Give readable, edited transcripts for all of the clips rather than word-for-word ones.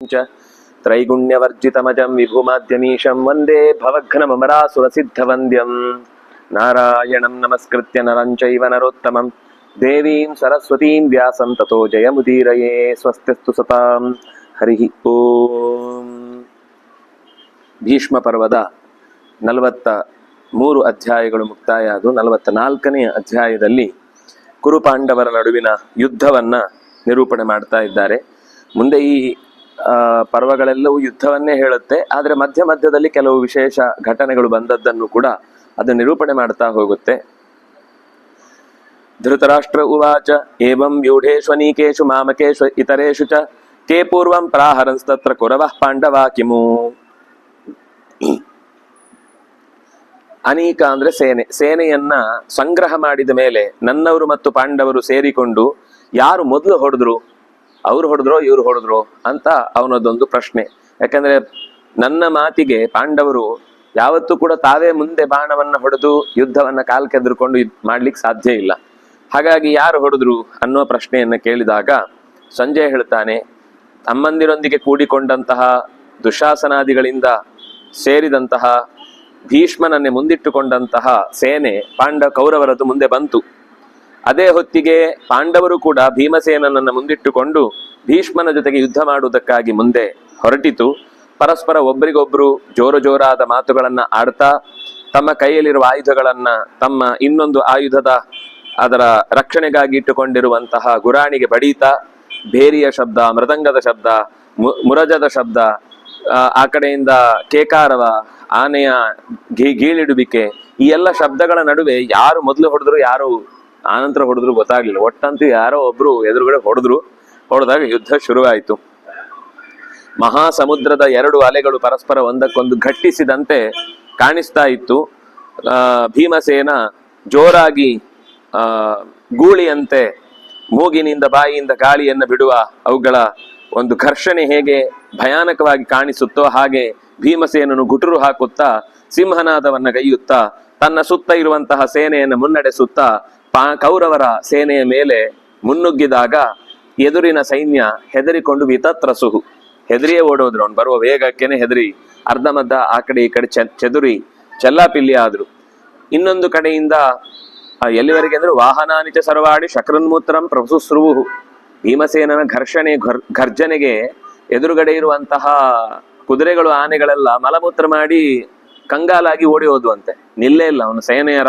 च त्रैगुण्यवर्जितमजं विभुमाद्यमीशं वन्दे भवघ्नममरासुरसिद्धवन्द्यं नारायणं नमस्कृत्य नरं चैव नरोत्तमं देवीं सरस्वतीं व्यासं ततो जयमुदीरये। स्वस्तिस्तु सतां हरिः ಓಂ. ಭೀಷ್ಮ ಪರ್ವದ 43 ಅಧ್ಯಾಯಗಳು ಮುಕ್ತಾಯ ಆದವು. 44ನೇ ಅಧ್ಯಾಯದಲ್ಲಿ ಕುರುಪಾಂಡವರ ನಡುವಿನ ಯುದ್ಧವನ್ನ ನಿರೂಪಣೆ ಮಾಡ್ತಾ ಇದ್ದಾರೆ. ಮುಂದೆ ಈ ಪರ್ವಗಳೆಲ್ಲವೂ ಯುದ್ಧವನ್ನೇ ಹೇಳುತ್ತೆ, ಆದರೆ ಮಧ್ಯ ಮಧ್ಯದಲ್ಲಿ ಕೆಲವು ವಿಶೇಷ ಘಟನೆಗಳು ಬಂದದ್ದನ್ನು ಕೂಡ ಅದು ನಿರೂಪಣೆ ಮಾಡ್ತಾ ಹೋಗುತ್ತೆ. ಧೃತರಾಷ್ಟ್ರ ಉವಾಚ ಏವಂ ವ್ಯೂಢೇಶ್ವನೀಕೇಶು ಮಾಮಕೇಶು ಇತರೇಷು ಚ ಕೇ ಪೂರ್ವಂ ಪ್ರಾಹರಂಸ್ತತ್ರ ಕುರವಃ ಪಾಂಡವಾ ಕಿಮು. ಅನೀಕ ಅಂದ್ರೆ ಸೇನೆಯನ್ನ ಸಂಗ್ರಹ ಮಾಡಿದ ಮೇಲೆ ನನ್ನವರು ಮತ್ತು ಪಾಂಡವರು ಸೇರಿಕೊಂಡು ಯಾರು ಮೊದಲು ಹೊಡೆದ್ರು, ಅವ್ರು ಹೊಡೆದ್ರೋ ಇವ್ರು ಹೊಡೆದ್ರು ಅಂತ ಅವನದೊಂದು ಪ್ರಶ್ನೆ. ಯಾಕಂದ್ರೆ ನನ್ನ ಮಾತಿಗೆ ಪಾಂಡವರು ಯಾವತ್ತೂ ಕೂಡ ತಾವೇ ಮುಂದೆ ಬಾಣವನ್ನ ಹೊಡೆದು ಯುದ್ಧವನ್ನ ಕಾಲ್ಕೆದ್ರುಕೊಂಡು ಮಾಡ್ಲಿಕ್ಕೆ ಸಾಧ್ಯ ಇಲ್ಲ. ಹಾಗಾಗಿ ಯಾರು ಹೊಡೆದ್ರು ಅನ್ನೋ ಪ್ರಶ್ನೆಯನ್ನ ಕೇಳಿದಾಗ ಸಂಜಯ್ ಹೇಳ್ತಾನೆ, ತಮ್ಮಂದಿರೊಂದಿಗೆ ಕೂಡಿಕೊಂಡಂತಹ ದುಶಾಸನಾದಿಗಳಿಂದ ಸೇರಿದಂತಹ ಭೀಷ್ಮನನ್ನೇ ಮುಂದಿಟ್ಟುಕೊಂಡಂತಹ ಸೇನೆ ಕೌರವರದ್ದು ಮುಂದೆ ಬಂತು. ಅದೇ ಹೊತ್ತಿಗೆ ಪಾಂಡವರು ಕೂಡ ಭೀಮಸೇನನನ್ನು ಮುಂದಿಟ್ಟುಕೊಂಡು ಭೀಷ್ಮನ ಜೊತೆಗೆ ಯುದ್ಧ ಮಾಡುವುದಕ್ಕಾಗಿ ಮುಂದೆ ಹೊರಟಿತು. ಪರಸ್ಪರ ಒಬ್ಬರಿಗೊಬ್ರು ಜೋರಾದ ಮಾತುಗಳನ್ನ ಆಡ್ತಾ ತಮ್ಮ ಕೈಯಲ್ಲಿರುವ ಆಯುಧಗಳನ್ನ ತಮ್ಮ ಇನ್ನೊಂದು ಆಯುಧದ ಅದರ ರಕ್ಷಣೆಗಾಗಿ ಇಟ್ಟುಕೊಂಡಿರುವಂತಹ ಗುರಾಣಿಗೆ ಬಡೀತಾ ಭೇರಿಯ ಶಬ್ದ, ಮೃದಂಗದ ಶಬ್ದ, ಮುರಜದ ಶಬ್ದ, ಆ ಕಡೆಯಿಂದ ಕೇಕಾರವ, ಆನೆಯ ಗೀಳಿಡುವಿಕೆ, ಈ ಎಲ್ಲ ಶಬ್ದಗಳ ನಡುವೆ ಯಾರು ಮೊದಲು ಹೊಡೆದ್ರು ಯಾರು ಆನಂತರ ಹೊಡೆದ್ರು ಗೊತ್ತಾಗ್ಲಿಲ್ಲ. ಒಟ್ಟಂತೂ ಯಾರೋ ಒಬ್ರು ಎದುರುಗಡೆ ಹೊಡೆದಾಗ ಯುದ್ಧ ಶುರುವಾಯಿತು. ಮಹಾಸಮುದ್ರದ 2 ಅಲೆಗಳು ಪರಸ್ಪರ ಒಂದಕ್ಕೊಂದು ಘಟ್ಟಿಸಿದಂತೆ ಕಾಣಿಸ್ತಾ ಇತ್ತು. ಭೀಮಸೇನ ಜೋರಾಗಿ ಗೂಳಿಯಂತೆ ಮೂಗಿನಿಂದ ಬಾಯಿಯಿಂದ ಗಾಳಿಯನ್ನು ಬಿಡುವ ಅವುಗಳ ಒಂದು ಘರ್ಷಣೆ ಹೇಗೆ ಭಯಾನಕವಾಗಿ ಕಾಣಿಸುತ್ತೋ ಹಾಗೆ ಭೀಮಸೇನನು ಗುಟುರು ಹಾಕುತ್ತಾ ಸಿಂಹನಾದವನ್ನ ಗೈಯುತ್ತಾ ತನ್ನ ಸುತ್ತ ಇರುವಂತಹ ಸೇನೆಯನ್ನು ಮುನ್ನಡೆಸುತ್ತಾ ಕೌರವರ ಸೇನೆಯ ಮೇಲೆ ಮುನ್ನುಗ್ಗಿದಾಗ ಎದುರಿನ ಸೈನ್ಯ ಹೆದರಿಕೊಂಡು ವಿತತ್ರಸುಹು, ಹೆದರಿಯೇ ಓಡೋದ್ರು. ಅವ್ನು ಬರುವ ವೇಗಕ್ಕೇನೆ ಹೆದರಿ ಅರ್ಧಮದ್ದ ಆ ಕಡೆ ಈ ಕಡೆ ಚೆದುರಿ ಚೆಲ್ಲಾಪಿಲ್ಲಿ ಆದ್ರು. ಇನ್ನೊಂದು ಕಡೆಯಿಂದ ಎಲ್ಲಿವರೆಗೆ ಅಂದ್ರೆ ವಾಹನಾನಿಚ ಸರ್ವಾಡಿ ಶಕ್ರನ್ಮೂತ್ರಂ ಪ್ರಸುಸ್ರುವು. ಭೀಮಸೇನನ ಘರ್ಜನೆಗೆ ಎದುರುಗಡೆ ಇರುವಂತಹ ಕುದುರೆಗಳು ಆನೆಗಳೆಲ್ಲ ಮಲಮೂತ್ರ ಮಾಡಿ ಕಂಗಾಲಾಗಿ ಓಡಿ ಹೋದ್ವಂತೆ. ನಿಲ್ಲೇ ಇಲ್ಲ. ಅವನು ಸೇನೆಯ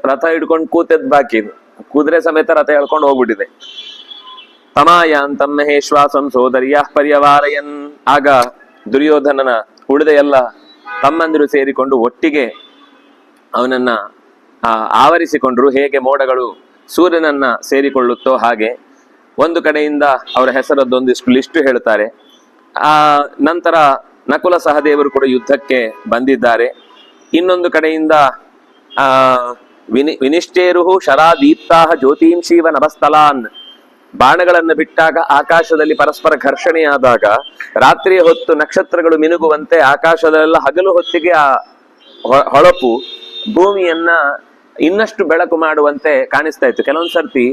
ರಥ ಹಿಡ್ಕೊಂಡು ಕೂತದ್ ಬಾಕಿ, ಕುದುರೆ ಸಮೇತ ರಥ ಹೇಳ್ಕೊಂಡು ಹೋಗ್ಬಿಟ್ಟಿದೆ. ತಮಾಯಾನ್ ತಮ್ಮಹೇಶ್ವಾಸಂ ಸೋದರ್ಯ ಪರ್ಯವಾರಯನ್. ಆಗ ದುರ್ಯೋಧನನ ಉಳಿದ ಎಲ್ಲ ತಮ್ಮಂದಿರು ಸೇರಿಕೊಂಡು ಒಟ್ಟಿಗೆ ಅವನನ್ನ ಆವರಿಸಿಕೊಂಡ್ರು. ಹೇಗೆ ಮೋಡಗಳು ಸೂರ್ಯನನ್ನ ಸೇರಿಕೊಳ್ಳುತ್ತೋ ಹಾಗೆ. ಒಂದು ಕಡೆಯಿಂದ ಅವರ ಹೆಸರದ್ದೊಂದಿಷ್ಟು ಲಿಸ್ಟ್ ಹೇಳ್ತಾರೆ. ನಂತರ ನಕುಲ ಸಹದೇವರು ಕೂಡ ಯುದ್ಧಕ್ಕೆ ಬಂದಿದ್ದಾರೆ. ಇನ್ನೊಂದು ಕಡೆಯಿಂದ ವಿನಿಶ್ಚೇರುಹು ಶರಾದೀಪ್ತಾ ಜ್ಯೋತಿಂಶೀವ ನಭಸ್ಥಲಾನ್. ಬಾಣಗಳನ್ನು ಬಿಟ್ಟಾಗ ಆಕಾಶದಲ್ಲಿ ಪರಸ್ಪರ ಘರ್ಷಣೆಯಾದಾಗ ರಾತ್ರಿಯ ಹೊತ್ತು ನಕ್ಷತ್ರಗಳು ಮಿನುಗುವಂತೆ ಆಕಾಶದಲ್ಲೆಲ್ಲ ಹಗಲು ಹೊತ್ತಿಗೆ ಆ ಹೊಳಪು ಭೂಮಿಯನ್ನ ಇನ್ನಷ್ಟು ಬೆಳಕು ಮಾಡುವಂತೆ ಕಾಣಿಸ್ತಾ ಇತ್ತು. ಕೆಲವೊಂದ್ ಸರ್ತಿ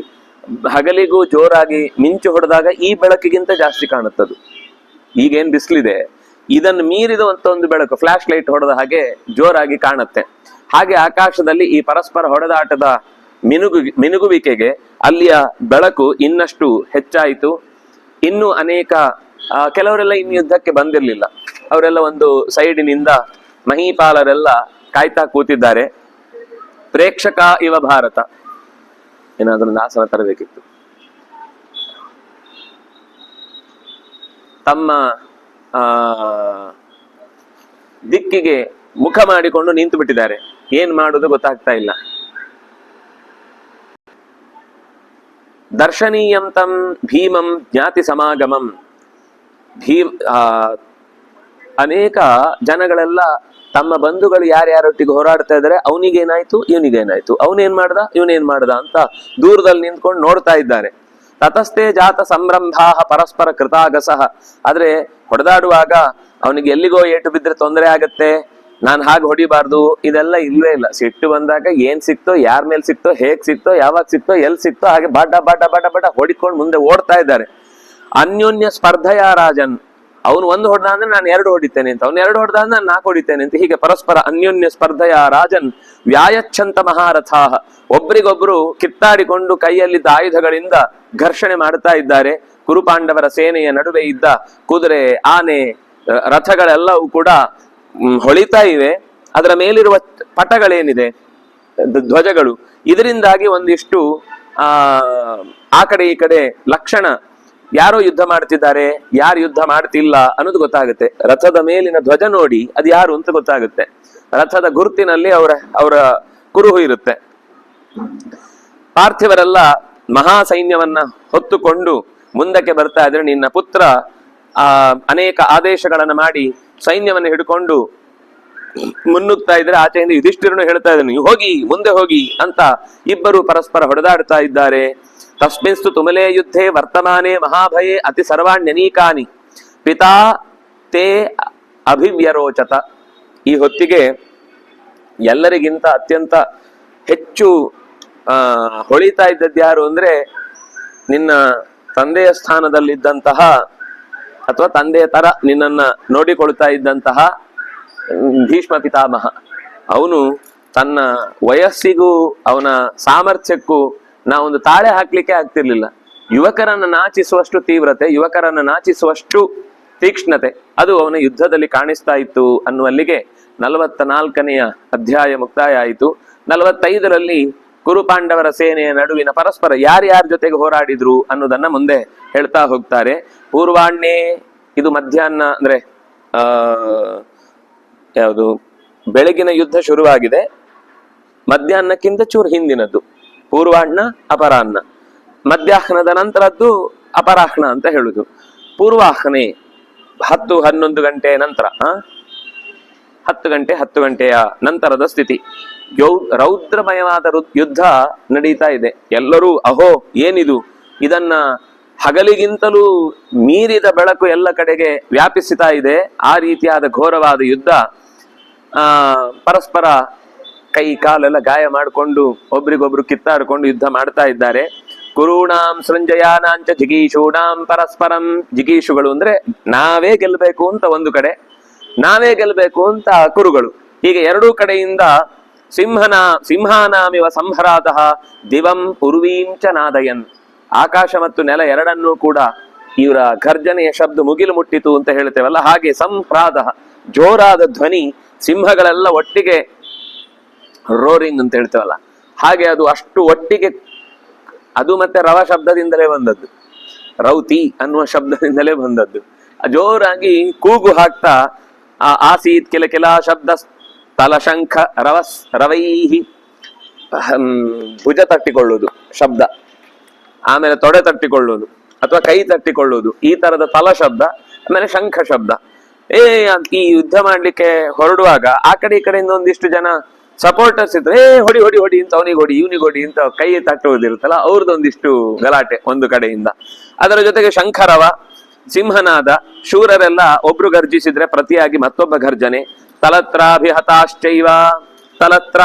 ಹಗಲಿಗೂ ಜೋರಾಗಿ ಮಿಂಚು ಹೊಡೆದಾಗ ಈ ಬೆಳಕಿಗಿಂತ ಜಾಸ್ತಿ ಕಾಣುತ್ತದು. ಈಗೇನ್ ಬಿಸಿಲಿದೆ, ಇದನ್ನು ಮೀರಿದಂತ ಒಂದು ಬೆಳಕು ಫ್ಲಾಶ್ ಲೈಟ್ ಹೊಡೆದ ಹಾಗೆ ಜೋರಾಗಿ ಕಾಣುತ್ತೆ. ಹಾಗೆ ಆಕಾಶದಲ್ಲಿ ಈ ಪರಸ್ಪರ ಹೊಡೆದಾಟದ ಮಿನುಗುವಿಕೆಗೆ ಅಲ್ಲಿಯ ಬೆಳಕು ಇನ್ನಷ್ಟು ಹೆಚ್ಚಾಯಿತು. ಇನ್ನು ಅನೇಕ ಕೆಲವರೆಲ್ಲ ಇನ್ನು ಯುದ್ಧಕ್ಕೆ ಬಂದಿರಲಿಲ್ಲ. ಅವರೆಲ್ಲ ಒಂದು ಸೈಡಿನಿಂದ ಮಹೀಪಾಲರೆಲ್ಲ ಕಾಯ್ತಾ ಕೂತಿದ್ದಾರೆ. ಪ್ರೇಕ್ಷಕ ಇವ ಭಾರತ. ಏನಾದ್ರೂ ಒಂದು ಆಸನ ತರಬೇಕಿತ್ತು. ತಮ್ಮ ದಿಕ್ಕಿಗೆ ಮುಖ ಮಾಡಿಕೊಂಡು ನಿಂತು ಬಿಟ್ಟಿದ್ದಾರೆ. ಏನ್ ಮಾಡುದು ಗೊತ್ತಾಗ್ತಾ ಇಲ್ಲ. ದರ್ಶನೀಯಂ ತಂ ಭೀಮಂ ಜ್ಞಾತಿ ಸಮಾಗಮಂ. ಅನೇಕ ಜನಗಳೆಲ್ಲ ತಮ್ಮ ಬಂಧುಗಳು ಯಾರ್ಯಾರೊಟ್ಟಿಗೆ ಹೋರಾಡ್ತಾ ಇದ್ದಾರೆ, ಅವನಿಗೇನಾಯ್ತು ಇವನಿಗೇನಾಯ್ತು, ಅವನೇನ್ ಮಾಡ್ದ ಇವನೇನ್ ಮಾಡ್ದ ಅಂತ ದೂರದಲ್ಲಿ ನಿಂತ್ಕೊಂಡು ನೋಡ್ತಾ ಇದ್ದಾರೆ. ತತಸ್ಥೆ ಜಾತ ಸಂರಂಭಾ ಪರಸ್ಪರ ಕೃತಾಗಸಃ. ಆದ್ರೆ ಹೊಡೆದಾಡುವಾಗ ಅವನಿಗೆ ಎಲ್ಲಿಗೋ ಏಟು ಬಿದ್ರೆ ತೊಂದರೆ ಆಗತ್ತೆ, ನಾನು ಹಾಗೆ ಹೊಡಿಬಾರ್ದು, ಇದೆಲ್ಲ ಇಲ್ವೇ ಇಲ್ಲ. ಸಿಟ್ಟು ಬಂದಾಗ ಏನ್ ಸಿಕ್ತೋ, ಯಾರ ಮೇಲೆ ಸಿಕ್ತೋ, ಹೇಗ್ ಸಿಕ್ತೋ, ಯಾವಾಗ ಸಿಕ್ತೋ, ಎಲ್ಲಿ ಸಿಕ್ತೋ ಹಾಗೆ ಬಾಟ ಬಾಟ ಬಾಟ ಬಾಟ ಹೊಡಿಕೊಂಡು ಮುಂದೆ ಓಡ್ತಾ ಇದ್ದಾರೆ. ಅನ್ಯೋನ್ಯ ಸ್ಪರ್ಧೆಯ ರಾಜನ್. ಅವನು ಒಂದು ಹೊಡೆದ ಅಂದ್ರೆ ನಾನು 2 ಹೊಡಿತೇನೆ ಅಂತ, ಅವ್ನು 2 ಹೊಡೆದ ಅಂದ್ರೆ ನಾನು 4 ಹೊಡಿತೇನೆ ಅಂತ, ಹೀಗೆ ಪರಸ್ಪರ ಅನ್ಯೋನ್ಯ ಸ್ಪರ್ಧೆಯ ರಾಜನ್ ವ್ಯಾಯಚ್ಛಂತ ಮಹಾರಥಾಹ, ಒಬ್ರಿಗೊಬ್ರು ಕಿತ್ತಾಡಿಕೊಂಡು ಕೈಯಲ್ಲಿದ್ದ ಆಯುಧಗಳಿಂದ ಘರ್ಷಣೆ ಮಾಡ್ತಾ ಇದ್ದಾರೆ. ಕುರುಪಾಂಡವರ ಸೇನೆಯ ನಡುವೆ ಇದ್ದ ಕುದುರೆ, ಆನೆ, ರಥಗಳೆಲ್ಲವೂ ಕೂಡ ಹೊಳಿತಾ ಇವೆ. ಅದರ ಮೇಲಿರುವ ಪಟಗಳೇನಿದೆ, ಧ್ವಜಗಳು, ಇದರಿಂದಾಗಿ ಒಂದಿಷ್ಟು ಆ ಕಡೆ ಈ ಕಡೆ ಲಕ್ಷಣ, ಯಾರೋ ಯುದ್ಧ ಮಾಡ್ತಿದ್ದಾರೆ, ಯಾರು ಯುದ್ಧ ಮಾಡ್ತಿಲ್ಲ ಅನ್ನೋದು ಗೊತ್ತಾಗುತ್ತೆ. ರಥದ ಮೇಲಿನ ಧ್ವಜ ನೋಡಿ ಅದು ಯಾರು ಅಂತ ಗೊತ್ತಾಗುತ್ತೆ. ರಥದ ಗುರುತಿನಲ್ಲಿ ಅವರ ಕುರುಹು ಇರುತ್ತೆ. ಪಾರ್ಥಿವರೆಲ್ಲ ಮಹಾ ಸೈನ್ಯವನ್ನ ಹೊತ್ತುಕೊಂಡು ಮುಂದಕ್ಕೆ ಬರ್ತಾ ಇದ್ರೆ, ನಿನ್ನ ಪುತ್ರ ಅನೇಕ ಆದೇಶಗಳನ್ನ ಮಾಡಿ ಸೈನ್ಯವನ್ನು ಹಿಡ್ಕೊಂಡು ಮುನ್ನುಗ್ತಾ ಇದ್ರೆ, ಆಚೆಯಿಂದ ಯುಧಿಷ್ಠಿರನು ಹೇಳ್ತಾ ಇದ್ದಾನೆ, ನೀವು ಹೋಗಿ, ಮುಂದೆ ಹೋಗಿ ಅಂತ. ಇಬ್ಬರು ಪರಸ್ಪರ ಹೊಡೆದಾಡ್ತಾ ಇದ್ದಾರೆ. ತಸ್ಮಿನ್ಸ್ತು ತುಮಲೇ ಯುದ್ಧೇ ವರ್ತಮಾನೇ ಮಹಾಭಯೇ ಅತಿ ಸರ್ವಾಣ್ಯನೀಕಾನಿ ಪಿತಾ ತೇ ಅಭಿವ್ಯರೋಚತ. ಈ ಹೊತ್ತಿಗೆ ಎಲ್ಲರಿಗಿಂತ ಅತ್ಯಂತ ಹೆಚ್ಚು ಹೊಳಿತಾ ಇದ್ದದ್ದು ಯಾರು ಅಂದ್ರೆ, ನಿನ್ನ ತಂದೆಯ ಸ್ಥಾನದಲ್ಲಿದ್ದಂತಹ ಅಥವಾ ತಂದೆಯ ತರ ನಿನ್ನನ್ನ ನೋಡಿಕೊಳ್ತಾ ಇದ್ದಂತಹ ಭೀಷ್ಮ ಪಿತಾಮಹ. ಅವನು ತನ್ನ ವಯಸ್ಸಿಗೂ ಅವನ ಸಾಮರ್ಥ್ಯಕ್ಕೂ ನಾವೊಂದು ತಾಳೆ ಹಾಕ್ಲಿಕ್ಕೆ ಆಗ್ತಿರ್ಲಿಲ್ಲ. ಯುವಕರನ್ನ ನಾಚಿಸುವಷ್ಟು ತೀವ್ರತೆ, ಯುವಕರನ್ನ ನಾಚಿಸುವಷ್ಟು ತೀಕ್ಷ್ಣತೆ ಅದು ಅವನ ಯುದ್ಧದಲ್ಲಿ ಕಾಣಿಸ್ತಾ ಇತ್ತು ಅನ್ನುವಲ್ಲಿಗೆ 44ನೆಯ ಅಧ್ಯಾಯ ಮುಕ್ತಾಯ ಆಯಿತು. 45ರಲ್ಲಿ ಕುರುಪಾಂಡವರ ಸೇನೆಯ ನಡುವಿನ ಪರಸ್ಪರ ಯಾರ್ಯಾರ ಜೊತೆಗೆ ಹೋರಾಡಿದ್ರು ಅನ್ನೋದನ್ನ ಮುಂದೆ ಹೇಳ್ತಾ ಹೋಗ್ತಾರೆ. ಪೂರ್ವಾಣ್ಯೇ, ಇದು ಮಧ್ಯಾಹ್ನ ಅಂದ್ರೆ ಯಾವುದು ಬೆಳಗಿನ ಯುದ್ಧ ಶುರುವಾಗಿದೆ, ಮಧ್ಯಾಹ್ನಕ್ಕಿಂತ ಚೂರು ಹಿಂದಿನದ್ದು ಪೂರ್ವಾಹ್ನ, ಅಪರಾಹ್ನ. ಮಧ್ಯಾಹ್ನದ ನಂತರದ್ದು ಅಪರಾಹ್ನ ಅಂತ ಹೇಳುದು. ಪೂರ್ವಾಹ್ನೆ 10-11 ಗಂಟೆ ನಂತರ, 10 ಗಂಟೆಯ ನಂತರದ ಸ್ಥಿತಿ. ರೌದ್ರಮಯವಾದ ಯುದ್ಧ ನಡೀತಾ ಇದೆ. ಎಲ್ಲರೂ ಅಹೋ ಏನಿದು, ಇದನ್ನ ಹಗಲಿಗಿಂತಲೂ ಮೀರಿದ ಬೆಳಕು ಎಲ್ಲ ಕಡೆಗೆ ವ್ಯಾಪಿಸ್ತಾ ಇದೆ. ಆ ರೀತಿಯಾದ ಘೋರವಾದ ಯುದ್ಧ. ಪರಸ್ಪರ ಕೈ ಕಾಲೆಲ್ಲ ಗಾಯ ಮಾಡಿಕೊಂಡು ಒಬ್ರಿಗೊಬ್ರು ಕಿತ್ತಾಡ್ಕೊಂಡು ಯುದ್ಧ ಮಾಡ್ತಾ ಇದ್ದಾರೆ. ಕುರುಣಾಂ ಸೃಂಜಯಾನಾಂಚ ಜಿಗೀಷೂಣಾಂ ಪರಸ್ಪರಂ. ಜಿಗೀಷುಗಳು ಅಂದ್ರೆ ನಾವೇ ಗೆಲ್ಬೇಕು ಅಂತ ಒಂದು ಕಡೆ, ನಾವೇ ಗೆಲ್ಬೇಕು ಅಂತ ಕುರುಗಳು. ಹೀಗೆ ಎರಡೂ ಕಡೆಯಿಂದ ಸಿಂಹಾನಾಮಿವ ಸಂಹರಾತಃ ದಿವಂ ಪೂರ್ವೀಂಚ ನಾದಯನ್. ಆಕಾಶ ಮತ್ತು ನೆಲ ಎರಡನ್ನೂ ಕೂಡ ಇವರ ಘರ್ಜನೆಯ ಶಬ್ದ ಮುಗಿಲು ಮುಟ್ಟಿತು ಅಂತ ಹೇಳ್ತೇವಲ್ಲ, ಹಾಗೆ ಸಂಪ್ರಾದ ಜೋರಾದ ಧ್ವನಿ, ಸಿಂಹಗಳೆಲ್ಲ ಒಟ್ಟಿಗೆ ರೋರಿಂಗ್ ಅಂತ ಹೇಳ್ತೇವಲ್ಲ ಹಾಗೆ ಅದು ಅಷ್ಟು ಒಟ್ಟಿಗೆ. ಅದು ಮತ್ತೆ ರವ ಶಬ್ದದಿಂದಲೇ ಬಂದದ್ದು, ರೌತಿ ಅನ್ನುವ ಶಬ್ದದಿಂದಲೇ ಬಂದದ್ದು. ಜೋರಾಗಿ ಕೂಗು ಹಾಕ್ತಾ ಆಸೀತ್ ಕೆಲ ಕೆಲ ಶಬ್ದ ತಲಶಂಖ ರವೈಹಿ, ಭುಜ ತಟ್ಟಿಕೊಳ್ಳುವುದು ಶಬ್ದ, ಆಮೇಲೆ ತೊಡೆ ತಟ್ಟಿಕೊಳ್ಳುವುದು ಅಥವಾ ಕೈ ತಟ್ಟಿಕೊಳ್ಳುವುದು, ಈ ತರದ ತಲ ಶಬ್ದ, ಆಮೇಲೆ ಶಂಖ ಶಬ್ದ. ಈ ಯುದ್ಧ ಮಾಡ್ಲಿಕ್ಕೆ ಹೊರಡುವಾಗ ಆ ಕಡೆ ಈ ಕಡೆಯಿಂದ ಒಂದಿಷ್ಟು ಜನ ಸಪೋರ್ಟರ್ಸ್ ಇದ್ರೆ, ಹೊಡಿ ಹೊಡಿ ಹೊಡಿ ಅಂತ, ಅವನಿಗೆ ಹೊಡಿ ಇವನಿಗೆ ಹೊಡಿ ಅಂತ ಕೈ ತಟ್ಟುವುದಿರುತ್ತಲ್ಲ, ಅವ್ರದ್ದೊಂದಿಷ್ಟು ಗಲಾಟೆ ಒಂದು ಕಡೆಯಿಂದ. ಅದರ ಜೊತೆಗೆ ಶಂಖರವ, ಸಿಂಹನಾದ, ಶೂರರೆಲ್ಲ ಒಬ್ರು ಗರ್ಜಿಸಿದ್ರೆ ಪ್ರತಿಯಾಗಿ ಮತ್ತೊಬ್ಬ ಗರ್ಜನೆ. ತಲತ್ರಾಭಿಹತಾಶ್ಚೈವ, ತಲತ್ರ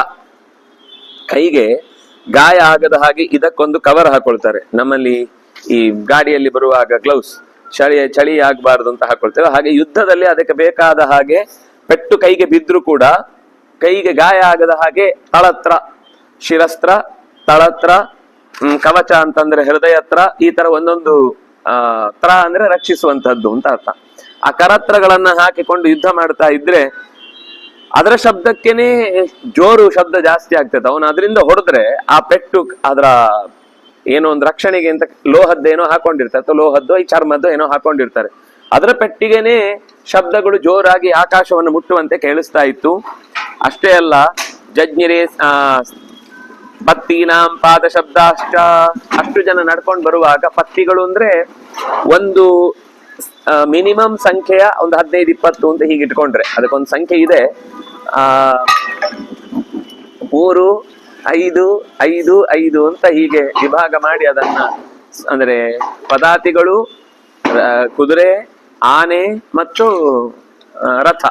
ಕೈಗೆ ಗಾಯ ಆಗದ ಹಾಗೆ ಇದಕ್ಕೊಂದು ಕವರ್ ಹಾಕೊಳ್ತಾರೆ. ನಮ್ಮಲ್ಲಿ ಈ ಗಾಡಿಯಲ್ಲಿ ಬರುವಾಗ ಗ್ಲೌಸ್, ಚಳಿ ಆಗ್ಬಾರ್ದು ಅಂತ ಹಾಕೊಳ್ತೇವೆ. ಹಾಗೆ ಯುದ್ಧದಲ್ಲಿ ಅದಕ್ಕೆ ಬೇಕಾದ ಹಾಗೆ ಪೆಟ್ಟು ಕೈಗೆ ಬಿದ್ರು ಕೂಡ ಕೈಗೆ ಗಾಯ ಆಗದ ಹಾಗೆ ತಳತ್ರ, ಶಿರಸ್ತ್ರ, ತಳತ್ರ, ಕವಚ ಅಂತಂದ್ರೆ ಹೃದಯತ್ರ, ಈ ತರ ಒಂದೊಂದು ತ್ರ ಅಂದ್ರೆ ರಕ್ಷಿಸುವಂತಹದ್ದು ಅಂತ ಅರ್ಥ. ಆ ಕರತ್ರಗಳನ್ನ ಹಾಕಿಕೊಂಡು ಯುದ್ಧ ಮಾಡ್ತಾ ಇದ್ರೆ ಅದರ ಶಬ್ದಕ್ಕೇನೆ ಜೋರು ಶಬ್ದ ಜಾಸ್ತಿ ಆಗ್ತದೆ. ಅವನು ಅದರಿಂದ ಹೊಡೆದ್ರೆ ಆ ಪೆಟ್ಟು ಅದರ ಏನೋ ಒಂದು ರಕ್ಷಣೆಗೆ ಅಂತ ಲೋಹದ್ದೇನೋ ಹಾಕೊಂಡಿರ್ತಾರೆ, ಅಥವಾ ಲೋಹದ್ದೋ ಈ ಚರ್ಮದ್ದೋ ಏನೋ ಹಾಕೊಂಡಿರ್ತಾರೆ. ಅದರ ಪೆಟ್ಟಿಗೆನೆ ಶಬ್ದಗಳು ಜೋರಾಗಿ ಆಕಾಶವನ್ನು ಮುಟ್ಟುವಂತೆ ಕೇಳಿಸ್ತಾ ಇತ್ತು. ಅಷ್ಟೇ ಅಲ್ಲ, ಜಜ್ಞಿರೇ ಪತ್ತೀನಾಂ ಪಾದ ಶಬ್ದಾಶ್ಚ, ಅಷ್ಟು ಜನ ನಡ್ಕೊಂಡು ಬರುವಾಗ, ಪತ್ತಿಗಳು ಅಂದ್ರೆ ಒಂದು ಮಿನಿಮಮ್ ಸಂಖ್ಯೆಯ ಒಂದು 15-20 ಅಂತ ಹೀಗೆ ಇಟ್ಕೊಂಡ್ರೆ ಅದಕ್ಕೊಂದು ಸಂಖ್ಯೆ ಇದೆ. 3, 5, 5, 5 ಅಂತ ಹೀಗೆ ವಿಭಾಗ ಮಾಡಿ ಅದನ್ನ, ಅಂದ್ರೆ ಪದಾತಿಗಳು, ಕುದುರೆ, ಆನೆ ಮತ್ತು ರಥ,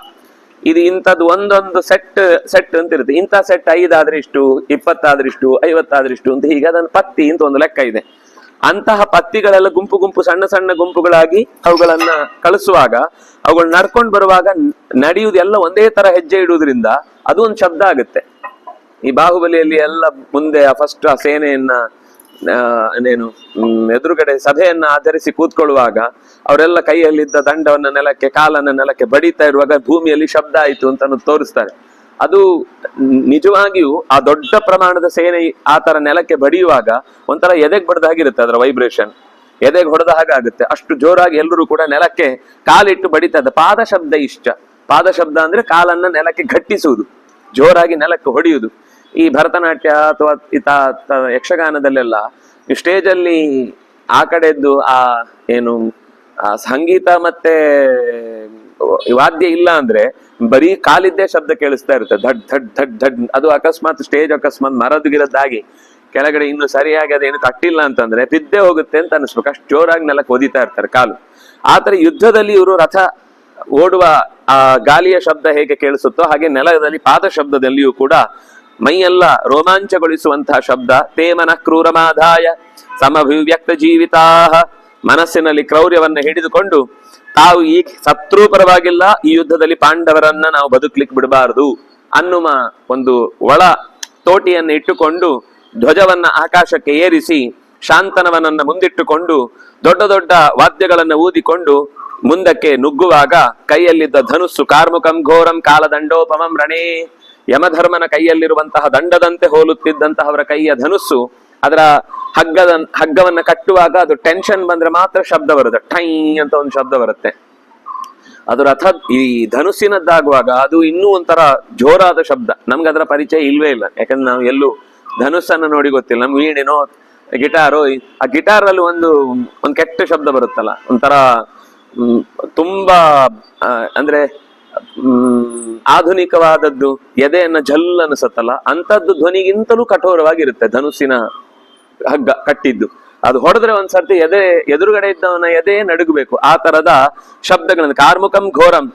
ಇದು ಇಂಥದ್ದು ಒಂದೊಂದು ಸೆಟ್ ಅಂತ ಇರುತ್ತೆ. ಇಂಥ ಸೆಟ್ 5 ಆದ್ರೆ ಇಷ್ಟು, 20 ಆದ್ರೆ ಇಷ್ಟು, 50 ಆದ್ರೆ ಇಷ್ಟು ಅಂತ ಹೀಗೆ ಅದನ್ನು ಪತ್ತಿ ಅಂತ ಒಂದು ಲೆಕ್ಕ ಇದೆ. ಅಂತಹ ಪತ್ತಿಗಳೆಲ್ಲ ಗುಂಪು ಗುಂಪು ಸಣ್ಣ ಸಣ್ಣ ಗುಂಪುಗಳಾಗಿ ಅವುಗಳನ್ನ ಕಳಿಸುವಾಗ ಅವುಗಳು ನಡ್ಕೊಂಡು ಬರುವಾಗ ನಡೆಯುವುದೆಲ್ಲ ಒಂದೇ ತರ ಹೆಜ್ಜೆ ಇಡುವುದರಿಂದ ಅದು ಒಂದು ಶಬ್ದ ಆಗುತ್ತೆ. ಈ ಬಾಹುಬಲಿಯಲ್ಲಿ ಎಲ್ಲ ಮುಂದೆ ಫಸ್ಟ್ ಆ ಸೇನೆಯನ್ನ ಏನೇನು ಎದುರುಗಡೆ ಸಭೆಯನ್ನ ಆಧರಿಸಿ ಕೂತ್ಕೊಳ್ಳುವಾಗ ಅವರೆಲ್ಲ ಕೈಯಲ್ಲಿದ್ದ ದಂಡವನ್ನ ನೆಲಕ್ಕೆ ಕಾಲನ್ನ ನೆಲಕ್ಕೆ ಬಡಿತಾ ಇರುವಾಗ ಭೂಮಿಯಲ್ಲಿ ಶಬ್ದ ಆಯಿತು ಅಂತ ತೋರಿಸ್ತಾರೆ. ಅದು ನಿಜವಾಗಿಯೂ ಆ ದೊಡ್ಡ ಪ್ರಮಾಣದ ಸೇನೆ ಆ ತರ ನೆಲಕ್ಕೆ ಬಡಿಯುವಾಗ ಒಂಥರ ಎದೆಗೆ ಬಡ್ದ ಹಾಗಿರುತ್ತೆ, ಅದರ ವೈಬ್ರೇಷನ್ ಎದೆಗೆ ಹೊಡೆದ ಹಾಗಾಗುತ್ತೆ. ಅಷ್ಟು ಜೋರಾಗಿ ಎಲ್ಲರೂ ಕೂಡ ನೆಲಕ್ಕೆ ಕಾಲಿಟ್ಟು ಬಡಿತಾ ಇದ್ದ. ಪಾದ ಶಬ್ದ ಇಷ್ಟ. ಪಾದ ಶಬ್ದ ಅಂದ್ರೆ ಕಾಲನ್ನ ನೆಲಕ್ಕೆ ಗಟ್ಟಿಸುವುದು, ಜೋರಾಗಿ ನೆಲಕ್ಕೆ ಹೊಡೆಯುವುದು. ಈ ಭರತನಾಟ್ಯ ಅಥವಾ ಯಕ್ಷಗಾನದಲ್ಲೆಲ್ಲ ಸ್ಟೇಜ್ ಅಲ್ಲಿ ಆ ಕಡೆದ್ದು ಆ ಏನು ಆ ಸಂಗೀತ ಮತ್ತೆ ವಾದ್ಯ ಇಲ್ಲ ಅಂದ್ರೆ ಬರೀ ಕಾಲಿದ್ದೇ ಶಬ್ದ ಕೇಳಿಸ್ತಾ ಇರುತ್ತೆ, ಧಡ್ ಧಡ್ ಧಡ್ ಧಡ್. ಅದು ಅಕಸ್ಮಾತ್ ಸ್ಟೇಜ್ ಅಕಸ್ಮಾತ್ ಮರದ್ಗಿರದ್ದಾಗಿ ಕೆಳಗಡೆ ಇನ್ನು ಸರಿಯಾಗಿ ಅದೇನು ತಟ್ಟಿಲ್ಲ ಅಂತಂದ್ರೆ ಬಿದ್ದೇ ಹೋಗುತ್ತೆ ಅಂತ ಅನಿಸ್ಬೇಕು, ಅಷ್ಟು ಜೋರಾಗಿ ನೆಲಕ್ಕೆ ಒದಿತಾ ಇರ್ತಾರೆ ಕಾಲು. ಆತರ ಯುದ್ಧದಲ್ಲಿ ಇವರು ರಥ ಓಡುವ ಆ ಗಾಲಿಯ ಶಬ್ದ ಹೇಗೆ ಕೇಳಿಸುತ್ತೋ ಹಾಗೆ ನೆಲದಲ್ಲಿ ಪಾದ ಶಬ್ದದಲ್ಲಿಯೂ ಕೂಡ ಮೈಯೆಲ್ಲ ರೋಮಾಂಚಗೊಳಿಸುವಂತಹ ಶಬ್ದ. ತೇ ಮನಃ ಕ್ರೂರಮಾದಾಯ ಸಮಭಿವ್ಯಕ್ತ ಜೀವಿತಾ, ಮನಸ್ಸಿನಲ್ಲಿ ಕ್ರೌರ್ಯವನ್ನ ಹಿಡಿದುಕೊಂಡು ತಾವು ಈ ಶತ್ರು ಪರವಾಗಿಲ್ಲ, ಈ ಯುದ್ಧದಲ್ಲಿ ಪಾಂಡವರನ್ನ ನಾವು ಬದುಕ್ಲಿಕ್ಕೆ ಬಿಡಬಾರದು ಅನ್ನುವ ಒಂದು ಒಳ ತೋಟಿಯನ್ನು ಇಟ್ಟುಕೊಂಡು ಧ್ವಜವನ್ನ ಆಕಾಶಕ್ಕೆ ಏರಿಸಿ ಶಾಂತನವನನ್ನ ಮುಂದಿಟ್ಟುಕೊಂಡು ದೊಡ್ಡ ದೊಡ್ಡ ವಾದ್ಯಗಳನ್ನ ಊದಿಕೊಂಡು ಮುಂದಕ್ಕೆ ನುಗ್ಗುವಾಗ ಕೈಯಲ್ಲಿದ್ದ ಧನುಸ್ಸು ಕಾರ್ಮುಕಂ ಘೋರಂ ಕಾಲದಂಡೋಪಮಂ ರಣೇ, ಯಮಧರ್ಮನ ಕೈಯಲ್ಲಿರುವಂತಹ ದಂಡದಂತೆ ಹೋಲುತ್ತಿದ್ದಂತಹ ಅವರ ಕೈಯ ಧನುಸ್ಸು, ಅದರ ಹಗ್ಗವನ್ನ ಕಟ್ಟುವಾಗ ಅದು ಟೆನ್ಷನ್ ಬಂದ್ರೆ ಮಾತ್ರ ಶಬ್ದ ಬರುತ್ತೆ, ಟೈ ಅಂತ ಒಂದು ಶಬ್ದ ಬರುತ್ತೆ. ಅದು ರಥ ಈ ಧನುಸ್ಸಿನದ್ದಾಗುವಾಗ ಅದು ಇನ್ನೂ ಒಂಥರ ಜೋರಾದ ಶಬ್ದ. ನಮ್ಗೆ ಅದರ ಪರಿಚಯ ಇಲ್ವೇ ಇಲ್ಲ, ಯಾಕಂದ್ರೆ ನಾವು ಎಲ್ಲೂ ಧನುಸ್ಸನ್ನು ನೋಡಿ ಗೊತ್ತಿಲ್ಲ. ನಮ್ಗೆ ವೀಣೆನೋ ಗಿಟಾರೋ, ಆ ಗಿಟಾರ್ ಅಲ್ಲಿ ಒಂದು ಕೆಟ್ಟ ಶಬ್ದ ಬರುತ್ತಲ್ಲ, ಒಂಥರ ತುಂಬಾ ಅಂದ್ರೆ ಆಧುನಿಕವಾದದ್ದು, ಎದೆಯನ್ನ ಜಲ್ ಅನಿಸುತ್ತಲ್ಲ ಅಂತದ್ದು ಧ್ವನಿಗಿಂತಲೂ ಕಠೋರವಾಗಿರುತ್ತೆ ಧನುಸ್ಸಿನ ಹಗ್ಗ ಕಟ್ಟಿದ್ದು. ಅದು ಹೊಡೆದ್ರೆ ಒಂದ್ಸರ್ತಿ ಎದುರುಗಡೆ ಇದ್ದವನ ಎದೆ ನಡುಗಬೇಕು, ಆ ತರದ ಶಬ್ದಗಳನ್ನು. ಕಾರ್ಮುಕಂ ಘೋರಂ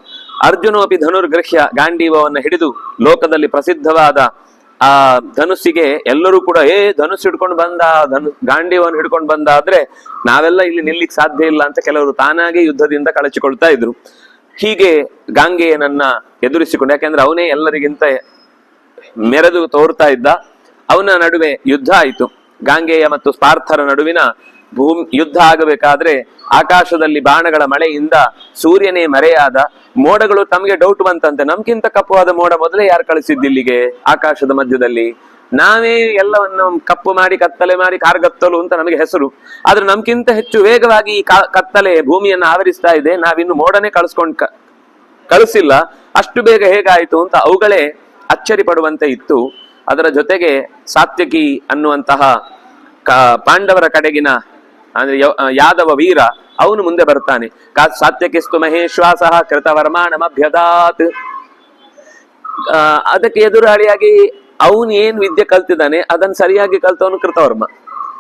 ಅರ್ಜುನೋಪಿ ಧನುರ್ಗೃಹ್ಯ, ಗಾಂಡೀವವನ್ನು ಹಿಡಿದು ಲೋಕದಲ್ಲಿ ಪ್ರಸಿದ್ಧವಾದ ಆ ಧನುಸ್ಸಿಗೆ ಎಲ್ಲರೂ ಕೂಡ ಧನುಸ್ ಹಿಡ್ಕೊಂಡು ಬಂದ, ಗಾಂಡೀವವನ್ನು ಹಿಡ್ಕೊಂಡು ಬಂದ, ಆದ್ರೆ ನಾವೆಲ್ಲ ಇಲ್ಲಿ ನಿಲ್ಲಿಕ್ ಸಾಧ್ಯ ಇಲ್ಲ ಅಂತ ಕೆಲವರು ತಾನಾಗೆ ಯುದ್ಧದಿಂದ ಕಳಚಿಕೊಳ್ತಾ ಇದ್ರು. ಹೀಗೆ ಗಾಂಗೆಯನನ್ನ ಎದುರಿಸಿಕೊಂಡು, ಯಾಕೆಂದ್ರೆ ಅವನೇ ಎಲ್ಲರಿಗಿಂತ ಮೆರೆದು ತೋರ್ತಾ ಇದ್ದ, ಅವನ ನಡುವೆ ಯುದ್ಧ ಆಯಿತು. ಗಾಂಗೆಯ ಮತ್ತು ಸ್ಪಾರ್ಥರ ನಡುವಿನ ಯುದ್ಧ ಆಗಬೇಕಾದ್ರೆ ಆಕಾಶದಲ್ಲಿ ಬಾಣಗಳ ಮಳೆಯಿಂದ ಸೂರ್ಯನೇ ಮರೆಯಾದ. ಮೋಡಗಳು ತಮಗೆ ಡೌಟ್ ಬಂತಂತೆ, ನಮ್ಗಿಂತ ಕಪ್ಪುವಾದ ಮೋಡ ಮೊದಲೇ ಯಾರು ಕಳಿಸಿದ್ದಿಲ್ಲಿಗೆ ಆಕಾಶದ ಮಧ್ಯದಲ್ಲಿ, ನಾವೇ ಎಲ್ಲವನ್ನು ಕಪ್ಪು ಮಾಡಿ ಕತ್ತಲೆ ಮಾಡಿ ಕಾರ್ಗತ್ತಲು ಅಂತ ನಮಗೆ ಹೆಸರು, ಆದ್ರೆ ನಮ್ಗಿಂತ ಹೆಚ್ಚು ವೇಗವಾಗಿ ಈ ಕತ್ತಲೆ ಭೂಮಿಯನ್ನು ಆವರಿಸ್ತಾ ಇದೆ, ನಾವಿನ್ನು ಮೋಡನೇ ಕಳಿಸಿಲ್ಲ, ಅಷ್ಟು ಬೇಗ ಹೇಗಾಯಿತು ಅಂತ ಅವುಗಳೇ ಅಚ್ಚರಿ ಪಡುವಂತೆ ಇತ್ತು. ಅದರ ಜೊತೆಗೆ ಸಾತ್ಯಕಿ ಅನ್ನುವಂತಹ ಪಾಂಡವರ ಕಡೆಗಿನ ಅಂದ್ರೆ ಯಾದವ ವೀರ ಅವನು ಮುಂದೆ ಬರ್ತಾನೆ. ಸಾತ್ಯಕಿಸ್ತು ಮಹೇಶ್ವಾಸ ಕೃತವರ್ಮಾಣಮಭ್ಯದಾತ್. ಅದಕ್ಕೆ ಎದುರಾಳಿಯಾಗಿ ಅವನು ಏನ್ ವಿದ್ಯೆ ಕಲ್ತಿದ್ದಾನೆ ಅದನ್ನ ಸರಿಯಾಗಿ ಕಲ್ತವನು ಕೃತವರ್ಮ.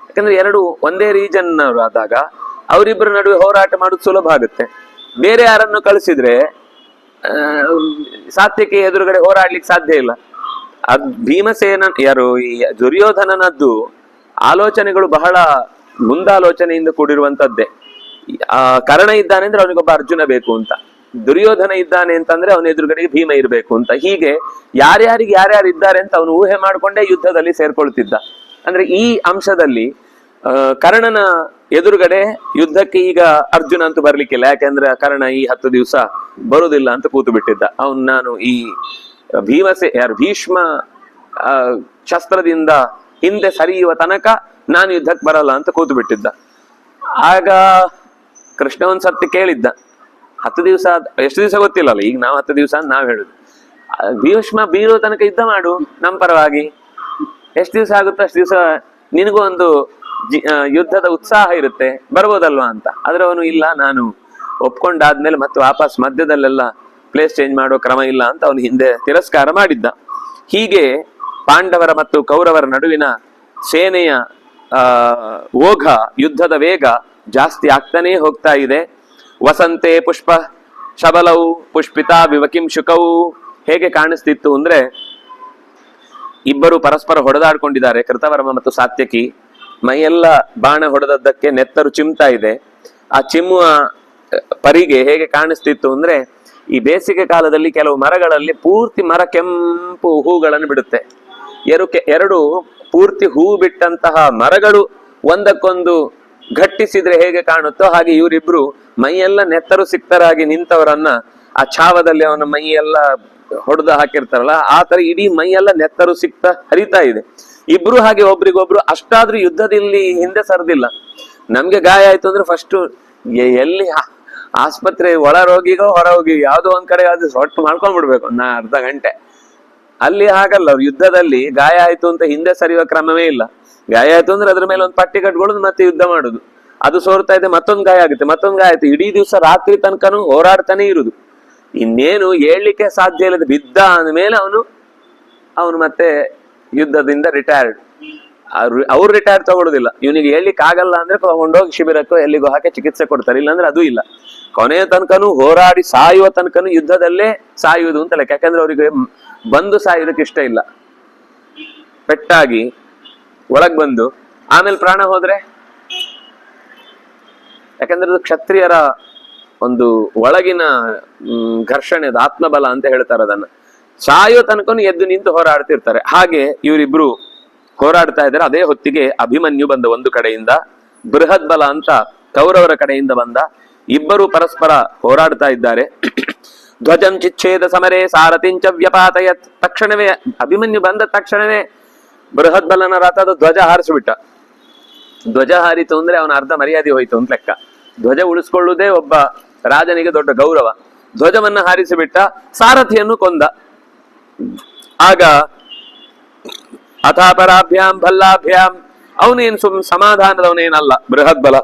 ಯಾಕಂದ್ರೆ ಎರಡು ಒಂದೇ ರೀಜನ್ ಆದಾಗ ಅವರಿಬ್ಬರ ನಡುವೆ ಹೋರಾಟ ಮಾಡೋದು ಸುಲಭ ಆಗುತ್ತೆ. ಬೇರೆ ಯಾರನ್ನು ಕಳಿಸಿದ್ರೆ ಸಾತ್ಯಕಿ ಎದುರುಗಡೆ ಹೋರಾಡ್ಲಿಕ್ಕೆ ಸಾಧ್ಯ ಇಲ್ಲ. ಭೀಮಸೇನ ಯಾರು ಈ ದುರ್ಯೋಧನನದ್ದು ಆಲೋಚನೆಗಳು ಬಹಳ ಮುಂದಾಲೋಚನೆಯಿಂದ ಕೂಡಿರುವಂತದ್ದೇ. ಕರ್ಣ ಇದ್ದಾನೆ ಅಂದ್ರೆ ಅವನಿಗೊಬ್ಬ ಅರ್ಜುನ ಬೇಕು ಅಂತ, ದುರ್ಯೋಧನ ಇದ್ದಾನೆ ಅಂತಂದ್ರೆ ಅವನ ಎದುರುಗಡೆಗೆ ಭೀಮ ಇರಬೇಕು ಅಂತ, ಹೀಗೆ ಯಾರ್ಯಾರಿಗೆ ಯಾರ್ಯಾರು ಇದ್ದಾರೆ ಅಂತ ಅವನು ಊಹೆ ಮಾಡಿಕೊಂಡೇ ಯುದ್ಧದಲ್ಲಿ ಸೇರ್ಕೊಳ್ತಿದ್ದ. ಅಂದ್ರೆ ಈ ಅಂಶದಲ್ಲಿ ಕರ್ಣನ ಎದುರುಗಡೆ ಯುದ್ಧಕ್ಕೆ ಈಗ ಅರ್ಜುನ ಅಂತೂ ಬರ್ಲಿಕ್ಕಿಲ್ಲ, ಯಾಕೆಂದ್ರೆ ಕರ್ಣ ಈ 10 ದಿವಸ ಬರುದಿಲ್ಲ ಅಂತ ಕೂತು ಬಿಟ್ಟಿದ್ದ. ನಾನು ಈ ಭೀಷ್ಮ ಶಸ್ತ್ರದಿಂದ ಹಿಂದೆ ಸರಿಯುವ ತನಕ ನಾನು ಯುದ್ಧಕ್ಕೆ ಬರಲ್ಲ ಅಂತ ಕೂತು ಬಿಟ್ಟಿದ್ದ. ಆಗ ಕೃಷ್ಣ ಒಂದ್ಸರ್ತಿ ಕೇಳಿದ್ದ, 10 ದಿವಸ ಎಷ್ಟು ದಿವಸ ಗೊತ್ತಿಲ್ಲಲ್ಲ, ಈಗ ನಾವು 10 ದಿವಸ ಅಂತ ನಾವ್ ಹೇಳುದು, ಭೀಷ್ಮ ಬೀರೋ ತನಕ ಯುದ್ಧ ಮಾಡು ನಮ್ ಪರವಾಗಿ, ಎಷ್ಟು ದಿವಸ ಆಗುತ್ತೋ ಅಷ್ಟು ದಿವಸ ನಿನಗೂ ಒಂದು ಯುದ್ಧದ ಉತ್ಸಾಹ ಇರುತ್ತೆ, ಬರ್ಬೋದಲ್ವಾ ಅಂತ. ಆದ್ರೆ ಅವನು ಇಲ್ಲ, ನಾನು ಒಪ್ಕೊಂಡಾದ್ಮೇಲೆ ಮತ್ತೆ ವಾಪಸ್ ಮಧ್ಯದಲ್ಲೆಲ್ಲ ಪ್ಲೇಸ್ ಚೇಂಜ್ ಮಾಡೋ ಕ್ರಮ ಇಲ್ಲ ಅಂತ ಅವನು ಹಿಂದೆ ತಿರಸ್ಕಾರ ಮಾಡಿದ್ದ. ಹೀಗೆ ಪಾಂಡವರ ಮತ್ತು ಕೌರವರ ನಡುವಿನ ಸೇನೆಯ ಓಘ, ಯುದ್ಧದ ವೇಗ ಜಾಸ್ತಿ ಆಗ್ತಾನೇ ಹೋಗ್ತಾ ಇದೆ. ವಸಂತೆ ಪುಷ್ಪ ಶಬಲವು ಪುಷ್ಪಿತಾ ವಿವಕಿಂ ಶುಕವು ಹೇಗೆ ಕಾಣಿಸ್ತಿತ್ತು ಅಂದ್ರೆ, ಇಬ್ಬರು ಪರಸ್ಪರ ಹೊಡೆದಾಡ್ಕೊಂಡಿದ್ದಾರೆ, ಕೃತವರ್ಮ ಮತ್ತು ಸಾತ್ಯಕಿ. ಮೈಯೆಲ್ಲ ಬಾಣ ಹೊಡೆದದ್ದಕ್ಕೆ ನೆತ್ತರು ಚಿಮ್ತಾ ಇದೆ. ಆ ಚಿಮ್ಮುವ ಪರಿಗೆ ಹೇಗೆ ಕಾಣಿಸ್ತಿತ್ತು ಅಂದ್ರೆ, ಈ ಬೇಸಿಗೆ ಕಾಲದಲ್ಲಿ ಕೆಲವು ಮರಗಳಲ್ಲಿ ಪೂರ್ತಿ ಮರ ಕೆಂಪು ಹೂಗಳನ್ನು ಬಿಡುತ್ತೆ. ಎರಡು ಪೂರ್ತಿ ಹೂ ಬಿಟ್ಟಂತಹ ಮರಗಳು ಒಂದಕ್ಕೊಂದು ಘಟ್ಟಿಸಿದ್ರೆ ಹೇಗೆ ಕಾಣುತ್ತೋ ಹಾಗೆ ಇವರಿಬ್ರು ಮೈಯೆಲ್ಲ ನೆತ್ತರು ಸಿಕ್ತರಾಗಿ ನಿಂತವರನ್ನ ಆ ಛಾವದಲ್ಲಿ ಅವನ ಮೈಯೆಲ್ಲ ಹೊಡೆದು ಹಾಕಿರ್ತಾರಲ್ಲ, ಆ ತರ ಇಡೀ ಮೈಯೆಲ್ಲ ನೆತ್ತರು ಸಿಕ್ತ ಹರಿತಾ ಇದೆ. ಇಬ್ರು ಹಾಗೆ ಒಬ್ರಿಗೊಬ್ರು ಅಷ್ಟಾದ್ರೂ ಯುದ್ಧದಲ್ಲಿ ಹಿಂದೆ ಸರದಿಲ್ಲ. ನಮ್ಗೆ ಗಾಯ ಆಯ್ತು ಅಂದ್ರೆ ಫಸ್ಟ್ ಎಲ್ಲಿ ಆಸ್ಪತ್ರೆ ಒಳ ರೋಗಿಗೋ ಹೊರ ರೋಗಿಗೋ ಯಾವ್ದೋ ಒಂದ್ ಕಡೆ ಅದು ಸೊಟ್ಟು ಮಾಡ್ಕೊಂಡ್ಬಿಡ್ಬೇಕು ಅರ್ಧ ಗಂಟೆ. ಅಲ್ಲಿ ಹಾಗಲ್ಲ, ಅವ್ರು ಯುದ್ಧದಲ್ಲಿ ಗಾಯ ಆಯ್ತು ಅಂತ ಹಿಂದೆ ಸರಿಯುವ ಕ್ರಮವೇ ಇಲ್ಲ. ಗಾಯ ಆಯ್ತು ಅಂದ್ರೆ ಅದ್ರ ಮೇಲೆ ಒಂದು ಪಟ್ಟಿ ಕಟ್ಕೊಳ್ಳೋದು ಮತ್ತೆ ಯುದ್ಧ ಮಾಡುದು. ಅದು ಸೋರ್ತಾ ಇದೆ, ಮತ್ತೊಂದು ಗಾಯ ಆಗುತ್ತೆ, ಮತ್ತೊಂದು ಗಾಯ ಆಯ್ತು, ಇಡೀ ದಿವಸ ರಾತ್ರಿ ತನಕನೂ ಹೋರಾಡ್ತಾನೆ ಇರುದು. ಇನ್ನೇನು ಏಳ್ಲಿಕ್ಕೆ ಸಾಧ್ಯ ಇಲ್ಲದೆ ಬಿದ್ದ ಅಂದ್ಮೇಲೆ ಅವನು ಮತ್ತೆ ಯುದ್ಧದಿಂದ ರಿಟೈರ್ಡ್. ಅವ್ರು ರಿಟೈರ್ ತಗೊಳ್ಳೋದಿಲ್ಲ. ಇವನಿಗೆ ಹೇಳ್ಲಿಕ್ಕೆ ಆಗಲ್ಲ ಅಂದ್ರೆ ತಗೊಂಡೋಗಿ ಶಿಬಿರಕ್ಕೋ ಎಲ್ಲಿಗೋ ಹಾಕಿ ಚಿಕಿತ್ಸೆ ಕೊಡ್ತಾರೆ, ಇಲ್ಲಾಂದ್ರೆ ಅದು ಇಲ್ಲ. ಕೊನೆಯ ತನಕನೂ ಹೋರಾಡಿ ಸಾಯುವ ತನಕನೂ ಯುದ್ಧದಲ್ಲೇ ಸಾಯುವುದು ಅಂತ ಲೆಕ್ಕ. ಯಾಕಂದ್ರೆ ಅವರಿಗೆ ಬಂದು ಸಾಯುವುದಕ್ಕೆ ಇಷ್ಟ ಇಲ್ಲ. ಪೆಟ್ಟಾಗಿ ಒಳಗ್ ಬಂದು ಆಮೇಲೆ ಪ್ರಾಣ ಹೋದ್ರೆ, ಯಾಕಂದ್ರೆ ಅದು ಕ್ಷತ್ರಿಯರ ಒಂದು ಒಳಗಿನ ಘರ್ಷಣೆ, ಅದು ಆತ್ಮಬಲ ಅಂತ ಹೇಳ್ತಾರೆ. ಅದನ್ನ ಸಾಯೋ ತನಕನು ಎದ್ದು ನಿಂತು ಹೋರಾಡ್ತಿರ್ತಾರೆ. ಹಾಗೆ ಇವರಿಬ್ರು ಹೋರಾಡ್ತಾ ಇದ್ದಾರೆ. ಅದೇ ಹೊತ್ತಿಗೆ ಅಭಿಮನ್ಯು ಬಂದ ಒಂದು ಕಡೆಯಿಂದ, ಬೃಹತ್ ಬಲ ಅಂತ ಕೌರವರ ಕಡೆಯಿಂದ ಬಂದ. ಇಬ್ಬರು ಪರಸ್ಪರ ಹೋರಾಡ್ತಾ ಇದ್ದಾರೆ. ಧ್ವಜಂ ಚಿಚ್ಛೇದ ಸಮರೇ ಸಾರಥಿಂಚ ವ್ಯಪಾತಯತ್. ತಕ್ಷಣವೇ ಅಭಿಮನ್ಯು ಬಂದ ತಕ್ಷಣವೇ ಬೃಹತ್ ಬಲನ ರಥದ ಧ್ವಜ ಹಾರಿಸ್ಬಿಟ್ಟ. ಧ್ವಜ ಹಾರಿತು ಅಂದ್ರೆ ಅವನ ಅರ್ಧ ಮರ್ಯಾದೆ ಹೋಯ್ತು ಅಂತ ಲೆಕ್ಕ. ಧ್ವಜ ಉಳಿಸ್ಕೊಳ್ಳುವುದೇ ಒಬ್ಬ ರಾಜನಿಗೆ ದೊಡ್ಡ ಗೌರವ. ಧ್ವಜವನ್ನ ಹಾರಿಸಿಬಿಟ್ಟ, ಸಾರಥಿಯನ್ನು ಕೊಂದ. ಆಗ ಅಥಾಪರಾಭ್ಯಾಂ ಭಲ್ಲಾಭ್ಯಾಂ, ಅವನೇನು ಸಮಾಧಾನದವನೇನಲ್ಲ ಬೃಹತ್ ಬಲ.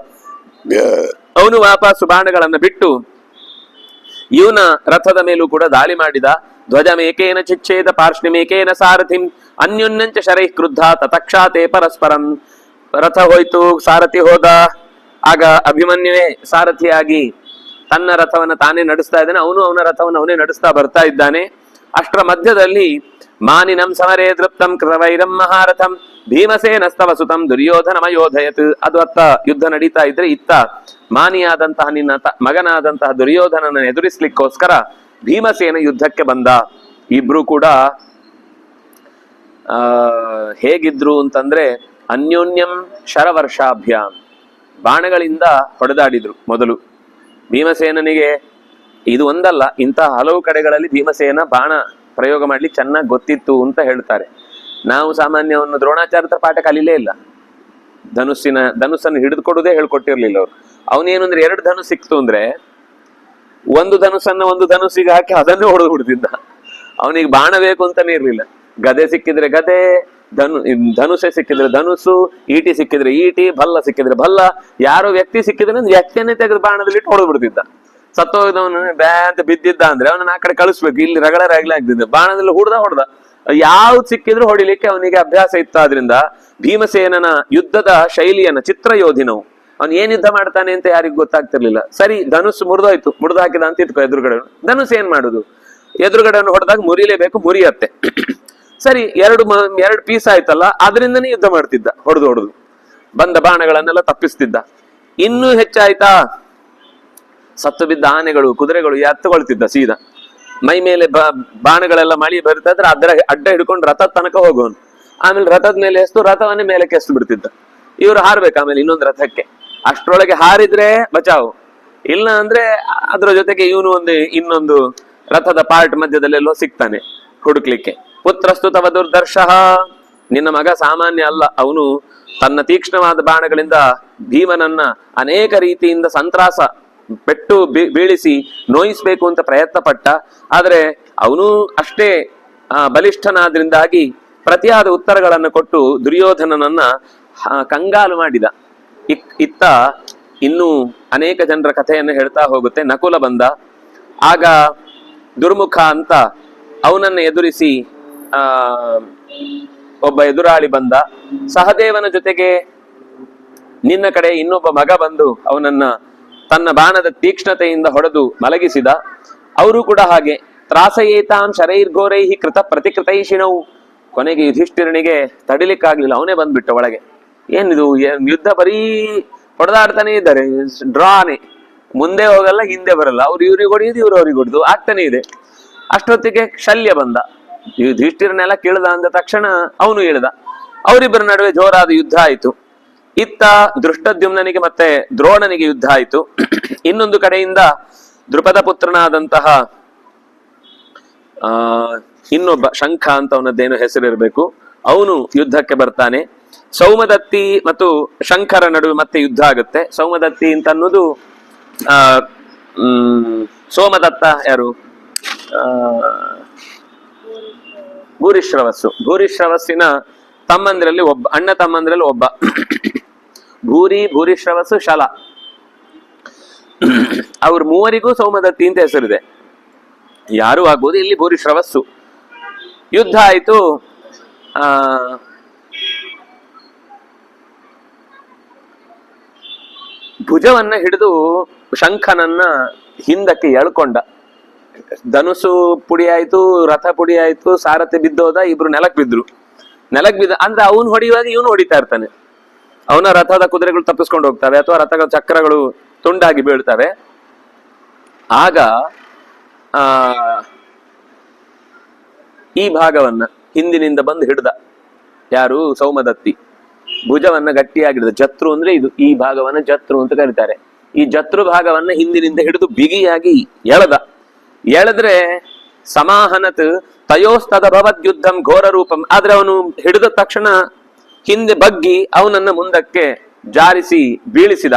ಅವನು ವಾಪಸ್ಸು ಬಾಣಗಳನ್ನ ಬಿಟ್ಟು ಇವನ ರಥದ ಮೇಲೂ ಕೂಡ ದಾಳಿ ಮಾಡಿದ. ಧ್ವಜಮೇಕೇನ ಚಿಚ್ಛೇದ ಪಾರ್ಶ್ವಮೇಕೇನ ಸಾರಥಿಂ ಅನ್ಯೋನ್ಯಂಚ ಶರೈ ಕ್ರುದ್ಧ ತತಕ್ಷಾತೆ ಪರಸ್ಪರಂ. ರಥ ಹೋಯ್ತು, ಸಾರಥಿ ಹೋದ. ಆಗ ಅಭಿಮನ್ಯುವೇ ಸಾರಥಿಯಾಗಿ ತನ್ನ ರಥವನ್ನ ತಾನೇ ನಡೆಸ್ತಾ ಇದ್ದಾನೆ. ಅವನ ರಥವನ್ನು ಅವನೇ ನಡೆಸ್ತಾ ಬರ್ತಾ ಇದ್ದಾನೆ. ಅಷ್ಟರ ಮಧ್ಯದಲ್ಲಿ ಮಾನಿನಂ ಸಮರೇ ದೃಪ್ತಂ ಕೃತವೈರಂ ಮಹಾರಥಂ ಭೀಮಸೇನಸ್ತವ ಸುತಂ ದುರ್ಯೋಧನಮಯೋಧಯತ್. ಅದು ಅತ್ತ ಯುದ್ಧ ನಡೀತಾ ಇದ್ರೆ ಇತ್ತ ಮಾನಿಯಾದಂತಹ ನಿನ್ನ ಮಗನಾದಂತಹ ದುರ್ಯೋಧನನ ಎದುರಿಸ್ಲಿಕ್ಕೋಸ್ಕರ ಭೀಮಸೇನ ಯುದ್ಧಕ್ಕೆ ಬಂದ. ಇಬ್ರು ಕೂಡ ಹೇಗಿದ್ರು ಅಂತಂದ್ರೆ ಅನ್ಯೋನ್ಯಂ ಶರವರ್ಷಾಭ್ಯಾಂ, ಬಾಣಗಳಿಂದ ಹೊಡೆದಾಡಿದ್ರು. ಮೊದಲು ಭೀಮಸೇನನಿಗೆ ಇದು ಒಂದಲ್ಲ, ಇಂತಹ ಹಲವು ಕಡೆಗಳಲ್ಲಿ ಭೀಮಸೇನ ಬಾಣ ಪ್ರಯೋಗ ಮಾಡ್ಲಿಕ್ಕೆ ಚೆನ್ನಾಗಿ ಗೊತ್ತಿತ್ತು ಅಂತ ಹೇಳ್ತಾರೆ. ನಾವು ಸಾಮಾನ್ಯವನ್ನು ದ್ರೋಣಾಚಾರ್ಯರ ಪಾಠ ಕಲೀಲೇ ಇಲ್ಲ. ಧನುಸ್ಸನ್ನು ಹಿಡಿದುಕೊಡುದೇ ಹೇಳ್ಕೊಟ್ಟಿರ್ಲಿಲ್ಲ ಅವ್ರು. ಅವನೇನು ಅಂದ್ರೆ 2 ಧನುಸ್ ಸಿಕ್ತು ಅಂದ್ರೆ ಒಂದು ಧನುಸ್ಸನ್ನ ಒಂದು ಧನುಸ್ಸಿಗೆ ಹಾಕಿ ಅದನ್ನೇ ಹೊಡೆದು ಬಿಡ್ತಿದ್ದ. ಅವನಿಗೆ ಬಾಣ ಬೇಕು ಅಂತಾನೆ ಇರ್ಲಿಲ್ಲ. ಗದೆ ಸಿಕ್ಕಿದ್ರೆ ಗದೆ, ಧನುಸೆ ಸಿಕ್ಕಿದ್ರೆ ಧನುಸ್ಸು, ಈಟಿ ಸಿಕ್ಕಿದ್ರೆ ಈಟಿ, ಭಲ್ಲ ಸಿಕ್ಕಿದ್ರೆ ಭಲ್ಲ. ಯಾರೋ ವ್ಯಕ್ತಿ ಸಿಕ್ಕಿದ್ರೆ ವ್ಯಕ್ತಿಯನ್ನೇ ತೆಗೆದು ಬಾಣದಲ್ಲಿ ಹೊಡೆದು ಬಿಡ್ತಿದ್ದ. ಸತ್ತೋಗಿದವನು ಬ್ಯಾ ಅಂತ ಬಿದ್ದಿದ್ದ ಅಂದ್ರೆ ಅವನನ್ನ ಆ ಕಡೆ ಕಳಿಸ್ಬೇಕು, ಇಲ್ಲಿ ರಗಳೆ ಆಗ್ತಿದ್ದ. ಬಾಣದಲ್ಲಿ ಹೊಡೆದ ಯಾವ್ದು ಸಿಕ್ಕಿದ್ರು ಹೊಡಿಲಿಕ್ಕೆ ಅವನಿಗೆ ಅಭ್ಯಾಸ ಇತ್ತು. ಆದ್ರಿಂದ ಭೀಮಸೇನನ ಯುದ್ಧದ ಶೈಲಿಯನ್ನ ಚಿತ್ರಯೋಧಿನವು. ಅವನ್ ಏನ್ ಯುದ್ಧ ಮಾಡ್ತಾನೆ ಅಂತ ಯಾರಿಗೂ ಗೊತ್ತಾಗ್ತಿರ್ಲಿಲ್ಲ. ಸರಿ, ಧನುಸ್ಸು ಮುರಿದೋಯ್ತು, ಮುರಿದು ಹಾಕಿದ ಅಂತ ಇಟ್ಕೋ ಎದುರುಗಡೆ. ಧನುಸ್ ಏನ್ ಮಾಡುದು, ಎದುರುಗಡೆಯನ್ನು ಹೊಡೆದಾಗ ಮುರಿಲೇಬೇಕು, ಮುರಿಯತ್ತೆ. ಸರಿ, ಎರಡು ಪೀಸ್ ಆಯ್ತಲ್ಲ, ಅದರಿಂದನೇ ಯುದ್ಧ ಮಾಡ್ತಿದ್ದ. ಹೊಡೆದು ಬಂದ ಬಾಣಗಳನ್ನೆಲ್ಲ ತಪ್ಪಿಸ್ತಿದ್ದ. ಇನ್ನೂ ಹೆಚ್ಚಾಯ್ತಾ, ಸತ್ತು ಬಿದ್ದ ಆನೆಗಳು ಕುದುರೆಗಳು ಎತ್ತುಕೊಳ್ತಿದ್ದ ಸೀದಾ. ಮೈ ಮೇಲೆ ಬಾಣಗಳೆಲ್ಲ ಮಳಿ ಬರ್ತಾ ಇದ್ರೆ ಅದರ ಅಡ್ಡ ಹಿಡ್ಕೊಂಡು ರಥದ ತನಕ ಹೋಗೋನು. ಆಮೇಲೆ ರಥದ ಮೇಲೆ ಎಸ್ತು ರಥವನ್ನೇ ಮೇಲಕ್ಕೆ ಎಸ್ತು ಬಿಡ್ತಿದ್ದ. ಇವ್ರು ಹಾರ್ಬೇಕು ಆಮೇಲೆ ಇನ್ನೊಂದು ರಥಕ್ಕೆ. ಅಷ್ಟ್ರೊಳಗೆ ಹಾರಿದ್ರೆ ಬಚಾವು, ಇಲ್ಲ ಅಂದ್ರೆ ಅದ್ರ ಜೊತೆಗೆ ಇವನು ಇನ್ನೊಂದು ರಥದ ಪಾರ್ಟ್ ಮಧ್ಯದಲ್ಲೆಲ್ಲೋ ಸಿಗ್ತಾನೆ ಹುಡುಕ್ಲಿಕ್ಕೆ. ಪುತ್ರಸ್ತು ತವ ದುರ್ದರ್ಶಃ, ನಿನ್ನ ಮಗ ಸಾಮಾನ್ಯ ಅಲ್ಲ. ಅವನು ತನ್ನ ತೀಕ್ಷ್ಣವಾದ ಬಾಣಗಳಿಂದ ಭೀಮನನ್ನ ಅನೇಕ ರೀತಿಯಿಂದ ಸಂತ್ರಾಸ ಪೆಟ್ಟು ಬೀಳಿಸಿ ನೋಯಿಸ್ಬೇಕು ಅಂತ ಪ್ರಯತ್ನ ಪಟ್ಟ. ಆದ್ರೆ ಅವನು ಅಷ್ಟೇ ಬಲಿಷ್ಠನಾದ್ರಿಂದಾಗಿ ಪ್ರತಿಯಾದ ಉತ್ತರಗಳನ್ನು ಕೊಟ್ಟು ದುರ್ಯೋಧನನನ್ನ ಕಂಗಾಲು ಮಾಡಿದ. ಇತ್ತ ಇನ್ನೂ ಅನೇಕ ಜನರ ಕಥೆಯನ್ನು ಹೇಳ್ತಾ ಹೋಗುತ್ತೆ. ನಕುಲ ಬಂದ. ಆಗ ದುರ್ಮುಖ ಅಂತ ಅವನನ್ನ ಎದುರಿಸಿ ಒಬ್ಬ ಎದುರಾಳಿ ಬಂದ. ಸಹದೇವನ ಜೊತೆಗೆ ನಿನ್ನ ಕಡೆ ಇನ್ನೊಬ್ಬ ಮಗ ಬಂದು ಅವನನ್ನ ತನ್ನ ಬಾಣದ ತೀಕ್ಷ್ಣತೆಯಿಂದ ಹೊಡೆದು ಮಲಗಿಸಿದ. ಅವರು ಕೂಡ ಹಾಗೆ ತ್ರಾಸಯೇತಾನ್ ಶರೈರ್ಘೋರೈಹಿ ಕೃತ ಪ್ರತಿಕೃತೈಷಿಣವು. ಕೊನೆಗೆ ಯುಧಿಷ್ಠಿರನಿಗೆ ತಡಿಲಿಕ್ಕಾಗ್ಲಿಲ್ಲ, ಅವನೇ ಬಂದ್ಬಿಟ್ಟ ಒಳಗೆ. ಏನಿದು ಯುದ್ಧ ಬರೀ ಹೊಡೆದಾಡ್ತಾನೆ ಇದ್ದಾರೆ, ಡ್ರಾನೆ, ಮುಂದೆ ಹೋಗಲ್ಲ ಹಿಂದೆ ಬರಲ್ಲ, ಅವ್ರು ಇವ್ರಿಗೆ ಹೊಡೆಯುದು ಇವ್ರು ಅವ್ರಿಗೆ ಹೊಡೆದು ಆಗ್ತಾನೆ ಇದೆ. ಅಷ್ಟೊತ್ತಿಗೆ ಶಲ್ಯ ಬಂದ, ಯುಧಿಷ್ಠಿರನೆಲ್ಲ ಕೇಳ್ದ ಅಂದ ತಕ್ಷಣ ಅವನು ಹೇಳ್ದ. ಅವರಿಬ್ಬರ ನಡುವೆ ಜೋರಾದ ಯುದ್ಧ ಆಯಿತು. ಇತ್ತ ದೃಷ್ಟದ್ಯುಮ್ನನಿಗೆ ಮತ್ತೆ ದ್ರೋಣನಿಗೆ ಯುದ್ಧ ಆಯಿತು. ಇನ್ನೊಂದು ಕಡೆಯಿಂದ ದೃಪದ ಪುತ್ರನಾದಂತಹ ಇನ್ನೊಬ್ಬ ಶಂಖ ಅಂತ ಅವನದ್ದೇನು ಹೆಸರಿರ್ಬೇಕು, ಅವನು ಯುದ್ಧಕ್ಕೆ ಬರ್ತಾನೆ. ಸೌಮದತ್ತಿ ಮತ್ತು ಶಂಖರ ನಡುವೆ ಮತ್ತೆ ಯುದ್ಧ ಆಗುತ್ತೆ. ಸೌಮದತ್ತಿ ಅಂತ ಅನ್ನೋದು ಸೋಮದತ್ತ ಯಾರು, ಭೂರಿಶ್ರವಸ್ಸು, ಭೂರಿಶ್ರವಸ್ಸಿನ ತಮ್ಮಂದಿರಲ್ಲಿ ಒಬ್ಬ, ಅಣ್ಣ ತಮ್ಮಂದಿರಲ್ಲಿ ಒಬ್ಬ. ಭೂರಿಶ್ರವಸ್ಸು ಶಲ, ಅವ್ರ ಮೂವರಿಗೂ ಸೌಮದತ್ತಿ ಅಂತ ಹೆಸರಿದೆ. ಯಾರು ಆಗ್ಬೋದು, ಇಲ್ಲಿ ಭೂರಿಶ್ರವಸ್ಸು. ಯುದ್ಧ ಆಯ್ತು. ಭುಜವನ್ನ ಹಿಡಿದು ಶಂಖನನ್ನ ಹಿಂದಕ್ಕೆ ಎಳ್ಕೊಂಡ. ಧನುಸು ಪುಡಿ ಆಯ್ತು, ರಥ ಪುಡಿ ಆಯ್ತು, ಸಾರಥಿ ಬಿದ್ದೋದ, ಇಬ್ರು ನೆಲಕ್ ಬಿದ್ರು. ನೆಲಕ್ ಬಿದ್ದ ಅಂದ್ರೆ ಅವನು ಹೊಡೆಯುವಾಗ ಇವನು ಹೊಡಿತಾ ಇರ್ತಾನೆ. ಅವನ ರಥದ ಕುದುರೆಗಳು ತಪ್ಪಿಸ್ಕೊಂಡು ಹೋಗ್ತವೆ, ಅಥವಾ ರಥಗಳ ಚಕ್ರಗಳು ತುಂಡಾಗಿ ಬೀಳ್ತವೆ. ಆಗ ಈ ಭಾಗವನ್ನ ಹಿಂದಿನಿಂದ ಬಂದು ಹಿಡ್ದ. ಯಾರು? ಸೌಮದತ್ತಿ. ಭುಜವನ್ನ ಗಟ್ಟಿಯಾಗಿ ಹಿಡಿದ. ಜತ್ರು ಅಂದ್ರೆ ಇದು, ಈ ಭಾಗವನ್ನ ಜತ್ರು ಅಂತ ಕರೀತಾರೆ. ಈ ಜತ್ರು ಭಾಗವನ್ನ ಹಿಂದಿನಿಂದ ಹಿಡಿದು ಬಿಗಿಯಾಗಿ ಎಳೆದ್ರೆ ಸಮಾಹನತ್ ತಯೋಸ್ತದ ಭವದ್ಯುದ್ಧಂ ಘೋರ ರೂಪಂ. ಆದ್ರೆ ಅವನು ಹಿಡಿದ ತಕ್ಷಣ ಹಿಂದೆ ಬಗ್ಗಿ ಅವನನ್ನ ಮುಂದಕ್ಕೆ ಜಾರಿಸಿ ಬೀಳಿಸಿದ.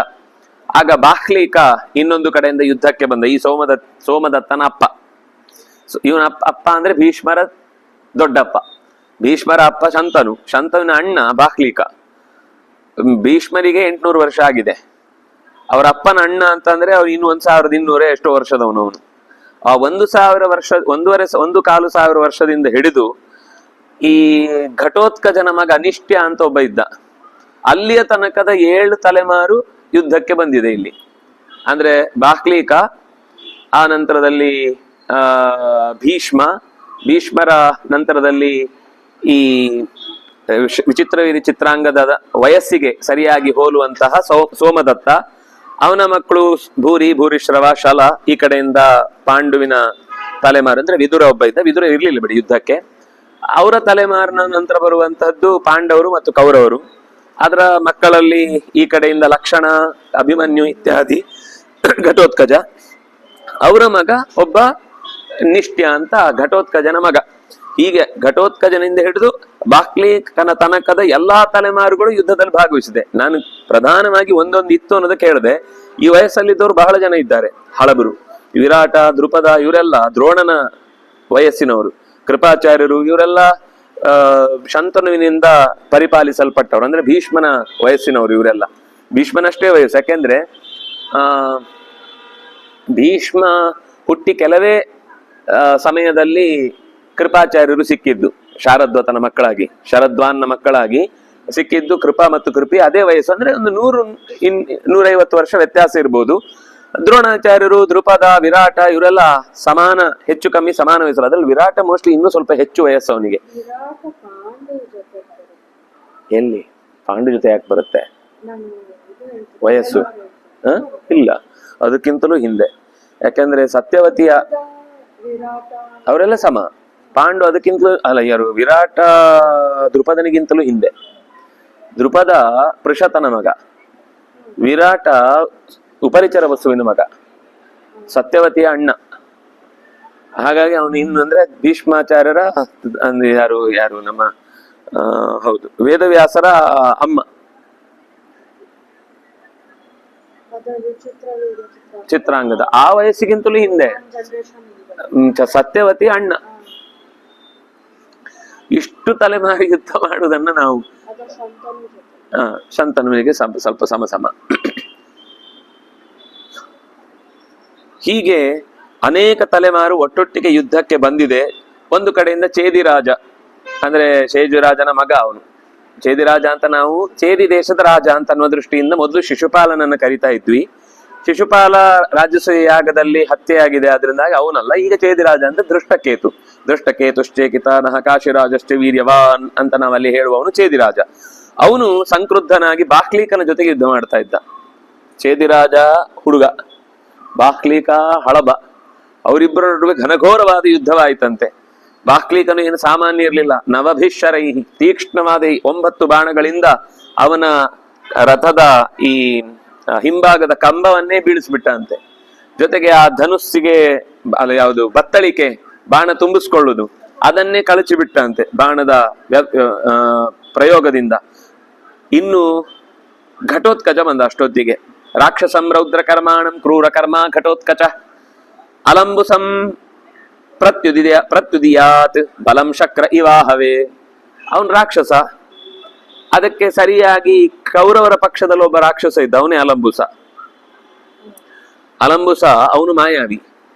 ಆಗ ಬಾಹ್ಲೀಕ ಇನ್ನೊಂದು ಕಡೆಯಿಂದ ಯುದ್ಧಕ್ಕೆ ಬಂದ. ಈ ಸೋಮದತ್ತನ ಅಪ್ಪ, ಇವನ ಅಪ್ಪ ಅಂದ್ರೆ ಭೀಷ್ಮರ ದೊಡ್ಡಪ್ಪ. ಭೀಷ್ಮರ ಅಪ್ಪ ಶಂತನುವಿನ ಅಣ್ಣ ಬಾಹ್ಲೀಕ. ಭೀಷ್ಮರಿಗೆ 800 ವರ್ಷ ಆಗಿದೆ. ಅವರ ಅಪ್ಪನ ಅಣ್ಣ ಅಂತಂದ್ರೆ ಅವ್ರು ಇನ್ನು 1200 ಎಷ್ಟೋ ವರ್ಷದವನು ಅವನು. ಆ 1000 ವರ್ಷ, 1,25,000 ವರ್ಷದಿಂದ ಹಿಡಿದು ಈ ಘಟೋತ್ಕಜನ ಮಗ ಅನಿಷ್ಟ್ಯ ಅಂತ ಒಬ್ಬ ಇದ್ದ. ಅಲ್ಲಿಯ ತನಕದ 7 ತಲೆಮಾರು ಯುದ್ಧಕ್ಕೆ ಬಂದಿದೆ ಇಲ್ಲಿ. ಅಂದ್ರೆ ಬಾಹ್ಲೀಕ, ಆ ನಂತರದಲ್ಲಿ ಭೀಷ್ಮರ ನಂತರದಲ್ಲಿ ಈ ವಿಚಿತ್ರವೀರಿ ಚಿತ್ರಾಂಗದ ವಯಸ್ಸಿಗೆ ಸರಿಯಾಗಿ ಹೋಲುವಂತಹ ಸೋಮದತ್ತ, ಅವನ ಮಕ್ಕಳು ಭೂರಿಶ್ರವ, ಶಲ. ಈ ಕಡೆಯಿಂದ ಪಾಂಡುವಿನ ತಲೆಮಾರು ಅಂದ್ರೆ ವಿದುರ ಒಬ್ಬ ಇದ್ದ. ವಿದುರ ಇರ್ಲಿಲ್ಲ ಬಿಡಿ ಯುದ್ಧಕ್ಕೆ. ಅವರ ತಲೆಮಾರಿನ ನಂತರ ಬರುವಂತಹದ್ದು ಪಾಂಡವರು ಮತ್ತು ಕೌರವರು. ಅದರ ಮಕ್ಕಳಲ್ಲಿ ಈ ಕಡೆಯಿಂದ ಲಕ್ಷಣ, ಅಭಿಮನ್ಯು ಇತ್ಯಾದಿ, ಘಟೋತ್ಕಜ. ಅವರ ಮಗ ಒಬ್ಬ ನಿಷ್ಟ್ಯ ಅಂತ ಘಟೋತ್ಕಜನ ಮಗ. ಹೀಗೆ ಘಟೋತ್ಕಜನಿಂದ ಹಿಡಿದು ಬಾಹ್ಲೀಕನ ತನಕದ ಎಲ್ಲಾ ತಲೆಮಾರುಗಳು ಯುದ್ಧದಲ್ಲಿ ಭಾಗವಹಿಸಿದೆ. ನಾನು ಪ್ರಧಾನವಾಗಿ ಒಂದೊಂದು ಇತ್ತು ಅನ್ನೋದಕ್ಕೆ ಹೇಳಿದೆ. ಈ ವಯಸ್ಸಲ್ಲಿದ್ದವರು ಬಹಳ ಜನ ಇದ್ದಾರೆ. ಹಳಬರು, ವಿರಾಟ, ದೃಪದ, ಇವರೆಲ್ಲ ದ್ರೋಣನ ವಯಸ್ಸಿನವರು. ಕೃಪಾಚಾರ್ಯರು, ಇವರೆಲ್ಲ ಶಂತನುವಿನಿಂದ ಪರಿಪಾಲಿಸಲ್ಪಟ್ಟವರು, ಅಂದ್ರೆ ಭೀಷ್ಮನ ವಯಸ್ಸಿನವರು. ಇವರೆಲ್ಲ ಭೀಷ್ಮನಷ್ಟೇ ವಯಸ್ಸು. ಯಾಕೆಂದ್ರೆ ಭೀಷ್ಮ ಹುಟ್ಟಿ ಕೆಲವೇ ಸಮಯದಲ್ಲಿ ಕೃಪಾಚಾರ್ಯರು ಸಿಕ್ಕಿದ್ದು, ಶಾರದ್ವತನ ಮಕ್ಕಳಾಗಿ, ಶರದ್ವಾನ್ನ ಮಕ್ಕಳಾಗಿ ಸಿಕ್ಕಿದ್ದು ಕೃಪಾ ಮತ್ತು ಕೃಪಿ ಅದೇ ವಯಸ್ಸು. ಅಂದ್ರೆ ಒಂದು 100-150 ವರ್ಷ ವ್ಯತ್ಯಾಸ ಇರ್ಬೋದು. ದ್ರೋಣಾಚಾರ್ಯರು, ದೃಪದ, ವಿರಾಟ ಇವರೆಲ್ಲ ಸಮಾನ, ಹೆಚ್ಚು ಕಮ್ಮಿ ಸಮಾನ ವಯಸ್ಸು. ಅದ್ರಲ್ಲಿ ವಿರಾಟ ಮೋಸ್ಟ್ಲಿ ಇನ್ನೂ ಸ್ವಲ್ಪ ಹೆಚ್ಚು ವಯಸ್ಸು ಅವನಿಗೆ. ಎಲ್ಲಿ ಪಾಂಡು ಜೊತೆ ಯಾಕೆ ಬರುತ್ತೆ ವಯಸ್ಸು? ಇಲ್ಲ, ಅದಕ್ಕಿಂತಲೂ ಹಿಂದೆ. ಯಾಕಂದ್ರೆ ಸತ್ಯವತಿಯ ಅವರೆಲ್ಲ ಸಮ. ಪಾಂಡು ಅದಕ್ಕಿಂತಲೂ ಅಲ್ಲ, ಯಾರು ವಿರಾಟ ದೃಪದನಿಗಿಂತಲೂ ಹಿಂದೆ. ದೃಪದ ಪೃಷತನ ಮಗ, ವಿರಾಟ ಉಪರಿಚರ ವಸುವಿನ ಮಗ, ಸತ್ಯವತಿಯ ಅಣ್ಣ. ಹಾಗಾಗಿ ಅವನು ಇನ್ನು ಅಂದ್ರೆ ಭೀಷ್ಮಾಚಾರ್ಯರ ಅಂದ್ರೆ ಯಾರು ನಮ್ಮ ಹೌದು ವೇದವ್ಯಾಸರ ಅಮ್ಮ. ಚಿತ್ರಾಂಗದ ಆ ವಯಸ್ಸಿಗಿಂತಲೂ ಹಿಂದೆ ಸತ್ಯವತಿ ಅಣ್ಣ. ಇಷ್ಟು ತಲೆಮಾರಿ ಯುದ್ಧ ಮಾಡುವುದನ್ನ ನಾವು ಶಂತನುವಿಗೆ ಸ್ವಲ್ಪ ಸಮ. ಹೀಗೆ ಅನೇಕ ತಲೆಮಾರು ಒಟ್ಟೊಟ್ಟಿಗೆ ಯುದ್ಧಕ್ಕೆ ಬಂದಿದೆ. ಒಂದು ಕಡೆಯಿಂದ ಚೇದಿರಾಜ, ಅಂದ್ರೆ ಶೇಜುರಾಜನ ಮಗ ಅವನು. ಚೇದಿರಾಜ ಅಂತ ನಾವು ಚೇದಿ ದೇಶದ ರಾಜ ಅಂತ ಅನ್ನೋ ದೃಷ್ಟಿಯಿಂದ ಮೊದಲು ಶಿಶುಪಾಲನನ್ನು ಕರಿತಾ ಇದ್ವಿ. ಶಿಶುಪಾಲ ರಾಜಸೂಯ ಯಾಗದಲ್ಲಿ ಹತ್ಯೆಯಾಗಿದೆ, ಆದ್ರಿಂದಾಗಿ ಅವನಲ್ಲ. ಈಗ ಚೇದಿರಾಜ ಅಂತ ದೃಷ್ಟಕೇತುಶ್ಚೇಕಿತ ನಹ ಕಾಶಿರಾಜಶ್ಚ ವೀರ್ಯವಾನ್ ಅಂತ ನಾವಲ್ಲಿ ಹೇಳುವವನು ಚೇದಿರಾಜ. ಅವನು ಸಂಕ್ರುದ್ಧನಾಗಿ ಬಾಹ್ಲೀಕನ ಜೊತೆಗೆ ಯುದ್ಧ ಮಾಡ್ತಾ ಇದ್ದ. ಚೇದಿರಾಜ ಹುಡುಗ, ಬಾಹ್ಲೀಕ ಹಳಬ, ಅವರಿಬ್ಬರ ನಡುವೆ ಘನಘೋರವಾದ ಯುದ್ಧವಾಯಿತಂತೆ. ಬಾಹ್ಲೀಕನು ಏನು ಸಾಮಾನ್ಯ ಇರಲಿಲ್ಲ. ನವಭಿಷರೈಹಿ, ತೀಕ್ಷ್ಣವಾದ 9 ಬಾಣಗಳಿಂದ ಅವನ ರಥದ ಈ ಹಿಂಭಾಗದ ಕಂಬವನ್ನೇ ಬೀಳಿಸ್ಬಿಟ್ಟಂತೆ. ಜೊತೆಗೆ ಆ ಧನುಸ್ಸಿಗೆ ಅಲ್ಲ ಯಾವುದು ಬತ್ತಳಿಕೆ ಬಾಣ ತುಂಬಿಸ್ಕೊಳ್ಳುದು ಅದನ್ನೇ ಕಳಚಿ ಬಿಟ್ಟಂತೆ ಬಾಣದ ಪ್ರಯೋಗದಿಂದ. ಇನ್ನು ಘಟೋತ್ಕಚ ಬಂದ ಅಷ್ಟೊತ್ತಿಗೆ. ರಾಕ್ಷಸಂ ರೌದ್ರ ಕರ್ಮಾಣಂ ಕ್ರೂರ ಕರ್ಮ ಘಟೋತ್ಕಚ ಅಲಂಬುಸಂ ಪ್ರತ್ಯುದಿಯಾತ್ ಬಲಂ ಶಕ್ರ ಇವಾಹವೇ. ಅವನ್ ರಾಕ್ಷಸ. ಅದಕ್ಕೆ ಸರಿಯಾಗಿ ಕೌರವರ ಪಕ್ಷದಲ್ಲಿ ಒಬ್ಬ ರಾಕ್ಷಸ ಇದ್ದ, ಅವನೇ ಅಲಂಬುಸ. ಅವನು ಮಾಯಾವಿ.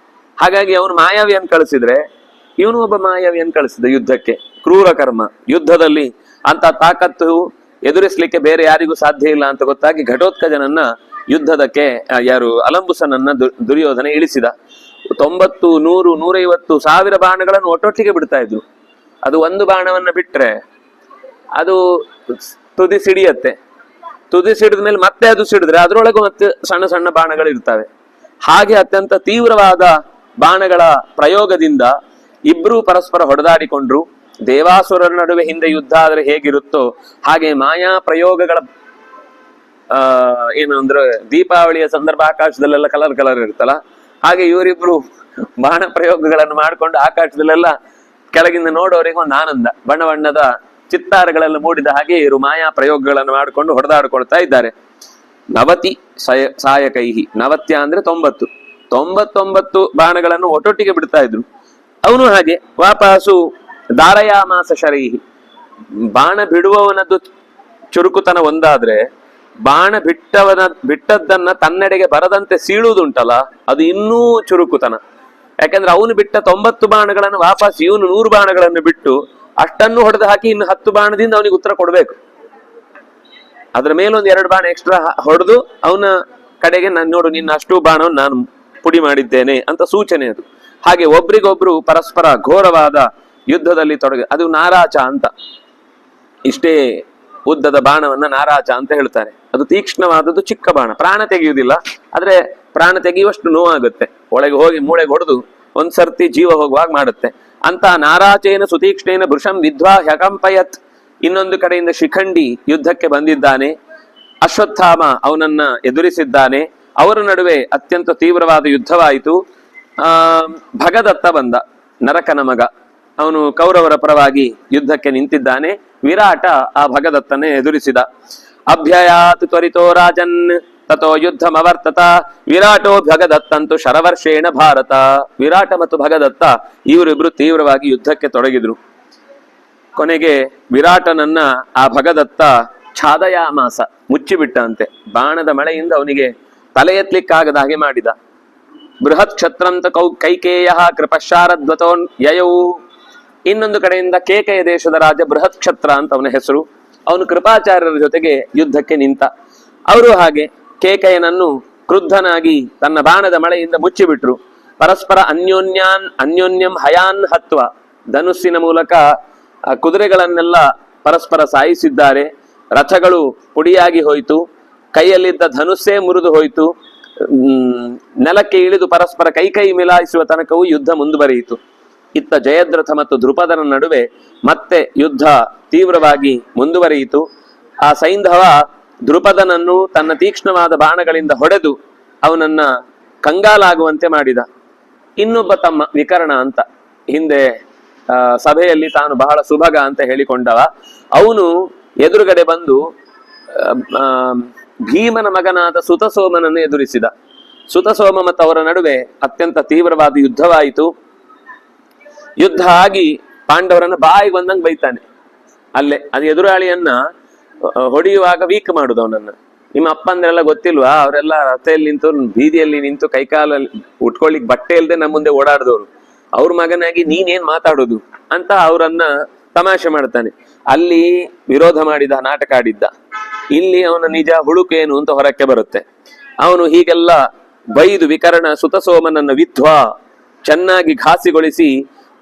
ಹಾಗಾಗಿ ಅವನು ಮಾಯಾವಿಯನ್ನು ಕಳಿಸಿದ್ರೆ ಇವನು ಒಬ್ಬ ಮಾಯಾವಿಯನ್ನು ಕಳಿಸಿದ ಯುದ್ಧಕ್ಕೆ. ಕ್ರೂರ ಕರ್ಮ, ಯುದ್ಧದಲ್ಲಿ ಅಂತ ತಾಕತ್ತು ಎದುರಿಸ್ಲಿಕ್ಕೆ ಬೇರೆ ಯಾರಿಗೂ ಸಾಧ್ಯ ಇಲ್ಲ ಅಂತ ಗೊತ್ತಾಗಿ ಘಟೋತ್ಕಜನನ್ನ ಯುದ್ಧದಕ್ಕೆ ಯಾರು ಅಲಂಬುಸನನ್ನ ದುರ್ಯೋಧನ ಇಳಿಸಿದ. 90, 100, 150, 1000 ಬಾಣಗಳನ್ನು ಒಟ್ಟೊಟ್ಟಿಗೆ ಬಿಡ್ತಾ ಇದ್ರು. ಅದು ಒಂದು ಬಾಣವನ್ನ ಬಿಟ್ರೆ ಅದು ತುದಿ ಸಿಡಿಯತ್ತೆ. ತುದಿ ಸಿಡಿದ ಮೇಲೆ ಮತ್ತೆ ಅದು ಸಿಡಿದ್ರೆ ಅದರೊಳಗೂ ಮತ್ತೆ ಸಣ್ಣ ಸಣ್ಣ ಬಾಣಗಳು ಇರ್ತವೆ. ಹಾಗೆ ಅತ್ಯಂತ ತೀವ್ರವಾದ ಬಾಣಗಳ ಪ್ರಯೋಗದಿಂದ ಇಬ್ರು ಪರಸ್ಪರ ಹೊಡೆದಾಡಿಕೊಂಡ್ರು. ದೇವಾಸುರರ ನಡುವೆ ಹಿಂದೆ ಯುದ್ಧ ಆದ್ರೆ ಹೇಗಿರುತ್ತೋ ಹಾಗೆ ಮಾಯಾ ಪ್ರಯೋಗಗಳ ಏನು ಅಂದ್ರೆ ದೀಪಾವಳಿಯ ಸಂದರ್ಭ ಆಕಾಶದಲ್ಲೆಲ್ಲ ಕಲರ್ ಕಲರ್ ಇರುತ್ತಲ್ಲ, ಹಾಗೆ ಇವರಿಬ್ರು ಬಾಣ ಪ್ರಯೋಗಗಳನ್ನು ಮಾಡ್ಕೊಂಡು ಆಕಾಶದಲ್ಲೆಲ್ಲ ಕೆಳಗಿಂದ ನೋಡೋರಿಗೆ ಒಂದು ಆನಂದ, ಬಣ್ಣ ಬಣ್ಣದ ಚಿತ್ತಾರಗಳೆಲ್ಲ ಮೂಡಿದ ಹಾಗೆ ಇವರು ಮಾಯಾ ಪ್ರಯೋಗಗಳನ್ನು ಮಾಡಿಕೊಂಡು ಹೊಡೆದಾಡ್ಕೊಳ್ತಾ ಇದ್ದಾರೆ. 90 ಸಾಯಕೈಹಿ, 90 ಅಂದ್ರೆ 99 ಬಾಣಗಳನ್ನು ಒಟ್ಟೊಟ್ಟಿಗೆ ಬಿಡ್ತಾ ಇದ್ರು. ಅವನು ಹಾಗೆ ವಾಪಸ್ಸು ದಾರಯಾಮಾಸ ಶರೈಹಿ, ಬಾಣ ಬಿಡುವವನದ್ದು ಚುರುಕುತನ ಒಂದಾದ್ರೆ ಬಾಣ ಬಿಟ್ಟದ್ದನ್ನ ತನ್ನೆಡೆಗೆ ಬರದಂತೆ ಸೀಳುವುದುಂಟಲ್ಲ ಅದು ಇನ್ನೂ ಚುರುಕುತನ. ಯಾಕಂದ್ರೆ ಅವನು ಬಿಟ್ಟ 90 ಬಾಣಗಳನ್ನು ವಾಪಸ್ ಇವನು 100 ಬಾಣಗಳನ್ನು ಬಿಟ್ಟು ಅಷ್ಟನ್ನು ಹೊಡೆದು ಹಾಕಿ ಇನ್ನು 10 ಬಾಣದಿಂದ ಅವನಿಗೆ ಉತ್ತರ ಕೊಡ್ಬೇಕು. ಅದ್ರ ಮೇಲೊಂದು 2 ಬಾಣ ಎಕ್ಸ್ಟ್ರಾ ಹೊಡೆದು ಅವನ ಕಡೆಗೆ ನಾನು ನೋಡು ನಿನ್ನ ಅಷ್ಟು ಬಾಣವನ್ನು ನಾನು ಪುಡಿ ಮಾಡಿದ್ದೇನೆ ಅಂತ ಸೂಚನೆ ಅದು. ಹಾಗೆ ಒಬ್ರಿಗೊಬ್ರು ಪರಸ್ಪರ ಘೋರವಾದ ಯುದ್ಧದಲ್ಲಿ ಅದು ನಾರಾಚ ಅಂತ. ಇಷ್ಟೇ ಉದ್ದದ ಬಾಣವನ್ನ ನಾರಾಚ ಅಂತ ಹೇಳ್ತಾರೆ. ಅದು ತೀಕ್ಷ್ಣವಾದದ್ದು, ಚಿಕ್ಕ ಬಾಣ, ಪ್ರಾಣ ತೆಗೆಯುವುದಿಲ್ಲ, ಆದ್ರೆ ಪ್ರಾಣ ತೆಗೆಯುವಷ್ಟು ನೋವಾಗುತ್ತೆ. ಒಳಗೆ ಹೋಗಿ ಮೂಳೆಗೆ ಹೊಡೆದು ಒಂದ್ಸರ್ತಿ ಜೀವ ಹೋಗುವಾಗ ಮಾಡುತ್ತೆ. ಅಂತ ನಾರಾಚೇನ ಸುತೀಕ್ಷ್ಣೇನ ಭೃಶಂ ವಿದ್ವಾ ಹ್ಯಕಂಪಯತ್. ಇನ್ನೊಂದು ಕಡೆಯಿಂದ ಶಿಖಂಡಿ ಯುದ್ಧಕ್ಕೆ ಬಂದಿದ್ದಾನೆ. ಅಶ್ವತ್ಥಾಮ ಅವನನ್ನ ಎದುರಿಸಿದ್ದಾನೆ. ಅವರ ನಡುವೆ ಅತ್ಯಂತ ತೀವ್ರವಾದ ಯುದ್ಧವಾಯಿತು. ಭಗದತ್ತ ಬಂದ, ನರಕನ ಮಗ. ಅವನು ಕೌರವರ ಪರವಾಗಿ ಯುದ್ಧಕ್ಕೆ ನಿಂತಿದ್ದಾನೆ. ವಿರಾಟ ಆ ಭಗದತ್ತನೇ ಎದುರಿಸಿದ. ಅಭ್ಯಯಾತ್ ತ್ವರಿತೋ ರಾಜನ್ ತಥೋ ಯುದ್ಧಮವರ್ತತ ವಿರಾಟೋ ಭಗದತ್ತಂತು ಶರವರ್ಷೇಣ ಭಾರತ. ವಿರಾಟ ಮತ್ತು ಭಗದತ್ತ ಇವರಿಬ್ರು ತೀವ್ರವಾಗಿ ಯುದ್ಧಕ್ಕೆ ತೊಡಗಿದ್ರು. ಕೊನೆಗೆ ವಿರಾಟನನ್ನ ಆ ಭಗದತ್ತ ಛಾದಯಾಮಾಸ, ಮುಚ್ಚಿಬಿಟ್ಟಂತೆ. ಬಾಣದ ಮಳೆಯಿಂದ ಅವನಿಗೆ ತಲೆ ಎತ್ತಲಿಕ್ಕಾಗದ ಹಾಗೆ ಮಾಡಿದ. ಬೃಹತ್ ಕ್ಷತ್ರಂತ ಕೈಕೇಯ ಕೃಪಶಾರದ್ವತೋನ್ ಯಯೌ. ಇನ್ನೊಂದು ಕಡೆಯಿಂದ ಕೇಕೆಯ ದೇಶದ ರಾಜ ಬೃಹತ್ ಕ್ಷತ್ರ ಅಂತ ಅವನ ಹೆಸರು. ಅವನು ಕೃಪಾಚಾರ್ಯರ ಜೊತೆಗೆ ಯುದ್ಧಕ್ಕೆ ನಿಂತ. ಅವರು ಹಾಗೆ ಕೇಕೆಯನನ್ನು ಕ್ರುದ್ಧನಾಗಿ ತನ್ನ ಬಾಣದ ಮಳೆಯಿಂದ ಮುಚ್ಚಿಬಿಟ್ರು. ಪರಸ್ಪರ ಅನ್ಯೋನ್ಯಂ ಹಯಾನ್ ಹತ್ವ, ಧನುಸ್ಸಿನ ಮೂಲಕ ಕುದುರೆಗಳನ್ನೆಲ್ಲ ಪರಸ್ಪರ ಸಾಯಿಸಿದ್ದಾರೆ. ರಥಗಳು ಪುಡಿಯಾಗಿ ಹೋಯಿತು. ಕೈಯಲ್ಲಿದ್ದ ಧನುಸ್ಸೇ ಮುರಿದು ಹೋಯಿತು. ನೆಲಕ್ಕೆ ಇಳಿದು ಪರಸ್ಪರ ಕೈ ಮಿಲಾಯಿಸುವ ತನಕವೂ ಯುದ್ಧ ಮುಂದುವರಿಯಿತು. ಇತ್ತ ಜಯದ್ರಥ ಮತ್ತು ದ್ರುಪದನ ನಡುವೆ ಮತ್ತೆ ಯುದ್ಧ ತೀವ್ರವಾಗಿ ಮುಂದುವರಿಯಿತು. ಆ ಸೈಂಧವ ದ್ರುಪದನನ್ನು ತನ್ನ ತೀಕ್ಷ್ಣವಾದ ಬಾಣಗಳಿಂದ ಹೊಡೆದು ಅವನನ್ನ ಕಂಗಾಲಾಗುವಂತೆ ಮಾಡಿದ. ಇನ್ನೊಬ್ಬ ತಮ್ಮ ವಿಕರ್ಣ ಅಂತ, ಹಿಂದೆ ಸಭೆಯಲ್ಲಿ ತಾನು ಬಹಳ ಸುಭಗ ಅಂತ ಹೇಳಿಕೊಂಡವ, ಅವನು ಎದುರುಗಡೆ ಬಂದು ಭೀಮನ ಮಗನಾದ ಸುತಸೋಮನನ್ನು ಎದುರಿಸಿದ. ಸುತಸೋಮ ಮತ್ತು ಅವರ ನಡುವೆ ಅತ್ಯಂತ ತೀವ್ರವಾದ ಯುದ್ಧವಾಯಿತು. ಯುದ್ಧ ಆಗಿ ಪಾಂಡವರನ್ನ ಬಾಯಿಗೆ ಬಂದಂಗೆ ಬೈತಾನೆ. ಅಲ್ಲೇ ಅದು ಎದುರಾಳಿಯನ್ನ ಹೊಡೆಯುವಾಗ ವೀಕ್ ಮಾಡುದು ಅವನನ್ನ. ನಿಮ್ಮ ಅಪ್ಪಂದ್ರೆಲ್ಲ ಗೊತ್ತಿಲ್ವಾ, ಅವರೆಲ್ಲ ರಥೆಯಲ್ಲಿ ನಿಂತು ಬೀದಿಯಲ್ಲಿ ನಿಂತು ಕೈಕಾಲಲ್ಲಿ ಉಟ್ಕೊಳ್ಳಿಕ್ ಬಟ್ಟೆ ಇಲ್ಲದೆ ನಮ್ಮ ಮುಂದೆ ಓಡಾಡಿದವರು, ಅವ್ರ ಮಗನಾಗಿ ನೀನೇನ್ ಮಾತಾಡೋದು ಅಂತ ಅವರನ್ನ ತಮಾಷೆ ಮಾಡ್ತಾನೆ. ಅಲ್ಲಿ ವಿರೋಧ ಮಾಡಿದ, ನಾಟಕ ಆಡಿದ್ದ. ಇಲ್ಲಿ ಅವನ ನಿಜ ಹುಡುಕೇನು ಅಂತ ಹೊರಕ್ಕೆ ಬರುತ್ತೆ. ಅವನು ಹೀಗೆಲ್ಲ ಬೈದು ವಿಕರ್ಣ ಸುತಸೋಮನನ್ನ ವಿಧ್ವಾ ಚೆನ್ನಾಗಿ ಘಾಸಿಗೊಳಿಸಿ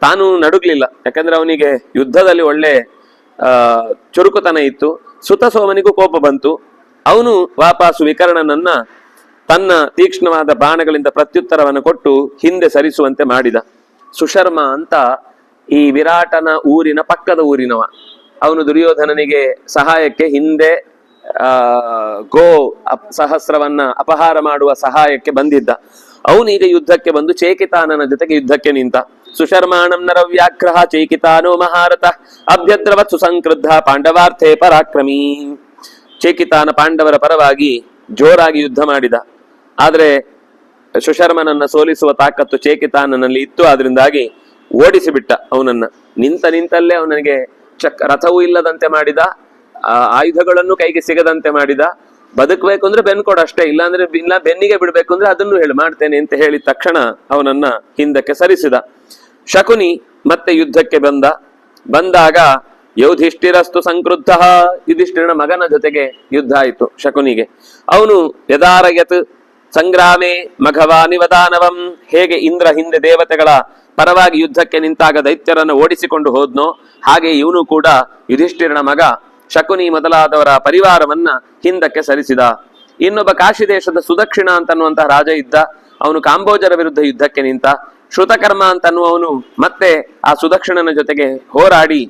ತಾನು ನಡುಗ್ಲಿಲ್ಲ. ಯಾಕಂದ್ರೆ ಅವನಿಗೆ ಯುದ್ಧದಲ್ಲಿ ಒಳ್ಳೆ ಚುರುಕುತನ ಇತ್ತು. ಸುತ ಸೋಮನಿಗೂ ಕೋಪ ಬಂತು. ಅವನು ವಾಪಸ್ಸು ವಿಕರ್ಣನನ್ನ ತನ್ನ ತೀಕ್ಷ್ಣವಾದ ಬಾಣಗಳಿಂದ ಪ್ರತ್ಯುತ್ತರವನ್ನು ಕೊಟ್ಟು ಹಿಂದೆ ಸರಿಸುವಂತೆ ಮಾಡಿದ. ಸುಶರ್ಮ ಅಂತ ಈ ವಿರಾಟನ ಊರಿನ ಪಕ್ಕದ ಊರಿನವ. ಅವನು ದುರ್ಯೋಧನನಿಗೆ ಸಹಾಯಕ್ಕೆ ಹಿಂದೆ ಗೋ ಸಹಸ್ರವನ್ನ ಅಪಹಾರ ಮಾಡುವ ಸಹಾಯಕ್ಕೆ ಬಂದಿದ್ದ. ಅವನೀಗ ಯುದ್ಧಕ್ಕೆ ಬಂದು ಚೇಕಿತಾನನ ಜೊತೆಗೆ ಯುದ್ಧಕ್ಕೆ ನಿಂತ. ಸುಶರ್ಮಾಣಂ ನರವ್ಯಾಘ್ರಹ ಚೇಕಿತಾನೋ ಮಹಾರಥ ಅಭ್ಯದ್ರವತ್ ಸುಸಂಕ್ರುದ್ಧ ಪಾಂಡವಾರ್ಥೇ ಪರಾಕ್ರಮೀ. ಚೇಕಿತಾನ ಪಾಂಡವರ ಪರವಾಗಿ ಜೋರಾಗಿ ಯುದ್ಧ ಮಾಡಿದ. ಆದ್ರೆ ಸುಶರ್ಮನನ್ನ ಸೋಲಿಸುವ ತಾಕತ್ತು ಚೇಕಿತಾನನಲ್ಲಿ ಇತ್ತು. ಆದ್ರಿಂದಾಗಿ ಓಡಿಸಿಬಿಟ್ಟ ಅವನನ್ನ. ನಿಂತಲ್ಲೇ ಅವನಿಗೆ ರಥವೂ ಇಲ್ಲದಂತೆ ಮಾಡಿದ, ಆಯುಧಗಳನ್ನು ಕೈಗೆ ಸಿಗದಂತೆ ಮಾಡಿದ. ಬದುಕಬೇಕು ಅಂದ್ರೆ ಬೆನ್ನು ಕೊಡಷ್ಟೇ, ಇಲ್ಲಾಂದ್ರೆ ಇಲ್ಲ ಬೆನ್ನಿಗೆ ಬಿಡ್ಬೇಕು ಅಂದ್ರೆ ಅದನ್ನು ಮಾಡ್ತೇನೆ ಅಂತ ಹೇಳಿದ ತಕ್ಷಣ ಅವನನ್ನ ಹಿಂದಕ್ಕೆ ಸರಿಸಿದ. ಶಕುನಿ ಮತ್ತೆ ಯುದ್ಧಕ್ಕೆ ಬಂದಾಗ ಯುಧಿಷ್ಠಿರಸ್ತು ಸಂಕ್ರುದ್ಧ, ಯುಧಿಷ್ಠಿರನ ಮಗನ ಜೊತೆಗೆ ಯುದ್ಧ ಆಯಿತು ಶಕುನಿಗೆ. ಅವನು ಯದಾರಯತ್ ಸಂಗ್ರಾಮೇ ಮಘವಾನಿವದಾನವಂ, ಹೇಗೆ ಇಂದ್ರ ಹಿಂದೆ ದೇವತೆಗಳ ಪರವಾಗಿ ಯುದ್ಧಕ್ಕೆ ನಿಂತಾಗ ದೈತ್ಯರನ್ನು ಓಡಿಸಿಕೊಂಡು ಹೋದ್ನೋ ಹಾಗೆ ಇವನು ಕೂಡ ಯುಧಿಷ್ಠಿರನ ಮಗ ಶಕುನಿ ಮೊದಲಾದವರ ಪರಿವಾರವನ್ನ ಹಿಂದಕ್ಕೆ ಸರಿಸಿದ. ಇನ್ನೊಬ್ಬ ಕಾಶಿ ದೇಶದ ಸುದಕ್ಷಿಣ ಅಂತನ್ನುವಂತಹ ರಾಜ ಇದ್ದ. ಅವನು ಕಾಂಬೋಜರ ವಿರುದ್ಧ ಯುದ್ಧಕ್ಕೆ ನಿಂತ. ಶ್ರುತಕರ್ಮ ಅಂತನ್ನುವವನು ಮತ್ತೆ ಆ ಸುದಕ್ಷಿಣನ ಜೊತೆಗೆ ಹೋರಾಡಿ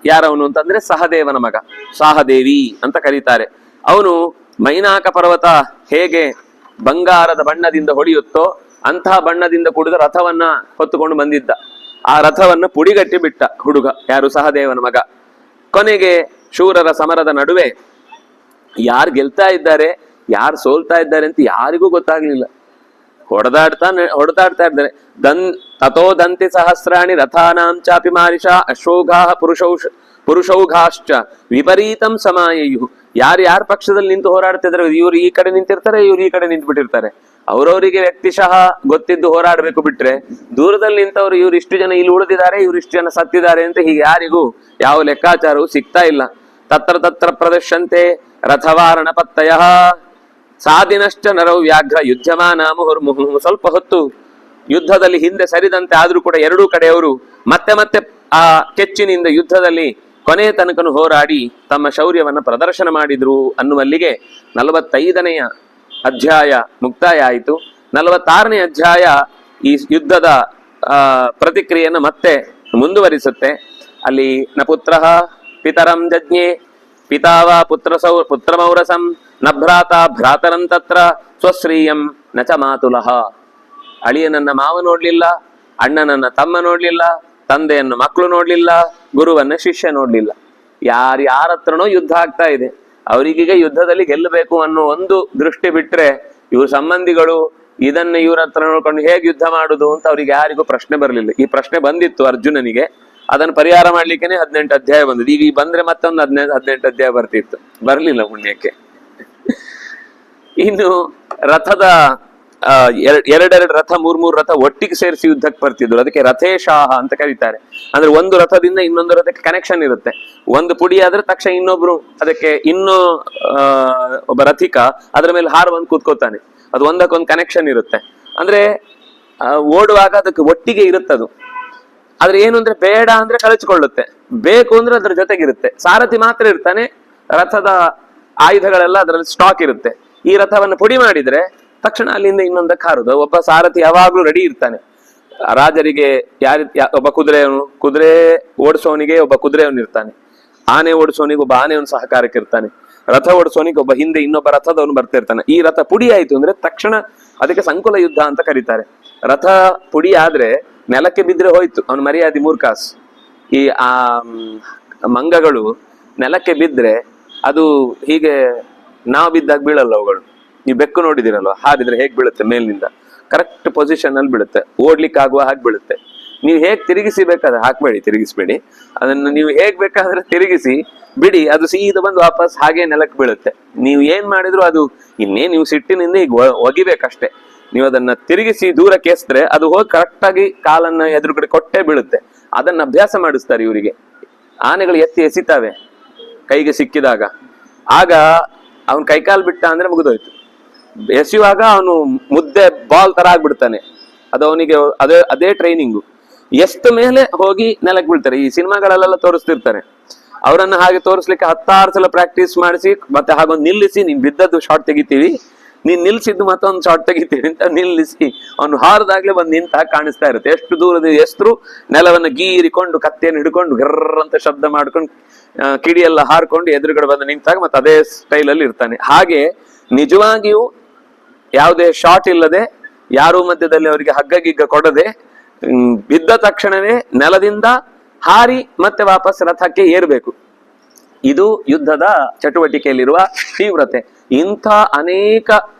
ಯಾರವನು ಅಂತಂದ್ರೆ ಸಹದೇವನ ಮಗ, ಸಾಹದೇವಿ ಅಂತ ಕರೀತಾರೆ. ಅವನು ಮೈನಾಕ ಪರ್ವತ ಹೇಗೆ ಬಂಗಾರದ ಬಣ್ಣದಿಂದ ಹೊಳೆಯುತ್ತೋ ಅಂತಹ ಬಣ್ಣದಿಂದ ಕೂಡಿದ ರಥವನ್ನ ಹೊತ್ತುಕೊಂಡು ಬಂದಿದ್ದ. ಆ ರಥವನ್ನ ಪುಡಿಗಟ್ಟಿ ಬಿಟ್ಟ ಹುಡುಗ, ಯಾರು ಸಹದೇವನ ಮಗ. ಕೊನೆಗೆ ಶೂರರ ಸಮರದ ನಡುವೆ ಯಾರು ಗೆಲ್ತಾ ಇದ್ದಾರೆ ಯಾರು ಸೋಲ್ತಾ ಇದ್ದಾರೆ ಅಂತ ಯಾರಿಗೂ ಗೊತ್ತಾಗ್ಲಿಲ್ಲ. ಹೊಡೆದಾಡ್ತಾ ಇದ್ದಾರೆ. ತಥೋ ದಂತಿ ಸಹಸ್ರಾಣಿ ರಥಾನಾಂ ಚಾಪಿ ಮಾರಿಷ ಅಶ್ವೌಘಾ ಪುರುಷೌಘಾಶ್ಚ ವಿಪರೀತಂ ಸಮಾಯಯು. ಯಾರ ಪಕ್ಷದಲ್ಲಿ ನಿಂತು ಹೋರಾಡ್ತಿದ್ರೆ ಇವ್ರು ಈ ಕಡೆ ನಿಂತಿರ್ತಾರೆ, ಇವ್ರು ಈ ಕಡೆ ನಿಂತು ಬಿಟ್ಟಿರ್ತಾರೆ. ಅವ್ರವರಿಗೆ ವ್ಯಕ್ತಿಶಃ ಗೊತ್ತಿದ್ದು ಹೋರಾಡ್ಬೇಕು ಬಿಟ್ರೆ ದೂರದಲ್ಲಿ ನಿಂತವ್ರು ಇವ್ರು ಇಷ್ಟು ಜನ ಇಲ್ಲಿ ಉಳಿದಿದ್ದಾರೆ, ಇವ್ರು ಇಷ್ಟು ಜನ ಸತ್ತಿದ್ದಾರೆ ಅಂತ ಹೀಗೆ ಯಾರಿಗೂ ಯಾವ ಲೆಕ್ಕಾಚಾರವೂ ಸಿಗ್ತಾ ಇಲ್ಲ. ತತ್ರ ಪ್ರದರ್ಶಂತೆ ರಥವಾರಣ ಪತ್ತಯ ಸಾಧಿನಶ್ಚ ನರವು ವ್ಯಾಘ್ರ ಯುದ್ಧಮಾನ ಮುಹುರ್ಮುಹು. ಸ್ವಲ್ಪ ಹೊತ್ತು ಯುದ್ಧದಲ್ಲಿ ಹಿಂದೆ ಸರಿದಂತೆ ಆದ್ರೂ ಕೂಡ ಎರಡೂ ಕಡೆಯವರು ಮತ್ತೆ ಆ ಕೆಚ್ಚಿನಿಂದ ಯುದ್ಧದಲ್ಲಿ ಕೊನೆಯ ತನಕನು ಹೋರಾಡಿ ತಮ್ಮ ಶೌರ್ಯವನ್ನ ಪ್ರದರ್ಶನ ಮಾಡಿದ್ರು ಅನ್ನುವಲ್ಲಿಗೆ 45ನೆಯ ಅಧ್ಯಾಯ ಮುಕ್ತಾಯ ಆಯಿತು. 46ನೇ ಅಧ್ಯಾಯ ಈ ಯುದ್ಧದ ಪ್ರತಿಕ್ರಿಯೆಯನ್ನು ಮತ್ತೆ ಮುಂದುವರಿಸುತ್ತೆ. ಅಲ್ಲಿ ನ ಪುತ್ರ ಪಿತರಂ ಜಜ್ಞೆ ಪಿತಾವ ಪುತ್ರಮೌರಸಂ ನ ಭ್ರಾತ ಭ್ರಾತರಂ ತತ್ರ ಸ್ವಶ್ರೀಯಂ ನಚ ಮಾತುಲಹ. ಅಳಿಯನನ್ನ ಮಾವ ನೋಡ್ಲಿಲ್ಲ, ಅಣ್ಣನನ್ನ ತಮ್ಮ ನೋಡ್ಲಿಲ್ಲ, ತಂದೆಯನ್ನು ಮಕ್ಕಳು ನೋಡ್ಲಿಲ್ಲ, ಗುರುವನ್ನ ಶಿಷ್ಯ ನೋಡ್ಲಿಲ್ಲ. ಯಾರ ಹತ್ರನೋ ಯುದ್ಧ ಆಗ್ತಾ ಇದೆ. ಅವರಿಗೀಗ ಯುದ್ಧದಲ್ಲಿ ಗೆಲ್ಲಬೇಕು ಅನ್ನೋ ಒಂದು ದೃಷ್ಟಿ ಬಿಟ್ರೆ ಇವ್ರ ಸಂಬಂಧಿಗಳು ಇದನ್ನ ಇವ್ರ ಹತ್ರ ನೋಡ್ಕೊಂಡು ಹೇಗೆ ಯುದ್ಧ ಮಾಡುದು ಅಂತ ಅವ್ರಿಗೆ ಯಾರಿಗೂ ಪ್ರಶ್ನೆ ಬರಲಿಲ್ಲ. ಈ ಪ್ರಶ್ನೆ ಬಂದಿತ್ತು ಅರ್ಜುನನಿಗೆ, ಅದನ್ನು ಪರಿಹಾರ ಮಾಡ್ಲಿಕ್ಕೇನೆ 18 ಅಧ್ಯಾಯ ಬಂದಿದ್ದು. ಈಗ ಬಂದ್ರೆ ಮತ್ತೊಂದು 18 ಅಧ್ಯಾಯ ಬರ್ತಿತ್ತು, ಬರ್ಲಿಲ್ಲ ಪುಣ್ಯಕ್ಕೆ. ಇನ್ನು ರಥದ ಎರಡೆರಡು ರಥ ಮೂರ್ ರಥ ಒಟ್ಟಿಗೆ ಸೇರಿಸಿ ಯುದ್ಧಕ್ಕೆ ಬರ್ತಿದ್ರು. ಅದಕ್ಕೆ ರಥೇಶಾಹ ಅಂತ ಕರೀತಾರೆ. ಅಂದ್ರೆ ಒಂದು ರಥದಿಂದ ಇನ್ನೊಂದು ರಥಕ್ಕೆ ಕನೆಕ್ಷನ್ ಇರುತ್ತೆ. ಒಂದು ಪುಡಿ ಆದ್ರೆ ತಕ್ಷಣ ಇನ್ನೊಬ್ರು ಅದಕ್ಕೆ ಒಬ್ಬ ರಥಿಕ ಅದ್ರ ಮೇಲೆ ಹಾರವನ್ನು ಕೂತ್ಕೋತಾನೆ. ಅದು ಒಂದಕ್ಕೊಂದು ಕನೆಕ್ಷನ್ ಇರುತ್ತೆ. ಅಂದ್ರೆ ಓಡುವಾಗ ಅದಕ್ಕೆ ಒಟ್ಟಿಗೆ ಇರುತ್ತದು. ಆದ್ರೆ ಏನು ಅಂದ್ರೆ ಬೇಡ ಅಂದ್ರೆ ಕಳಚಿಕೊಳ್ಳುತ್ತೆ, ಬೇಕು ಅಂದ್ರೆ ಅದ್ರ ಜೊತೆಗಿರುತ್ತೆ. ಸಾರಥಿ ಮಾತ್ರ ಇರ್ತಾನೆ, ರಥದ ಆಯುಧಗಳೆಲ್ಲ ಅದರಲ್ಲಿ ಸ್ಟಾಕ್ ಇರುತ್ತೆ. ಈ ರಥವನ್ನು ಪುಡಿ ಮಾಡಿದ್ರೆ ತಕ್ಷಣ ಅಲ್ಲಿಂದ ಇನ್ನೊಂದಕ್ಕೆ ಹಾರುದು. ಒಬ್ಬ ಸಾರಥಿ ಯಾವಾಗ್ಲೂ ರೆಡಿ ಇರ್ತಾನೆ. ರಾಜರಿಗೆ ಒಬ್ಬ ಕುದುರೆ ಓಡಿಸೋನಿಗೆ ಒಬ್ಬ ಕುದುರೆಯವನು ಇರ್ತಾನೆ, ಆನೆ ಓಡಿಸೋನಿಗೆ ಒಬ್ಬ ಆನೆಯವನು ಸಹಕಾರಕ್ಕೆ ಇರ್ತಾನೆ, ರಥ ಓಡಿಸೋನಿಗೆ ಒಬ್ಬ ಹಿಂದೆ ಇನ್ನೊಬ್ಬ ರಥದವನು ಬರ್ತಿರ್ತಾನೆ. ಈ ರಥ ಪುಡಿ ಆಯ್ತು ಅಂದ್ರೆ ತಕ್ಷಣ ಅದಕ್ಕೆ ಸಂಕುಲ ಯುದ್ಧ ಅಂತ ಕರೀತಾರೆ. ರಥ ಪುಡಿ ಆದ್ರೆ ನೆಲಕ್ಕೆ ಬಿದ್ರೆ ಹೋಯ್ತು ಅವನ ಮರ್ಯಾದೆ 3 ಕಾಸು. ಈ ಮಂಗಗಳು ನೆಲಕ್ಕೆ ಬಿದ್ರೆ ಅದು ಹೀಗೆ ನಾವು ಬಿದ್ದಾಗ ಬೀಳಲ್ಲ ಅವುಗಳು. ನೀವು ಬೆಕ್ಕು ನೋಡಿದಿರಲ್ವ, ಹಾರಿದ್ರೆ ಹೇಗ್ ಬೀಳುತ್ತೆ ಮೇಲಿನಿಂದ, ಕರೆಕ್ಟ್ ಪೊಸಿಷನ್ ಅಲ್ಲಿ ಬೀಳುತ್ತೆ, ಓಡ್ಲಿಕ್ಕೆ ಆಗುವ ಹಾಗೆ ಬೀಳುತ್ತೆ. ನೀವು ಹೇಗ್ ತಿರುಗಿಸಿ ಬೇಕಾದ್ರೆ ಹಾಕ್ಬೇಡಿ, ತಿರುಗಿಸ್ಬೇಡಿ, ಅದನ್ನು ನೀವು ಹೇಗ್ ಬೇಕಾದ್ರೆ ತಿರುಗಿಸಿ ಬಿಡಿ, ಅದು ಸೀದಾ ಬಂದು ವಾಪಸ್ ಹಾಗೆ ನೆಲಕ್ಕೆ ಬೀಳುತ್ತೆ. ನೀವು ಏನ್ ಮಾಡಿದ್ರು ಅದು ನೀವು ಸಿಟ್ಟಿನಿಂದ ಈಗ ಒಗಿಬೇಕಷ್ಟೇ. ನೀವು ಅದನ್ನ ತಿರುಗಿಸಿ ದೂರಕ್ಕೆ ಎಸ್ದ್ರೆ ಅದು ಹೋಗಿ ಕರೆಕ್ಟ್ ಆಗಿ ಕಾಲನ್ನ ಎದುರುಗಡೆ ಕೊಟ್ಟೆ ಬೀಳುತ್ತೆ. ಅದನ್ನ ಅಭ್ಯಾಸ ಮಾಡಿಸ್ತಾರೆ ಇವರಿಗೆ. ಆನೆಗಳು ಎಸಿತಾವೆ ಕೈಗೆ ಸಿಕ್ಕಿದಾಗ, ಆಗ ಅವನ್ ಕೈಕಾಲು ಬಿಟ್ಟ ಅಂದ್ರೆ ಮುಗಿದೋಯ್ತು. ಎಸೆಯುವಾಗ ಅವನು ಮುದ್ದೆ ಬಾಲ್ ತರ ಆಗ್ಬಿಡ್ತಾನೆ. ಅದು ಅವನಿಗೆ ಅದೇ ಟ್ರೈನಿಂಗು. ಎಷ್ಟು ಮೇಲೆ ಹೋಗಿ ನೆಲಕ್ಕೆ ಬೀಳ್ತಾರೆ. ಈ ಸಿನಿಮಾಗಳಲ್ಲೆಲ್ಲ ತೋರಿಸ್ತಿರ್ತಾರೆ. ಅವರನ್ನ ಹಾಗೆ ತೋರಿಸ್ಲಿಕ್ಕೆ 10 ಸಲ ಪ್ರಾಕ್ಟೀಸ್ ಮಾಡಿಸಿ ಮತ್ತೆ ಹಾಗೊಂದು ನಿಲ್ಲಿಸಿ, ನೀನ್ ಬಿದ್ದದ್ದು ಶಾರ್ಟ್ ತೆಗಿತೀವಿ, ನೀನ್ ನಿಲ್ಸಿದ್ದು ಮತ್ತೊಂದು ಶಾರ್ಟ್ ತೆಗಿತೀವಿ ಅಂತ ನಿಲ್ಲಿಸಿ ಅವನು ಹಾರದಾಗ್ಲೇ ಬಂದು ನಿಂತ ಕಾಣಿಸ್ತಾ ಇರುತ್ತೆ. ಎಷ್ಟು ದೂರದ ಎಸ್ತರು ನೆಲವನ್ನ ಗೀರಿಕೊಂಡು ಕತ್ತೆಯನ್ನು ಹಿಡ್ಕೊಂಡು ಗರ್ರ ಅಂತ ಶಬ್ದ ಮಾಡ್ಕೊಂಡು ಕಿಡಿಯೆಲ್ಲ ಹಾರ್ಕೊಂಡು ಎದುರುಗಡೆ ಬಂದು ನಿಂತಾಗ ಮತ್ತೆ ಅದೇ ಸ್ಟೈಲಲ್ಲಿ ಇರ್ತಾನೆ. ಹಾಗೆ ನಿಜವಾಗಿಯೂ ಯಾವುದೇ ಶಾರ್ಟ್ ಇಲ್ಲದೆ, ಯಾರೂ ಮಧ್ಯದಲ್ಲಿ ಅವರಿಗೆ ಹಗ್ಗ ಗಿಗ್ಗ ಕೊಡದೆ, ಬಿದ್ದ ತಕ್ಷಣವೇ ನೆಲದಿಂದ ಹಾರಿ ಮತ್ತೆ ವಾಪಸ್ ರಥಕ್ಕೆ ಏರ್ಬೇಕು. ಇದು ಯುದ್ಧದ ಚಟುವಟಿಕೆಯಲ್ಲಿರುವ ತೀವ್ರತೆ. ಇಂಥ ಅನೇಕ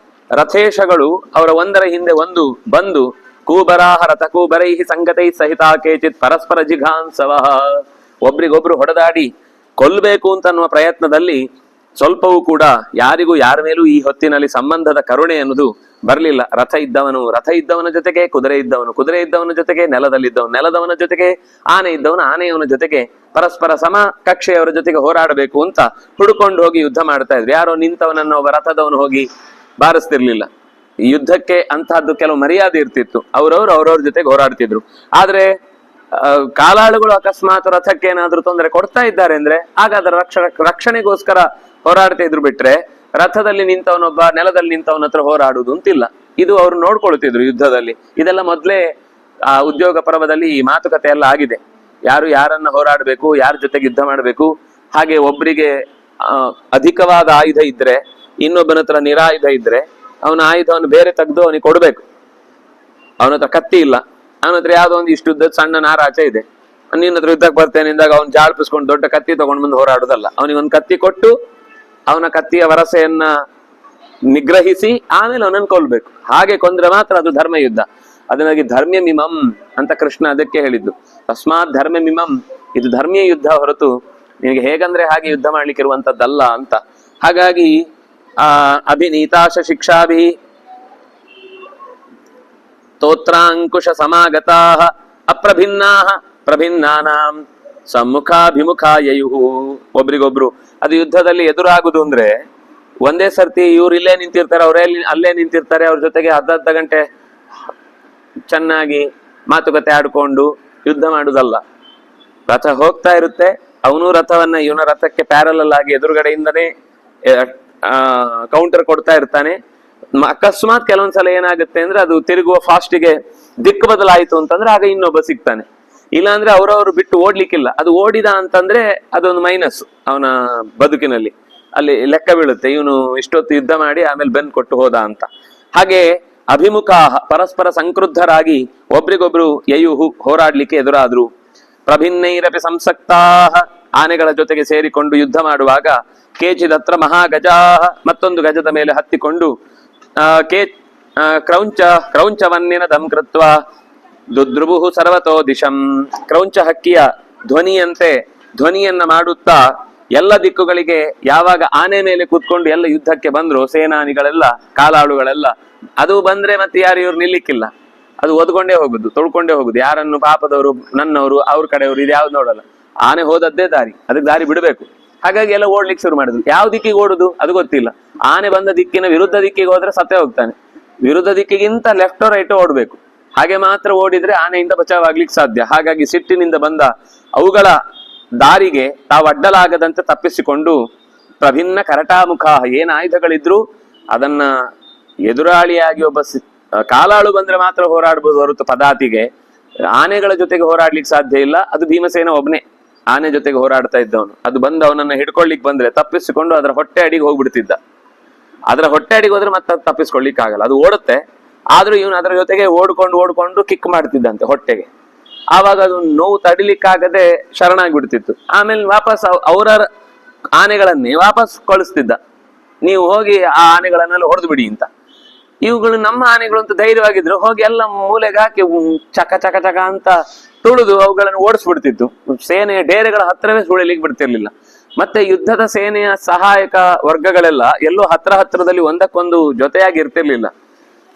ರಥೇಶಗಳು ಅವರ ಒಂದರ ಹಿಂದೆ ಒಂದು ಬಂದು ಕೂಬರಾಹ ರಥಕೂಬರೈ ಸಂಗತೈ ಸಹಿತ ಕೇಚಿತ್ ಪರಸ್ಪರ ಜಿಘಾಂಸವ, ಒಬ್ರಿಗೊಬ್ರು ಹೊಡೆದಾಡಿ ಕೊಲ್ಬೇಕು ಅಂತ ಅನ್ನುವ ಪ್ರಯತ್ನದಲ್ಲಿ ಸ್ವಲ್ಪವೂ ಕೂಡ ಯಾರಿಗೂ ಯಾರ ಮೇಲೂ ಈ ಹೊತ್ತಿನಲ್ಲಿ ಸಂಬಂಧದ ಕರುಣೆ ಅನ್ನೋದು ಬರಲಿಲ್ಲ. ರಥ ಇದ್ದವನ ಜೊತೆಗೆ ಕುದುರೆ ಇದ್ದವನ ಜೊತೆಗೆ ನೆಲದವನ ಜೊತೆಗೆ ಆನೆಯವನ ಜೊತೆಗೆ ಪರಸ್ಪರ ಸಮ ಕಕ್ಷೆಯವರ ಜೊತೆಗೆ ಹೋರಾಡಬೇಕು ಅಂತ ಹುಡುಕೊಂಡು ಹೋಗಿ ಯುದ್ಧ ಮಾಡ್ತಾ ಇದ್ರು. ಯಾರೋ ನಿಂತವನನ್ನ ಒಬ್ಬ ರಥದವನು ಹೋಗಿ ಬಾರಿಸ್ತಿರ್ಲಿಲ್ಲ. ಈ ಯುದ್ಧಕ್ಕೆ ಅಂತಹದ್ದು ಕೆಲವು ಮರ್ಯಾದೆ ಇರ್ತಿತ್ತು. ಅವ್ರವ್ರ ಜೊತೆಗೆ ಹೋರಾಡ್ತಿದ್ರು. ಆದ್ರೆ ಕಾಲಾಳುಗಳು ಅಕಸ್ಮಾತ್ ರಥಕ್ಕೆ ಏನಾದ್ರೂ ತೊಂದರೆ ಕೊಡ್ತಾ ಇದ್ದಾರೆ ಅಂದ್ರೆ ಆಗ ಅದರ ರಕ್ಷಣೆಗೋಸ್ಕರ ಹೋರಾಡ್ತಾ ಇದ್ರು. ಬಿಟ್ರೆ ರಥದಲ್ಲಿ ನಿಂತವನೊಬ್ಬ ನೆಲದಲ್ಲಿ ನಿಂತವನ ಹತ್ರ ಹೋರಾಡುವುದು ಅಂತಿಲ್ಲ. ಇದು ಅವ್ರು ನೋಡ್ಕೊಳ್ತಿದ್ರು ಯುದ್ಧದಲ್ಲಿ. ಇದೆಲ್ಲ ಮೊದ್ಲೇ ಉದ್ಯೋಗ ಪರ್ವದಲ್ಲಿ ಈ ಮಾತುಕತೆ ಎಲ್ಲ ಆಗಿದೆ. ಯಾರು ಯಾರನ್ನ ಹೋರಾಡಬೇಕು, ಯಾರ ಜೊತೆಗೆ ಯುದ್ಧ ಮಾಡಬೇಕು. ಹಾಗೆ ಒಬ್ಬರಿಗೆ ಅಧಿಕವಾದ ಆಯುಧ ಇದ್ರೆ, ಇನ್ನೊಬ್ಬನ ಹತ್ರ ನಿರಾಯುಧ ಇದ್ರೆ ಅವನ ಆಯುಧವನ್ನು ಬೇರೆ ತೆಗೆದು ಅವನಿಗೆ ಕೊಡ್ಬೇಕು. ಅವನ ಹತ್ರ ಕತ್ತಿ ಇಲ್ಲ, ಅವನ ಹತ್ರ ಯಾವ್ದೋ ಒಂದು ಇಷ್ಟುದ್ದ ಸಣ್ಣ ನಾರಾಚೆ ಇದೆ, ನಿನ್ನ ಹತ್ರ ಯುದ್ಧಕ್ಕೆ ಬರ್ತೇನೆ ಅಂದಾಗ ಅವ್ನು ಜಾಳ್ಪಿಸ್ಕೊಂಡು ದೊಡ್ಡ ಕತ್ತಿ ತಗೊಂಡು ಬಂದು ಹೋರಾಡುದಲ್ಲ. ಅವನಿಗೊಂದು ಕತ್ತಿ ಕೊಟ್ಟು ಅವನ ಕತ್ತಿಯ ವರಸೆಯನ್ನ ನಿಗ್ರಹಿಸಿ ಆಮೇಲೆ ಅವನನ್ನು ಕೊಲ್ಬೇಕು. ಹಾಗೆ ಕೊಂದ್ರೆ ಮಾತ್ರ ಅದು ಧರ್ಮ ಯುದ್ಧ. ಅದನ್ನಾಗಿ ಧರ್ಮ್ಯಮಿಮಂ ಅಂತ ಕೃಷ್ಣ ಅದಕ್ಕೆ ಹೇಳಿದ್ದು. ತಸ್ಮಾತ್ ಧರ್ಮ್ಯಮಿಮಂ, ಇದು ಧರ್ಮೀಯ ಯುದ್ಧ ಹೊರತು ನಿನಗೆ ಹೇಗಂದ್ರೆ ಹಾಗೆ ಯುದ್ಧ ಮಾಡ್ಲಿಕ್ಕೆ ಇರುವಂತದ್ದಲ್ಲ ಅಂತ. ಹಾಗಾಗಿ ಅಭಿನೀತಾಶ ಶಿಕ್ಷಾಭಿ ಸ್ತೋತ್ರಾಂಕುಶ ಸಮಾಗತಾ ಅಪ್ರಭಿನ್ನಾಹ ಪ್ರಭಿನ್ನಾನಾಂ ಸಮ್ಮುಖಾಭಿಮುಖಾಯಯುಹು. ಒಬ್ರಿಗೊಬ್ರು ಅದು ಯುದ್ಧದಲ್ಲಿ ಎದುರಾಗುದು ಅಂದ್ರೆ ಒಂದೇ ಸರ್ತಿ ಇವ್ರು ಇಲ್ಲೇ ನಿಂತಿರ್ತಾರೆ, ಅವರೇ ಅಲ್ಲೇ ನಿಂತಿರ್ತಾರೆ. ಅವ್ರ ಜೊತೆಗೆ ಅರ್ಧ ಗಂಟೆ ಚೆನ್ನಾಗಿ ಮಾತುಕತೆ ಆಡ್ಕೊಂಡು ಯುದ್ಧ ಮಾಡುದಲ್ಲ. ರಥ ಹೋಗ್ತಾ ಇರುತ್ತೆ, ಅವನು ರಥವನ್ನ ಇವನ ರಥಕ್ಕೆ ಪ್ಯಾರಲಲ್ ಆಗಿ ಎದುರುಗಡೆಯಿಂದನೇ ಕೌಂಟರ್ ಕೊಡ್ತಾ ಇರ್ತಾನೆ. ಅಕಸ್ಮಾತ್ ಕೆಲವೊಂದ್ಸಲ ಏನಾಗುತ್ತೆ ಅಂದ್ರೆ ಅದು ತಿರುಗುವ ಫಾಸ್ಟಿಗೆ ದಿಕ್ಕು ಬದಲಾಯಿತು ಅಂತಂದ್ರೆ ಆಗ ಇನ್ನೊಬ್ಬ ಸಿಗ್ತಾನೆ. ಇಲ್ಲಾಂದ್ರೆ ಅವ್ರವ್ರು ಬಿಟ್ಟು ಓಡ್ಲಿಕ್ಕಿಲ್ಲ. ಅದು ಓಡಿದ ಅಂತಂದ್ರೆ ಅದೊಂದು ಮೈನಸ್ ಅವನ ಬದುಕಿನಲ್ಲಿ. ಅಲ್ಲಿ ಲೆಕ್ಕ ಬೀಳುತ್ತೆ, ಇವನು ಇಷ್ಟೊತ್ತು ಯುದ್ಧ ಮಾಡಿ ಆಮೇಲೆ ಬೆನ್ ಕೊಟ್ಟು ಹೋದ ಅಂತ. ಹಾಗೆ ಅಭಿಮುಖ ಪರಸ್ಪರ ಸಂಕ್ರುದ್ಧರಾಗಿ ಒಬ್ರಿಗೊಬ್ರು ಯಯುಹು ಹೋರಾಡ್ಲಿಕ್ಕೆ ಎದುರಾದ್ರು. ಪ್ರಭಿನ್ನೈರಪಿ ಸಂಸಕ್ತಾ, ಆನೆಗಳ ಜೊತೆಗೆ ಸೇರಿಕೊಂಡು ಯುದ್ಧ ಮಾಡುವಾಗ ಕೇಚಿದತ್ರ ಮಹಾಗಜಾಹ, ಮತ್ತೊಂದು ಗಜದ ಮೇಲೆ ಹತ್ತಿಕೊಂಡು ಕ್ರೌಂಚವನ್ನಿನ ದಂಕೃತ್ವ ದುದ್ರುಭು ಸರ್ವತೋ ದಿಶಂ. ಕ್ರೌಂಚ ಹಕ್ಕಿಯ ಧ್ವನಿಯನ್ನ ಮಾಡುತ್ತಾ ಎಲ್ಲ ದಿಕ್ಕುಗಳಿಗೆ ಯಾವಾಗ ಆನೆ ಮೇಲೆ ಕೂತ್ಕೊಂಡು ಎಲ್ಲ ಯುದ್ಧಕ್ಕೆ ಬಂದ್ರು ಸೇನಾನಿಗಳೆಲ್ಲ, ಕಾಲಾಳುಗಳೆಲ್ಲ, ಅದು ಬಂದ್ರೆ ಮತ್ತೆ ಯಾರು ಇವ್ರು ನಿಲ್ಲಿಕ್ಕಿಲ್ಲ. ಅದು ಒದ್ಕೊಂಡೇ ಹೋಗುದು, ತೊಳ್ಕೊಂಡೇ ಹೋಗುದು. ಯಾರನ್ನು ಪಾಪದವರು, ನನ್ನವರು, ಅವ್ರ ಕಡೆಯವರು, ಇದು ಯಾವ್ದು ನೋಡಲ್ಲ. ಆನೆ ಹೋದದ್ದೇ ದಾರಿ, ಅದಕ್ಕೆ ದಾರಿ ಬಿಡಬೇಕು. ಹಾಗಾಗಿ ಎಲ್ಲ ಓಡ್ಲಿಕ್ಕೆ ಶುರು ಮಾಡಿದ್ರು. ಯಾವ ದಿಕ್ಕಿಗೆ ಓಡುದು ಅದು ಗೊತ್ತಿಲ್ಲ. ಆನೆ ಬಂದ ದಿಕ್ಕಿನ ವಿರುದ್ಧ ದಿಕ್ಕಿಗೆ ಹೋದ್ರೆ ಸತ್ತೇ ಹೋಗ್ತಾನೆ. ವಿರುದ್ಧ ದಿಕ್ಕಿಗಿಂತ ಲೆಫ್ಟ್ ರೈಟ್ ಓಡ್ಬೇಕು. ಹಾಗೆ ಮಾತ್ರ ಓಡಿದ್ರೆ ಆನೆಯಿಂದ ಬಚಾವಾಗ್ಲಿಕ್ಕೆ ಸಾಧ್ಯ. ಹಾಗಾಗಿ ಸಿಟ್ಟಿನಿಂದ ಬಂದ ಅವುಗಳ ದಾರಿಗೆ ತಾವು ಅಡ್ಡಲಾಗದಂತೆ ತಪ್ಪಿಸಿಕೊಂಡು ಪ್ರಭಿನ್ನ ಕರಟಾಮುಖ, ಏನ್ ಆಯುಧಗಳಿದ್ರು ಅದನ್ನ ಎದುರಾಳಿಯಾಗಿ ಒಬ್ಬ ಕಾಲಾಳು ಬಂದ್ರೆ ಮಾತ್ರ ಹೋರಾಡ್ಬೋದು ಹೊರತು ಪದಾತಿಗೆ ಆನೆಗಳ ಜೊತೆಗೆ ಹೋರಾಡ್ಲಿಕ್ಕೆ ಸಾಧ್ಯ ಇಲ್ಲ. ಅದು ಭೀಮಸೇನ ಒಬ್ನೇ ಆನೆ ಜೊತೆಗೆ ಹೋರಾಡ್ತಾ ಇದ್ದವನು. ಅದು ಬಂದು ಅವನನ್ನ ಹಿಡ್ಕೊಳ್ಲಿಕ್ಕೆ ಬಂದ್ರೆ ತಪ್ಪಿಸಿಕೊಂಡು ಅದರ ಹೊಟ್ಟೆ ಅಡಿಗೆ ಹೋಗ್ಬಿಡ್ತಿದ್ದ. ಅದರ ಹೊಟ್ಟೆ ಅಡಿಗೆ ಹೋದ್ರೆ ಮತ್ತೆ ತಪ್ಪಿಸ್ಕೊಳ್ಲಿಕ್ಕೆ ಆಗಲ್ಲ, ಅದು ಓಡುತ್ತೆ. ಆದ್ರೂ ಇವನು ಅದರ ಜೊತೆಗೆ ಓಡ್ಕೊಂಡು ಕಿಕ್ ಮಾಡ್ತಿದ್ದಂತೆ ಹೊಟ್ಟೆಗೆ. ಆವಾಗ ಅದು ನೋವು ತಡಿಲಿಕ್ಕಾಗದೆ ಶರಣಾಗ್ಬಿಡ್ತಿತ್ತು. ಆಮೇಲೆ ವಾಪಸ್ ಅವರ ಆನೆಗಳನ್ನೇ ವಾಪಸ್ ಕಳಿಸ್ತಿದ್ದ, ನೀವು ಹೋಗಿ ಆ ಆನೆಗಳನ್ನೆಲ್ಲ ಹೊಡೆದು ಬಿಡಿ ಅಂತ. ಇವುಗಳು ನಮ್ಮ ಆನೆಗಳು ಅಂತ ಧೈರ್ಯವಾಗಿದ್ರು, ಹೋಗಿ ಎಲ್ಲ ಮೂಲೆಗೆ ಹಾಕಿ ಚಕ ಚಕ ಚಕ ಅಂತ ತುಳಿದು ಅವುಗಳನ್ನು ಓಡಿಸ್ಬಿಡ್ತಿತ್ತು. ಸೇನೆಯ ಡೇರೆಗಳ ಹತ್ರವೇ ಸುಳಿಲಿಕ್ಕೆ ಬಿಡ್ತಿರ್ಲಿಲ್ಲ. ಮತ್ತೆ ಯುದ್ಧದ ಸೇನೆಯ ಸಹಾಯಕ ವರ್ಗಗಳೆಲ್ಲ ಎಲ್ಲೋ ಹತ್ರದಲ್ಲಿ ಒಂದಕ್ಕೊಂದು ಜೊತೆಯಾಗಿ ಇರ್ತಿರ್ಲಿಲ್ಲ.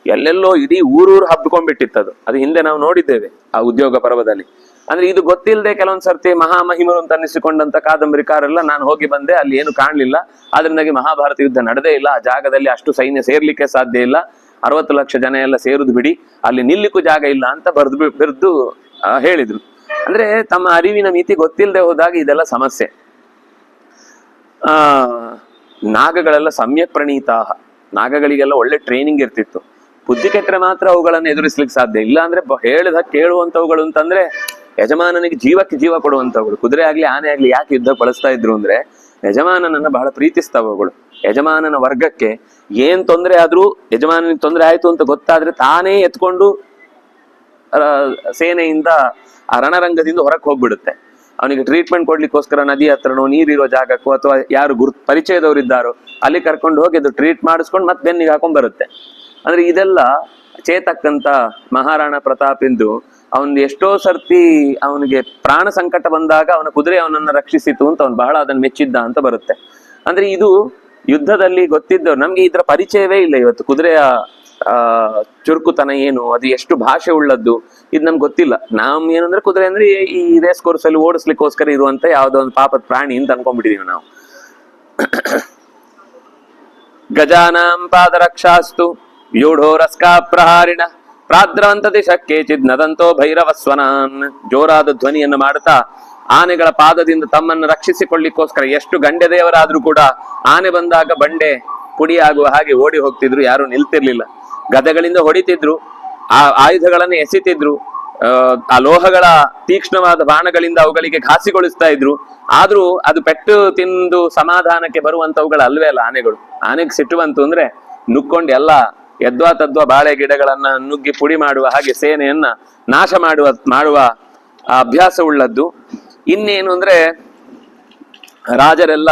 ಎಲ್ಲೆಲ್ಲೋ ಇಡೀ ಊರೂರು ಹಬ್ಕೊಂಡ್ಬಿಟ್ಟಿತ್ತದು. ಅದು ಹಿಂದೆ ನಾವು ನೋಡಿದ್ದೇವೆ ಆ ಉದ್ಯೋಗ ಪರ್ವದಲ್ಲಿ. ಅಂದ್ರೆ ಇದು ಗೊತ್ತಿಲ್ಲದೆ ಕೆಲವೊಂದ್ ಸರ್ತಿ ಮಹಾಮಹಿಮರು ಅಂತ ಅನ್ನಿಸಿಕೊಂಡಂತ ಕಾದಂಬರಿಕಾರೆಲ್ಲ ನಾನು ಹೋಗಿ ಬಂದೆ, ಅಲ್ಲಿ ಏನು ಕಾಣ್ಲಿಲ್ಲ, ಆದ್ರಿಂದಾಗಿ ಮಹಾಭಾರತ ಯುದ್ಧ ನಡೆದೇ ಇಲ್ಲ, ಆ ಜಾಗದಲ್ಲಿ ಅಷ್ಟು ಸೈನ್ಯ ಸೇರ್ಲಿಕ್ಕೆ ಸಾಧ್ಯ ಇಲ್ಲ, 60 ಲಕ್ಷ ಜನ ಎಲ್ಲ ಸೇರುದು ಬಿಡಿ, ಅಲ್ಲಿ ನಿಲ್ಲಿಕ್ಕೂ ಜಾಗ ಇಲ್ಲ ಅಂತ ಬರೆದು ಹೇಳಿದ್ರು. ಅಂದ್ರೆ ತಮ್ಮ ಅರಿವಿನ ಮಿತಿ ಗೊತ್ತಿಲ್ಲದೆ ಹೋದಾಗ ಇದೆಲ್ಲ ಸಮಸ್ಯೆ. ಆ ನಾಗಗಳೆಲ್ಲ ಸಮ್ಯಕ್ ಪ್ರಣೀತಾ, ನಾಗಗಳಿಗೆಲ್ಲ ಒಳ್ಳೆ ಟ್ರೈನಿಂಗ್ ಇರ್ತಿತ್ತು. ಬುದ್ಧಿ ಕೆಟ್ಟರೆ ಮಾತ್ರ ಅವುಗಳನ್ನು ಎದುರಿಸ್ಲಿಕ್ಕೆ ಸಾಧ್ಯ ಇಲ್ಲ. ಅಂದ್ರೆ ಹೇಳಿದ ಕೇಳುವಂತವುಗಳು ಅಂತಂದ್ರೆ ಯಜಮಾನನಿಗೆ ಜೀವಕ್ಕೆ ಜೀವ ಕೊಡುವಂತವುಗಳು. ಕುದುರೆ ಆಗ್ಲಿ ಆನೆ ಆಗ್ಲಿ ಯಾಕೆ ಯುದ್ಧ ಬಳಸ್ತಾ ಇದ್ರು ಅಂದ್ರೆ ಯಜಮಾನನನ್ನ ಬಹಳ ಪ್ರೀತಿಸ್ತಾವಗಳು. ಯಜಮಾನನ ವರ್ಗಕ್ಕೆ ಏನ್ ತೊಂದರೆ ಆದ್ರೂ, ಯಜಮಾನನಿಗೆ ತೊಂದರೆ ಆಯ್ತು ಅಂತ ಗೊತ್ತಾದ್ರೆ ತಾನೇ ಎತ್ಕೊಂಡು ಸೇನೆಯಿಂದ ಆ ರಣರಂಗದಿಂದ ಹೊರಕ್ಕೆ ಹೋಗ್ಬಿಡುತ್ತೆ. ಅವನಿಗೆ ಟ್ರೀಟ್ಮೆಂಟ್ ಕೊಡ್ಲಿಕ್ಕೋಸ್ಕರ ನದಿ ಹತ್ರನೋ ನೀರಿರೋ ಜಾಗಕ್ಕೋ ಅಥವಾ ಯಾರು ಪರಿಚಯದವರಿದ್ದಾರೋ ಅಲ್ಲಿ ಕರ್ಕೊಂಡು ಹೋಗಿ ಅದು ಟ್ರೀಟ್ ಮಾಡಿಸ್ಕೊಂಡು ಮತ್ತೆ ಬೆನ್ನಿಗೆ ಹಾಕೊಂಡ್ ಬರುತ್ತೆ. ಅಂದ್ರೆ ಇದೆಲ್ಲ ಚೇತಕ್ಕಂತ ಮಹಾರಾಣಾ ಪ್ರತಾಪಿಂದು ಅವನ್ ಎಷ್ಟೋ ಸರ್ತಿ ಅವನಿಗೆ ಪ್ರಾಣ ಸಂಕಟ ಬಂದಾಗ ಅವನ ಕುದುರೆ ಅವನನ್ನ ರಕ್ಷಿಸಿತು ಅಂತ ಅವನು ಬಹಳ ಅದನ್ನ ಮೆಚ್ಚಿದ್ದ ಅಂತ ಬರುತ್ತೆ. ಅಂದ್ರೆ ಇದು ಯುದ್ಧದಲ್ಲಿ ಗೊತ್ತಿದ್ದವ್ರು. ನಮ್ಗೆ ಇದರ ಪರಿಚಯವೇ ಇಲ್ಲ ಇವತ್ತು. ಕುದುರೆಯ ಚುರುಕುತನ ಏನು, ಅದು ಎಷ್ಟು ಭಾಷೆ ಉಳ್ಳದ್ದು, ಇದು ನಮ್ಗೆ ಗೊತ್ತಿಲ್ಲ. ನಾವ್ ಏನಂದ್ರೆ ಕುದುರೆ ಅಂದ್ರೆ ಈ ರೇಸ್ ಕೋರ್ಸ್ ಅಲ್ಲಿ ಓಡಿಸ್ಲಿಕ್ಕೋಸ್ಕರ ಇರುವಂತ ಯಾವ್ದೋ ಒಂದು ಪಾಪದ ಪ್ರಾಣಿ ಅಂತ ಅನ್ಕೊಂಡ್ಬಿಟ್ಟಿದೀವಿ ನಾವು. ಗಜಾನಾಂ ಪಾದರಕ್ಷಾಸ್ತು ವ್ಯೂಢೋ ರಸ್ಕಾ ಪ್ರಹಾರಿಣ ಪ್ರಾದ್ರವಂತ ದಿಶಕ್ಕೆ ಚಿದ್ನದಂತೋ ಭೈರವಸ್ವನಾನ್. ಜೋರಾದ ಧ್ವನಿಯನ್ನು ಮಾಡುತ್ತಾ ಆನೆಗಳ ಪಾದದಿಂದ ತಮ್ಮನ್ನು ರಕ್ಷಿಸಿಕೊಳ್ಳಿಕ್ಕೋಸ್ಕರ ಎಷ್ಟು ಗಂಡೆ ದೇವರಾದ್ರೂ ಕೂಡ ಆನೆ ಬಂದಾಗ ಬಂಡೆ ಪುಡಿಯಾಗುವ ಹಾಗೆ ಓಡಿ ಹೋಗ್ತಿದ್ರು, ಯಾರು ನಿಲ್ತಿರ್ಲಿಲ್ಲ. ಗದೆಗಳಿಂದ ಹೊಡಿತಿದ್ರು, ಆ ಆಯುಧಗಳನ್ನು ಎಸಿತಿದ್ರು, ಆ ಲೋಹಗಳ ತೀಕ್ಷ್ಣವಾದ ಬಾಣಗಳಿಂದ ಅವುಗಳಿಗೆ ಘಾಸಿಗೊಳಿಸ್ತಾ ಇದ್ರು. ಆದ್ರೂ ಅದು ಪೆಟ್ಟು ತಿಂದು ಸಮಾಧಾನಕ್ಕೆ ಬರುವಂತವುಗಳು ಅಲ್ವೇ ಅಲ್ಲ ಆನೆಗಳು. ಆನೆಗೆ ಸಿಟ್ಟು ಬಂತು ಅಂದ್ರೆ ನುಕ್ಕೊಂಡು ಎಲ್ಲ ಯದ್ವಾ ತದ್ವಾ ಬಾಳೆ ಗಿಡಗಳನ್ನ ನುಗ್ಗಿ ಪುಡಿ ಮಾಡುವ ಹಾಗೆ ಸೇನೆಯನ್ನ ನಾಶ ಮಾಡುವ ಅಭ್ಯಾಸ ಉಳ್ಳದ್ದು. ಇನ್ನೇನು ಅಂದ್ರೆ ರಾಜರೆಲ್ಲ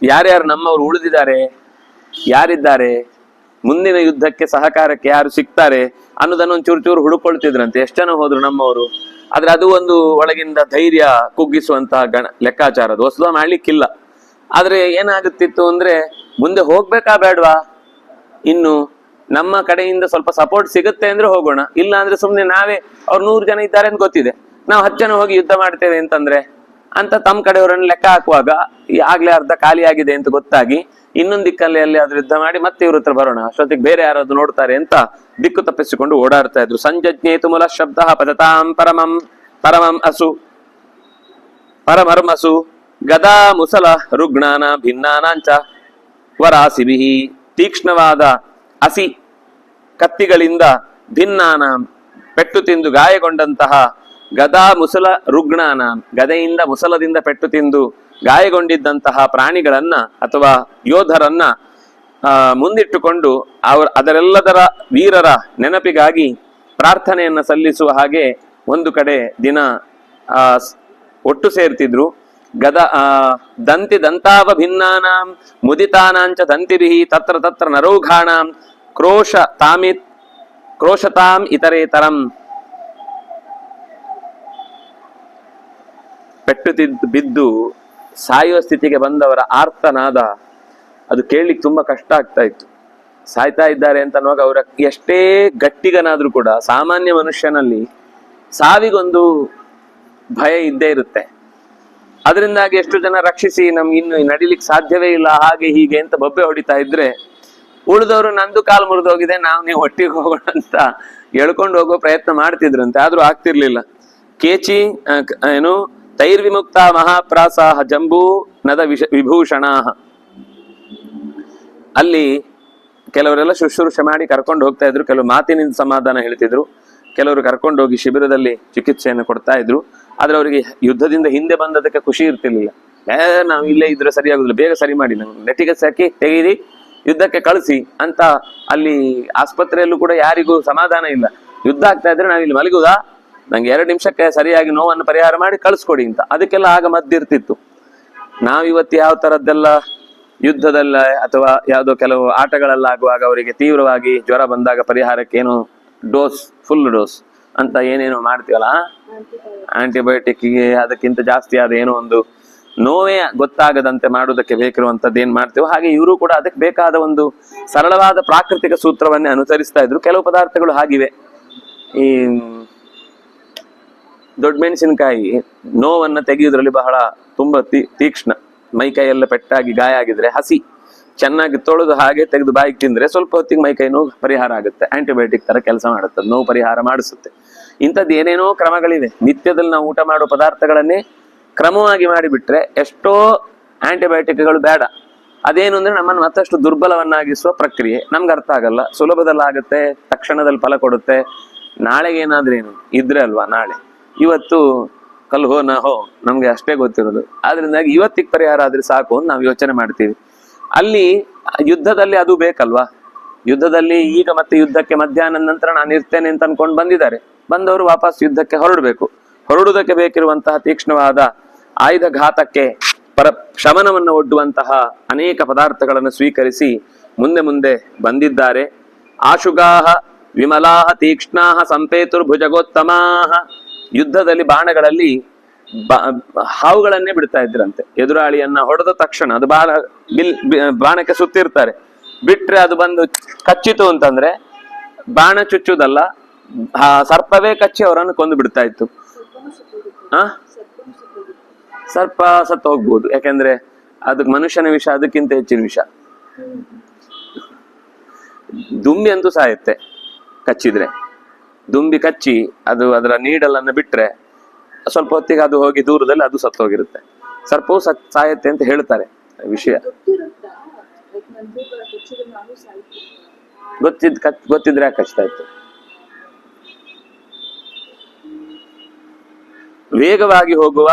ಯಾರ್ಯಾರು ನಮ್ಮವರು ಉಳಿದಿದ್ದಾರೆ, ಯಾರಿದ್ದಾರೆ, ಮುಂದಿನ ಯುದ್ಧಕ್ಕೆ ಸಹಕಾರಕ್ಕೆ ಯಾರು ಸಿಗ್ತಾರೆ ಅನ್ನೋದನ್ನ ಒಂದು ಚೂರು ಚೂರು ಹುಡುಕೊಳ್ತಿದ್ರಂತೆ. ಎಷ್ಟು ಜನ ಹೋದ್ರು ನಮ್ಮವರು. ಆದ್ರೆ ಅದು ಒಂದು ಒಳಗಿಂದ ಧೈರ್ಯ ಕುಗ್ಗಿಸುವಂತಹ ಲೆಕ್ಕಾಚಾರ. ಅದು ಹೊಸದ ಮಾಡ್ಲಿಕ್ಕಿಲ್ಲ. ಆದ್ರೆ ಏನಾಗುತ್ತಿತ್ತು ಅಂದ್ರೆ ಮುಂದೆ ಹೋಗ್ಬೇಕಾ ಬೇಡವಾ, ಇನ್ನು ನಮ್ಮ ಕಡೆಯಿಂದ ಸ್ವಲ್ಪ ಸಪೋರ್ಟ್ ಸಿಗುತ್ತೆ ಅಂದ್ರೆ ಹೋಗೋಣ, ಇಲ್ಲ ಅಂದ್ರೆ ಸುಮ್ನೆ ನಾವೇ ಅವ್ರು 100 ಜನ ಇದ್ದಾರೆ ಅಂತ ಗೊತ್ತಿದೆ, ನಾವು 10 ಜನ ಹೋಗಿ ಯುದ್ಧ ಮಾಡ್ತೇವೆ ಅಂತಂದ್ರೆ ಅಂತ ತಮ್ಮ ಕಡೆಯವರನ್ನು ಲೆಕ್ಕ ಹಾಕುವಾಗ ಆಗ್ಲೇ ಅರ್ಧ ಖಾಲಿ ಆಗಿದೆ ಅಂತ ಗೊತ್ತಾಗಿ ಇನ್ನೊಂದು ದಿಕ್ಕಲ್ಲಿ ಅಲ್ಲಿ ಅದ್ರ ಯುದ್ಧ ಮಾಡಿ ಮತ್ತೆ ಇವ್ರ ಹತ್ರ ಬರೋಣ, ಅಷ್ಟೊತ್ತಿಗೆ ಬೇರೆ ಯಾರಾದ್ರು ನೋಡ್ತಾರೆ ಅಂತ ದಿಕ್ಕು ತಪ್ಪಿಸಿಕೊಂಡು ಓಡಾಡ್ತಾ ಇದ್ರು. ಸಂಜಜ್ಞೇತು ಮೂಲ ಶಬ್ದ ಪದತಾಂ ಪರಮಂ ಅಸು ಪರಮರ್ಮಸು ಗದಾ ಮುಸಲ ರುಗ್ಣಾನ ಭಿನ್ನಾನಾಂಚ ವರಾಸಿಭಿ. ತೀಕ್ಷ್ಣವಾದ ಹಸಿ ಕತ್ತಿಗಳಿಂದ ಭಿನ್ನಾನ ಪೆಟ್ಟು ತಿಂದು ಗಾಯಗೊಂಡಂತಹ ಗದಾ ಮುಸಲ ರುಗ್ಣಾನ, ಗದೆಯಿಂದ ಮುಸಲದಿಂದ ಪೆಟ್ಟು ತಿಂದು ಗಾಯಗೊಂಡಿದ್ದಂತಹ ಪ್ರಾಣಿಗಳನ್ನ ಅಥವಾ ಯೋಧರನ್ನ ಮುಂದಿಟ್ಟುಕೊಂಡು ಅದರೆಲ್ಲದರ ವೀರರ ನೆನಪಿಗಾಗಿ ಪ್ರಾರ್ಥನೆಯನ್ನ ಸಲ್ಲಿಸುವ ಹಾಗೆ ಒಂದು ಕಡೆ ದಿನ ಒಟ್ಟು ಸೇರ್ತಿದ್ರು. ದಂತಿ ದಂತಾವ ಭಿನ್ನಾನಾಂ ಮುದಿತಾನಾಂಚ ದಂತಿಭಿ ತತ್ರ ತತ್ರ ನರೌಘಾಣಾಂ ಕ್ರೋಶತಾಂ ಇತರೇತರಂ. ಪೆಟ್ಟು ಬಿದ್ದು ಸಾಯುವ ಸ್ಥಿತಿಗೆ ಬಂದವರ ಆರ್ತನಾದ ಅದು ಕೇಳಲಿಕ್ಕೆ ತುಂಬಾ ಕಷ್ಟ ಆಗ್ತಾ ಇತ್ತು. ಸಾಯ್ತಾ ಇದ್ದಾರೆ ಅಂತ ಅನ್ನುವಾಗ ಅವರ ಎಷ್ಟೇ ಗಟ್ಟಿಗನಾದ್ರೂ ಕೂಡ ಸಾಮಾನ್ಯ ಮನುಷ್ಯನಲ್ಲಿ ಸಾವಿಗೊಂದು ಭಯ ಇದ್ದೇ ಇರುತ್ತೆ. ಅದರಿಂದಾಗಿ ಎಷ್ಟು ಜನ ರಕ್ಷಿಸಿ ನಮ್ಗೆ ಇನ್ನು ನಡಿಲಿಕ್ಕೆ ಸಾಧ್ಯವೇ ಇಲ್ಲ ಹಾಗೆ ಹೀಗೆ ಅಂತ ಬೊಬ್ಬೆ ಹೊಡಿತಾ ಇದ್ರೆ ಉಳಿದವರು ನಂದು ಕಾಲು ಮುರಿದೋಗಿದೆ, ನೀವು ಒಟ್ಟಿಗೆ ಹೋಗೋಣ ಅಂತ ಎಳ್ಕೊಂಡು ಹೋಗೋ ಪ್ರಯತ್ನ ಮಾಡ್ತಿದ್ರಂತೆ. ಆದ್ರೂ ಆಗ್ತಿರ್ಲಿಲ್ಲ. ಕೇಚಿ ಏನು ತೈರ್ವಿಮುಕ್ತ ಮಹಾಪ್ರಾಸಾಹ ಜಂಬೂ ನದ ವಿಭೂಷಣಾ. ಅಲ್ಲಿ ಕೆಲವರೆಲ್ಲ ಶುಶ್ರೂಷೆ ಮಾಡಿ ಕರ್ಕೊಂಡು ಹೋಗ್ತಾ ಇದ್ರು, ಕೆಲವು ಮಾತಿನಿಂದ ಸಮಾಧಾನ ಹೇಳ್ತಿದ್ರು, ಕೆಲವರು ಕರ್ಕೊಂಡು ಹೋಗಿ ಶಿಬಿರದಲ್ಲಿ ಚಿಕಿತ್ಸೆಯನ್ನು ಕೊಡ್ತಾ ಇದ್ರು. ಆದ್ರೆ ಅವರಿಗೆ ಯುದ್ಧದಿಂದ ಹಿಂದೆ ಬಂದದಕ್ಕೆ ಖುಷಿ ಇರ್ತಿರ್ಲಿಲ್ಲ. ನಾವು ಇಲ್ಲೇ ಇದ್ರೆ ಸರಿಯಾಗುದಿಲ್ಲ, ಬೇಗ ಸರಿ ಮಾಡಿ ನಂಗೆ ನೆಟ್ಟಿಗೆ ಸಾಕಿ ತೆಗೀರಿ, ಯುದ್ಧಕ್ಕೆ ಕಳಿಸಿ ಅಂತ. ಅಲ್ಲಿ ಆಸ್ಪತ್ರೆಯಲ್ಲೂ ಕೂಡ ಯಾರಿಗೂ ಸಮಾಧಾನ ಇಲ್ಲ. ಯುದ್ಧ ಆಗ್ತಾ ಇದ್ರೆ ನಾವಿಲ್ಲಿ ಮಲಗುದಾ, ನಂಗೆ 2 ನಿಮಿಷಕ್ಕೆ ಸರಿಯಾಗಿ ನೋವನ್ನು ಪರಿಹಾರ ಮಾಡಿ ಕಳಿಸ್ಕೊಡಿ ಅಂತ. ಅದಕ್ಕೆಲ್ಲ ಆಗ ಮದ್ದಿರ್ತಿತ್ತು. ನಾವಿವತ್ತು ಯಾವ ತರದ್ದೆಲ್ಲ ಯುದ್ಧದಲ್ಲ ಅಥವಾ ಯಾವುದೋ ಕೆಲವು ಆಟಗಳಲ್ಲಾಗುವಾಗ ಅವರಿಗೆ ತೀವ್ರವಾಗಿ ಜ್ವರ ಬಂದಾಗ ಪರಿಹಾರಕ್ಕೆ ಏನು ಫುಲ್ ಡೋಸ್ ಅಂತ ಏನೇನೋ ಮಾಡ್ತೀವಲ್ಲ, ಆಂಟಿಬಯೋಟಿಕ್ಗೆ ಅದಕ್ಕಿಂತ ಜಾಸ್ತಿ ಆದ ಏನೋ ಒಂದು ನೋವೇ ಗೊತ್ತಾಗದಂತೆ ಮಾಡುವುದಕ್ಕೆ ಬೇಕಿರುವಂತದ್ದು ಏನ್ ಮಾಡ್ತೇವೆ, ಹಾಗೆ ಇವರು ಕೂಡ ಅದಕ್ಕೆ ಬೇಕಾದ ಒಂದು ಸರಳವಾದ ಪ್ರಾಕೃತಿಕ ಸೂತ್ರವನ್ನೇ ಅನುಸರಿಸ್ತಾ ಇದ್ರು. ಕೆಲವು ಪದಾರ್ಥಗಳು ಹಾಗಿವೆ. ಈ ದೊಡ್ಡ ಮೆಣಸಿನಕಾಯಿ ನೋವನ್ನು ತೆಗೆಯುವುದರಲ್ಲಿ ಬಹಳ ತುಂಬಾ ತೀಕ್ಷ್ಣ. ಮೈಕೈ ಎಲ್ಲ ಪೆಟ್ಟಾಗಿ ಗಾಯ ಆಗಿದ್ರೆ ಹಸಿ ಚೆನ್ನಾಗಿ ತೊಳೆದು ಹಾಗೆ ತೆಗೆದು ಬಾಯಿಗೆ ತಿಂದ್ರೆ ಸ್ವಲ್ಪ ಹೊತ್ತಿಗೆ ಮೈಕೈ ನೋವು ಪರಿಹಾರ ಆಗುತ್ತೆ. ಆಂಟಿಬಯೋಟಿಕ್ ತರ ಕೆಲಸ ಮಾಡುತ್ತೆ, ನೋವು ಪರಿಹಾರ ಮಾಡಿಸುತ್ತೆ. ಇಂಥದ್ದು ಏನೇನೋ ಕ್ರಮಗಳಿವೆ. ನಿತ್ಯದಲ್ಲಿ ನಾವು ಊಟ ಮಾಡೋ ಪದಾರ್ಥಗಳನ್ನೇ ಕ್ರಮವಾಗಿ ಮಾಡಿಬಿಟ್ರೆ ಎಷ್ಟೋ ಆಂಟಿಬಯೋಟಿಕ್ಗಳು ಬೇಡ. ಅದೇನು ಅಂದ್ರೆ ನಮ್ಮನ್ನು ಮತ್ತಷ್ಟು ದುರ್ಬಲವನ್ನಾಗಿಸುವ ಪ್ರಕ್ರಿಯೆ. ನಮ್ಗೆ ಅರ್ಥ ಆಗಲ್ಲ, ಸುಲಭದಲ್ಲಾಗುತ್ತೆ, ತಕ್ಷಣದಲ್ಲಿ ಫಲ ಕೊಡುತ್ತೆ. ನಾಳೆಗೆ ಏನಾದ್ರೇನು ಇದ್ರೆ ಅಲ್ವಾ ನಾಳೆ. ಇವತ್ತು ಕಲ್ ಹೋ ನ ಹೋ ನಮ್ಗೆ ಅಷ್ಟೇ ಗೊತ್ತಿರೋದು. ಆದ್ರಿಂದಾಗಿ ಇವತ್ತಿಗೆ ಪರಿಹಾರ ಆದ್ರೆ ಸಾಕು ಅಂತ ನಾವು ಯೋಚನೆ ಮಾಡ್ತೀವಿ. ಅಲ್ಲಿ ಯುದ್ಧದಲ್ಲಿ ಅದು ಬೇಕಲ್ವಾ. ಯುದ್ಧದಲ್ಲಿ ಈಗ ಮತ್ತೆ ಯುದ್ಧಕ್ಕೆ ಮಧ್ಯಾಹ್ನ ನಂತರ ನಾನು ಇರ್ತೇನೆ ಅಂತ ಅನ್ಕೊಂಡು ಬಂದಿದ್ದಾರೆ. ಬಂದವರು ವಾಪಸ್ ಯುದ್ಧಕ್ಕೆ ಹೊರಡಬೇಕು. ಹೊರಡುವುದಕ್ಕೆ ಬೇಕಿರುವಂತಹ ತೀಕ್ಷ್ಣವಾದ ಆಯುಧ ಘಾತಕ್ಕೆ ಶಮನವನ್ನು ಒಡ್ಡುವಂತಹ ಅನೇಕ ಪದಾರ್ಥಗಳನ್ನು ಸ್ವೀಕರಿಸಿ ಮುಂದೆ ಮುಂದೆ ಬಂದಿದ್ದಾರೆ. ಆಶುಗಾಹ ವಿಮಲಾಹ ತೀಕ್ಷ್ಣಾಹ ಸಂಪೇತುರ್ಭುಜಗೋತ್ತಮಾಹ. ಯುದ್ಧದಲ್ಲಿ ಬಾಣಗಳಲ್ಲಿ ಹಾವುಗಳನ್ನೇ ಬಿಡ್ತಾ ಇದ್ರಂತೆ. ಎದುರಾಳಿಯನ್ನ ಹೊಡೆದ ತಕ್ಷಣ ಅದು ಬಾಣಕ್ಕೆ ಸುತ್ತಿರ್ತಾರೆ, ಬಿಟ್ರೆ ಅದು ಬಂದು ಕಚ್ಚಿತು ಅಂತಂದ್ರೆ ಬಾಣ ಚುಚ್ಚುದಲ್ಲ, ಸರ್ಪವೇ ಕಚ್ಚಿ ಅವರನ್ನು ಕೊಂದು ಬಿಡ್ತಾ ಇತ್ತು. ಸರ್ಪ ಸತ್ತು ಹೋಗ್ಬೋದು, ಯಾಕೆಂದ್ರೆ ಅದಕ್ಕೆ ಮನುಷ್ಯನ ವಿಷ ಅದಕ್ಕಿಂತ ಹೆಚ್ಚಿನ ವಿಷ. ದುಂಬಿ ಅಂತೂ ಸಾಯುತ್ತೆ ಕಚ್ಚಿದ್ರೆ. ದುಂಬಿ ಕಚ್ಚಿ ಅದು ಅದರ ನೀಡಲನ್ನು ಬಿಟ್ರೆ ಸ್ವಲ್ಪ ಹೊತ್ತಿಗೆ ಅದು ಹೋಗಿ ದೂರದಲ್ಲಿ ಅದು ಸತ್ತು ಹೋಗಿರುತ್ತೆ. ಸರ್ಪವು ಸಾಯುತ್ತೆ ಅಂತ ಹೇಳ್ತಾರೆ. ವಿಷಯ ಗೊತ್ತಿದ್ರೆ ಯಾಕೆ ಕಚ್ತಾ ಇತ್ತು. ವೇಗವಾಗಿ ಹೋಗುವ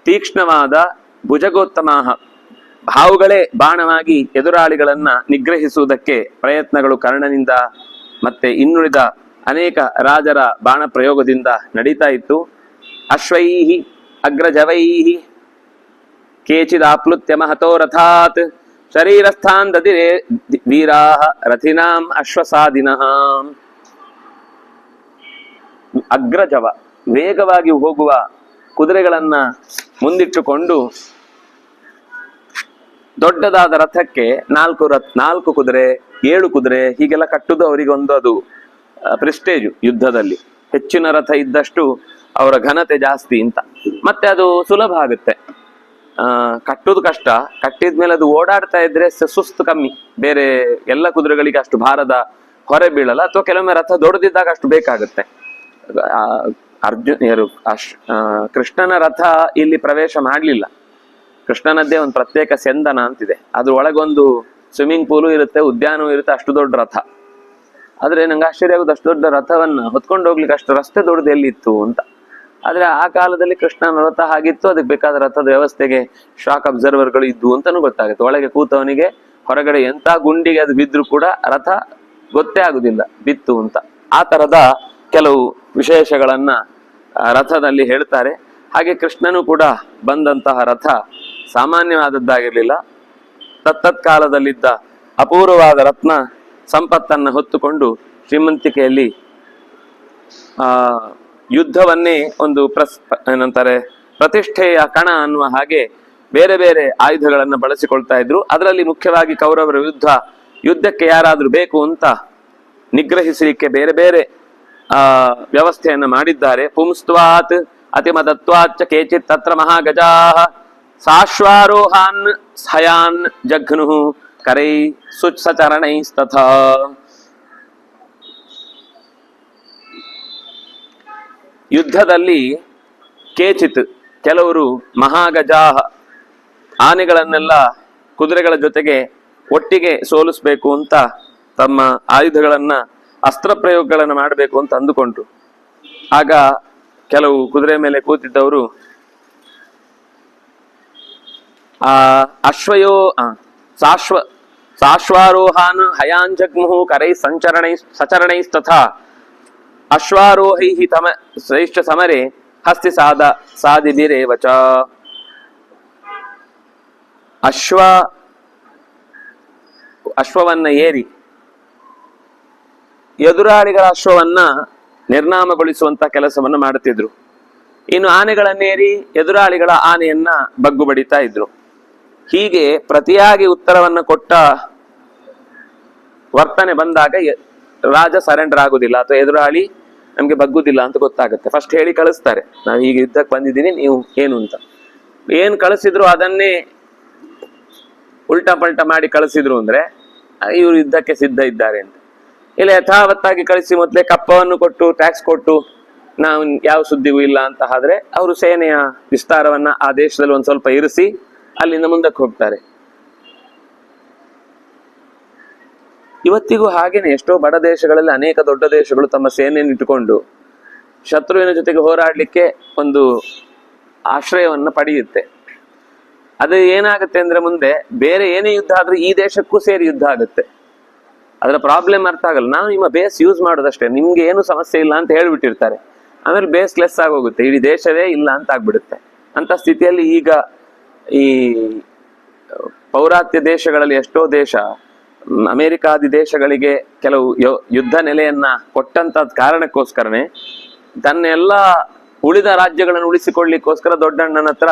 ತೀಕ್ಷ್ಣವಾದ ಭುಜಗೋತ್ತಮ ಹಾವುಗಳೇ ಬಾಣವಾಗಿ ಎದುರಾಳಿಗಳನ್ನ ನಿಗ್ರಹಿಸುವುದಕ್ಕೆ ಪ್ರಯತ್ನಗಳು ಕರ್ಣನಿಂದ ಮತ್ತೆ ಇನ್ನುಳಿದ ಅನೇಕ ರಾಜರ ಬಾಣ ಪ್ರಯೋಗದಿಂದ ನಡೀತಾ ಇತ್ತು. ಅಶ್ವೈಹಿ ಅಗ್ರಜವೈಹಿ ಕೇಚಿದಾಪ್ಲುತ್ಯ ಮಹತೋ ರಥಾತ್ ಶರೀರಸ್ಥಾನ್ ದದಿರೇ ವೀರಾಹ ರಥಿನಾಂ ಅಶ್ವಸಾದಿನಃ. ಅಗ್ರಜವ ವೇಗವಾಗಿ ಹೋಗುವ ಕುದುರೆಗಳನ್ನ ಮುಂದಿಟ್ಟುಕೊಂಡು ದೊಡ್ಡದಾದ ರಥಕ್ಕೆ 4 ಕುದುರೆ 7 ಕುದುರೆ ಹೀಗೆಲ್ಲ ಕಟ್ಟುದು ಅವರಿಗೊಂದು ಅದು ಪ್ರೆಸ್ಟೇಜು. ಯುದ್ಧದಲ್ಲಿ ಹೆಚ್ಚಿನ ರಥ ಇದ್ದಷ್ಟು ಅವರ ಘನತೆ ಜಾಸ್ತಿ ಅಂತ. ಮತ್ತೆ ಅದು ಸುಲಭ ಆಗುತ್ತೆ, ಕಟ್ಟುದು ಕಷ್ಟ. ಕಟ್ಟಿದ್ಮೇಲೆ ಅದು ಓಡಾಡ್ತಾ ಇದ್ರೆ ಸುಸ್ತು ಕಮ್ಮಿ. ಬೇರೆ ಎಲ್ಲ ಕುದುರೆಗಳಿಗೆ ಅಷ್ಟು ಭಾರದ ಹೊರೆ ಬೀಳಲ್ಲ. ಅಥವಾ ಕೆಲವೊಮ್ಮೆ ರಥ ದೊಡ್ಡದಿದ್ದಾಗ ಅಷ್ಟು ಬೇಕಾಗುತ್ತೆ. ಕೃಷ್ಣನ ರಥ ಇಲ್ಲಿ ಪ್ರವೇಶ ಮಾಡ್ಲಿಲ್ಲ. ಕೃಷ್ಣನದ್ದೇ ಒಂದು ಪ್ರತ್ಯೇಕ ಸೆಂದನ ಅಂತಿದೆ. ಅದ್ರ ಒಳಗೊಂದು ಸ್ವಿಮ್ಮಿಂಗ್ ಪೂಲು ಇರುತ್ತೆ, ಉದ್ಯಾನವೂ ಇರುತ್ತೆ. ಅಷ್ಟು ದೊಡ್ಡ ರಥ. ಆದ್ರೆ ನಂಗೆ ಆಶ್ಚರ್ಯ ಆಗುದು, ಅಷ್ಟು ದೊಡ್ಡ ರಥವನ್ನ ಹೊತ್ಕೊಂಡು ಹೋಗ್ಲಿಕ್ಕೆ ಅಷ್ಟು ರಸ್ತೆ ದೊಡ್ಡದು ಎಲ್ಲಿತ್ತು ಅಂತ. ಆದ್ರೆ ಆ ಕಾಲದಲ್ಲಿ ಕೃಷ್ಣನ ರಥ ಹಾಗಿತ್ತು. ಅದಕ್ಕೆ ಬೇಕಾದ ರಥದ ವ್ಯವಸ್ಥೆಗೆ ಶಾಕ್ ಅಬ್ಸರ್ವರ್ಗಳು ಇದ್ವು ಅಂತಾನು ಗೊತ್ತಾಗುತ್ತೆ. ಒಳಗೆ ಕೂತವನಿಗೆ ಹೊರಗಡೆ ಎಂತ ಗುಂಡಿಗೆ ಅದು ಬಿದ್ರು ಕೂಡ ರಥ ಗೊತ್ತೇ ಆಗುದಿಲ್ಲ ಬಿತ್ತು ಅಂತ. ಆ ತರದ ಕೆಲವು ವಿಶೇಷಗಳನ್ನ ರಥದಲ್ಲಿ ಹೇಳ್ತಾರೆ. ಹಾಗೆ ಕೃಷ್ಣನು ಕೂಡ ಬಂದಂತಹ ರಥ ಸಾಮಾನ್ಯವಾದದ್ದಾಗಿರ್ಲಿಲ್ಲ. ತತ್ತತ್ ಕಾಲದಲ್ಲಿದ್ದ ಅಪೂರ್ವವಾದ ರತ್ನ ಸಂಪತ್ತನ್ನ ಹೊತ್ತುಕೊಂಡು ಶ್ರೀಮಂತಿಕೆಯಲ್ಲಿ ಯುದ್ಧವನ್ನೇ ಒಂದು ಏನಂತಾರೆ ಪ್ರತಿಷ್ಠೆಯ ಕಣ ಅನ್ನುವ ಹಾಗೆ ಬೇರೆ ಬೇರೆ ಆಯುಧಗಳನ್ನ ಬಳಸಿಕೊಳ್ತಾ ಇದ್ರು. ಅದರಲ್ಲಿ ಮುಖ್ಯವಾಗಿ ಕೌರವರ ಯುದ್ಧಕ್ಕೆ ಯಾರಾದ್ರೂ ಬೇಕು ಅಂತ ನಿಗ್ರಹಿಸಲಿಕ್ಕೆ ಬೇರೆ ಬೇರೆ ವ್ಯವಸ್ಥೆಯನ್ನ ಮಾಡಿದ್ದಾರೆ. ಪುಂಸ್ತ್ವಾತ್ ಅತಿಮದತ್ವಾಚ ಕೇಚಿತ್ ತತ್ರ ಮಹಾಗಜಾಹ ಸಾಶ್ವಾರೋಹಾನ್ ಹಯಾನ್ ಜಘ್ನು ಕರೈ ಸುಚರಣೈಸ್ತಥಾ. ಯುದ್ಧದಲ್ಲಿ ಕೇಚಿತ್ ಕೆಲವರು ಮಹಾಗಜಾಹ ಆನೆಗಳನ್ನೆಲ್ಲ ಕುದುರೆಗಳ ಜೊತೆಗೆ ಒಟ್ಟಿಗೆ ಸೋಲಿಸ್ಬೇಕು ಅಂತ ತಮ್ಮ ಆಯುಧಗಳನ್ನ ಅಸ್ತ್ರ ಪ್ರಯೋಗಗಳನ್ನು ಮಾಡಬೇಕು ಅಂತ ಅಂದುಕೊಂಡ್ರು. ಆಗ ಕೆಲವು ಕುದುರೆ ಮೇಲೆ ಕೂತಿದ್ದವರು ಸಾಶ್ವಾರೋಹಾನ್ ಹಯಾಂಜಗ್ಮುಹು ಕರೈ ಸಚರಣೈಸ್ತಥಾ ಅಶ್ವಾರೋಹೈ ಶ್ರೇಷ್ಠ ಸಮರೆ ಹಸ್ತಿ ಸಾದಿಭಿರೇವಚ. ಅಶ್ವವನ್ನ ಏರಿ ಎದುರಾಳಿಗಳ ಅಶ್ವವನ್ನ ನಿರ್ನಾಮಗೊಳಿಸುವಂತ ಕೆಲಸವನ್ನು ಮಾಡುತ್ತಿದ್ರು. ಇನ್ನು ಆನೆಗಳನ್ನೇರಿ ಎದುರಾಳಿಗಳ ಆನೆಯನ್ನ ಬಗ್ಗು ಬಡಿತಾ ಇದ್ರು. ಹೀಗೆ ಪ್ರತಿಯಾಗಿ ಉತ್ತರವನ್ನ ಕೊಟ್ಟ ವರ್ತನೆ ಬಂದಾಗ ರಾಜ ಸರೆಂಡರ್ ಆಗುದಿಲ್ಲ ಅಥವಾ ಎದುರಾಳಿ ನಮ್ಗೆ ಬಗ್ಗುದಿಲ್ಲ ಅಂತ ಗೊತ್ತಾಗುತ್ತೆ. ಫಸ್ಟ್ ಹೇಳಿ ಕಳಿಸ್ತಾರೆ, ನಾವು ಹೀಗೆ ಯುದ್ಧಕ್ಕೆ ಬಂದಿದ್ದೀನಿ, ನೀವು ಏನು ಅಂತ. ಏನ್ ಕಳಿಸಿದ್ರು ಅದನ್ನೇ ಉಲ್ಟಾ ಪಲ್ಟಾ ಮಾಡಿ ಕಳಿಸಿದ್ರು ಅಂದ್ರೆ ಇವರು ಯುದ್ಧಕ್ಕೆ ಸಿದ್ಧ ಇದ್ದಾರೆ ಅಂತ. ಇಲ್ಲ ಯಥಾವತ್ತಾಗಿ ಕಳಿಸಿ ಮೊದಲೇ ಕಪ್ಪವನ್ನು ಕೊಟ್ಟು ಟ್ಯಾಕ್ಸ್ ಕೊಟ್ಟು ನಾವು ಯಾವ ಸುದ್ದಿಗೂ ಇಲ್ಲ ಅಂತ ಆದ್ರೆ ಅವರು ಸೇನೆಯ ವಿಸ್ತಾರವನ್ನ ಆ ದೇಶದಲ್ಲಿ ಒಂದ್ ಸ್ವಲ್ಪ ಇರಿಸಿ ಅಲ್ಲಿಂದ ಮುಂದಕ್ಕೆ ಹೋಗ್ತಾರೆ. ಇವತ್ತಿಗೂ ಹಾಗೇನೆ ಎಷ್ಟೋ ಬಡ ದೇಶಗಳಲ್ಲಿ ಅನೇಕ ದೊಡ್ಡ ದೇಶಗಳು ತಮ್ಮ ಸೇನೆಯನ್ನು ಇಟ್ಟುಕೊಂಡು ಶತ್ರುವಿನ ಜೊತೆಗೆ ಹೋರಾಡ್ಲಿಕ್ಕೆ ಒಂದು ಆಶ್ರಯವನ್ನ ಪಡೆಯುತ್ತೆ. ಅದು ಏನಾಗುತ್ತೆ ಅಂದ್ರೆ ಮುಂದೆ ಬೇರೆ ಏನೇ ಯುದ್ಧ ಆದ್ರೂ ಈ ದೇಶಕ್ಕೂ ಸೇರಿ ಯುದ್ಧ ಆಗುತ್ತೆ. ಅದರ ಪ್ರಾಬ್ಲಮ್ ಅರ್ಥ ಆಗಲ್ಲ. ನಾವು ನಿಮ್ಮ ಬೇಸ್ ಯೂಸ್ ಮಾಡೋದಷ್ಟೇ, ನಿಮ್ಗೆ ಏನು ಸಮಸ್ಯೆ ಇಲ್ಲ ಅಂತ ಹೇಳ್ಬಿಟ್ಟಿರ್ತಾರೆ. ಆಮೇಲೆ ಬೇಸ್ ಲೆಸ್ ಆಗೋಗುತ್ತೆ, ಇಡೀ ದೇಶವೇ ಇಲ್ಲ ಅಂತ ಆಗ್ಬಿಡುತ್ತೆ. ಅಂತ ಸ್ಥಿತಿಯಲ್ಲಿ ಈಗ ಈ ಪೌರಾತ್ಯ ದೇಶಗಳಲ್ಲಿ ಎಷ್ಟೋ ದೇಶ ಅಮೆರಿಕಾದಿ ದೇಶಗಳಿಗೆ ಕೆಲವು ಯುದ್ಧ ನೆಲೆಯನ್ನ ಕೊಟ್ಟಂತ ಕಾರಣಕ್ಕೋಸ್ಕರನೇ ತನ್ನೆಲ್ಲ ಉಳಿದ ರಾಜ್ಯಗಳನ್ನು ಉಳಿಸಿಕೊಳ್ಳಿಕ್ಕೋಸ್ಕರ ದೊಡ್ಡಣ್ಣನ ಹತ್ರ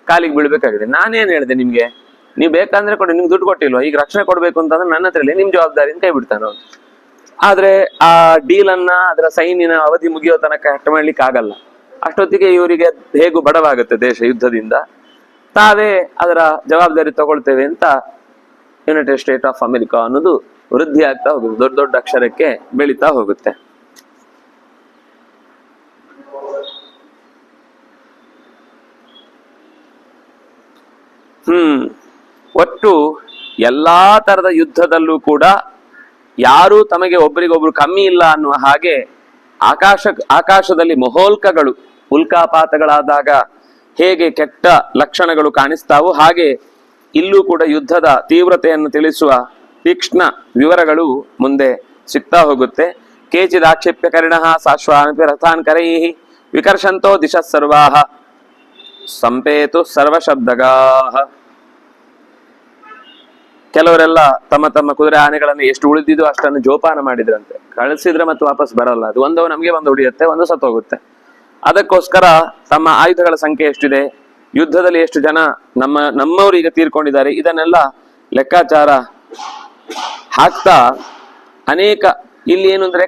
ಕಾಲಿಗೆ ಬೀಳ್ಬೇಕಾಗಿದೆ. ನಾನೇನ್ ಹೇಳಿದೆ ನಿಮ್ಗೆ, ನೀವು ಬೇಕಂದ್ರೆ ಕೊಡಿ, ನಿಮ್ಗೆ ದುಡ್ಡು ಕೊಟ್ಟಿಲ್ವಾ, ಈಗ ರಕ್ಷಣೆ ಕೊಡ್ಬೇಕು ಅಂತಂದ್ರೆ ನನ್ನ ಹತ್ರ ನಿಮ್ ಜವಾಬ್ದಾರಿನ ಕೈ ಬಿಡ್ತಾನೆ ಅವ್ನು. ಆದ್ರೆ ಆ ಡೀಲ್ ಅನ್ನ ಅದರ ಸೈನಿನ ಅವಧಿ ಮುಗಿಯೋ ತನಕ ಕಟ್ ಮಾಡ್ಲಿಕ್ಕೆ ಆಗಲ್ಲ. ಅಷ್ಟೊತ್ತಿಗೆ ಇವರಿಗೆ ಹೇಗೂ ಬಡವಾಗುತ್ತೆ ದೇಶ ಯುದ್ಧದಿಂದ. ತಾವೇ ಅದರ ಜವಾಬ್ದಾರಿ ತಗೊಳ್ತೇವೆ ಅಂತ ಯುನೈಟೆಡ್ ಸ್ಟೇಟ್ ಆಫ್ ಅಮೆರಿಕಾ ಅನ್ನೋದು ವೃದ್ಧಿ ಆಗ್ತಾ ಹೋಗುತ್ತೆ, ದೊಡ್ಡ ದೊಡ್ಡ ಅಕ್ಷರಕ್ಕೆ ಬೆಳೀತಾ ಹೋಗುತ್ತೆ. ಒಟ್ಟು ಎಲ್ಲಾ ತರದ ಯುದ್ಧದಲ್ಲೂ ಕೂಡ ಯಾರೂ ತಮಗೆ ಒಬ್ಬರಿಗೊಬ್ರು ಕಮ್ಮಿ ಇಲ್ಲ ಅನ್ನುವ ಹಾಗೆ ಆಕಾಶದಲ್ಲಿ ಮಹೋಲ್ಕಗಳು ಉಲ್ಕಾಪಾತಗಳಾದಾಗ ಹೇಗೆ ಕೆಟ್ಟ ಲಕ್ಷಣಗಳು ಕಾಣಿಸ್ತಾವೋ ಹಾಗೆ ಇಲ್ಲೂ ಕೂಡ ಯುದ್ಧದ ತೀವ್ರತೆಯನ್ನು ತಿಳಿಸುವ ತೀಕ್ಷ್ಣ ವಿವರಗಳು ಮುಂದೆ ಸಿಗ್ತಾ ಹೋಗುತ್ತೆ. ಕೇಚಿದಾಕ್ಷೇಪ್ಯ ಕರಿಣಃ ಸಾಶ್ವಾನಪಿ ರಥಾನ್ ಕರೈಃ ವಿಕರ್ಷಂತೋ ದಿಶಃ ಸರ್ವಾಃ ಸಂಪೇತು ಸರ್ವಶಬ್ದಗಾಃ. ಕೆಲವರೆಲ್ಲ ತಮ್ಮ ತಮ್ಮ ಕುದುರೆ ಆನೆಗಳನ್ನು ಎಷ್ಟು ಉಳಿದಿದ್ದು ಅಷ್ಟನ್ನು ಜೋಪಾನ ಮಾಡಿದ್ರಂತೆ. ಕಳಿಸಿದ್ರೆ ಮತ್ತೆ ವಾಪಸ್ ಬರಲ್ಲ, ಅದು ಒಂದು ನಮಗೆ ಒಂದು ಉಳಿಯುತ್ತೆ, ಒಂದು ಸತ್ತೋಗುತ್ತೆ. ಅದಕ್ಕೋಸ್ಕರ ತಮ್ಮ ಆಯುಧಗಳ ಸಂಖ್ಯೆ ಎಷ್ಟಿದೆ, ಯುದ್ಧದಲ್ಲಿ ಎಷ್ಟು ಜನ ನಮ್ಮವರು ಈಗ ತೀರ್ಕೊಂಡಿದ್ದಾರೆ, ಇದನ್ನೆಲ್ಲ ಲೆಕ್ಕಾಚಾರ ಹಾಕ್ತಾ ಅನೇಕ ಇಲ್ಲಿ ಏನು ಅಂದ್ರೆ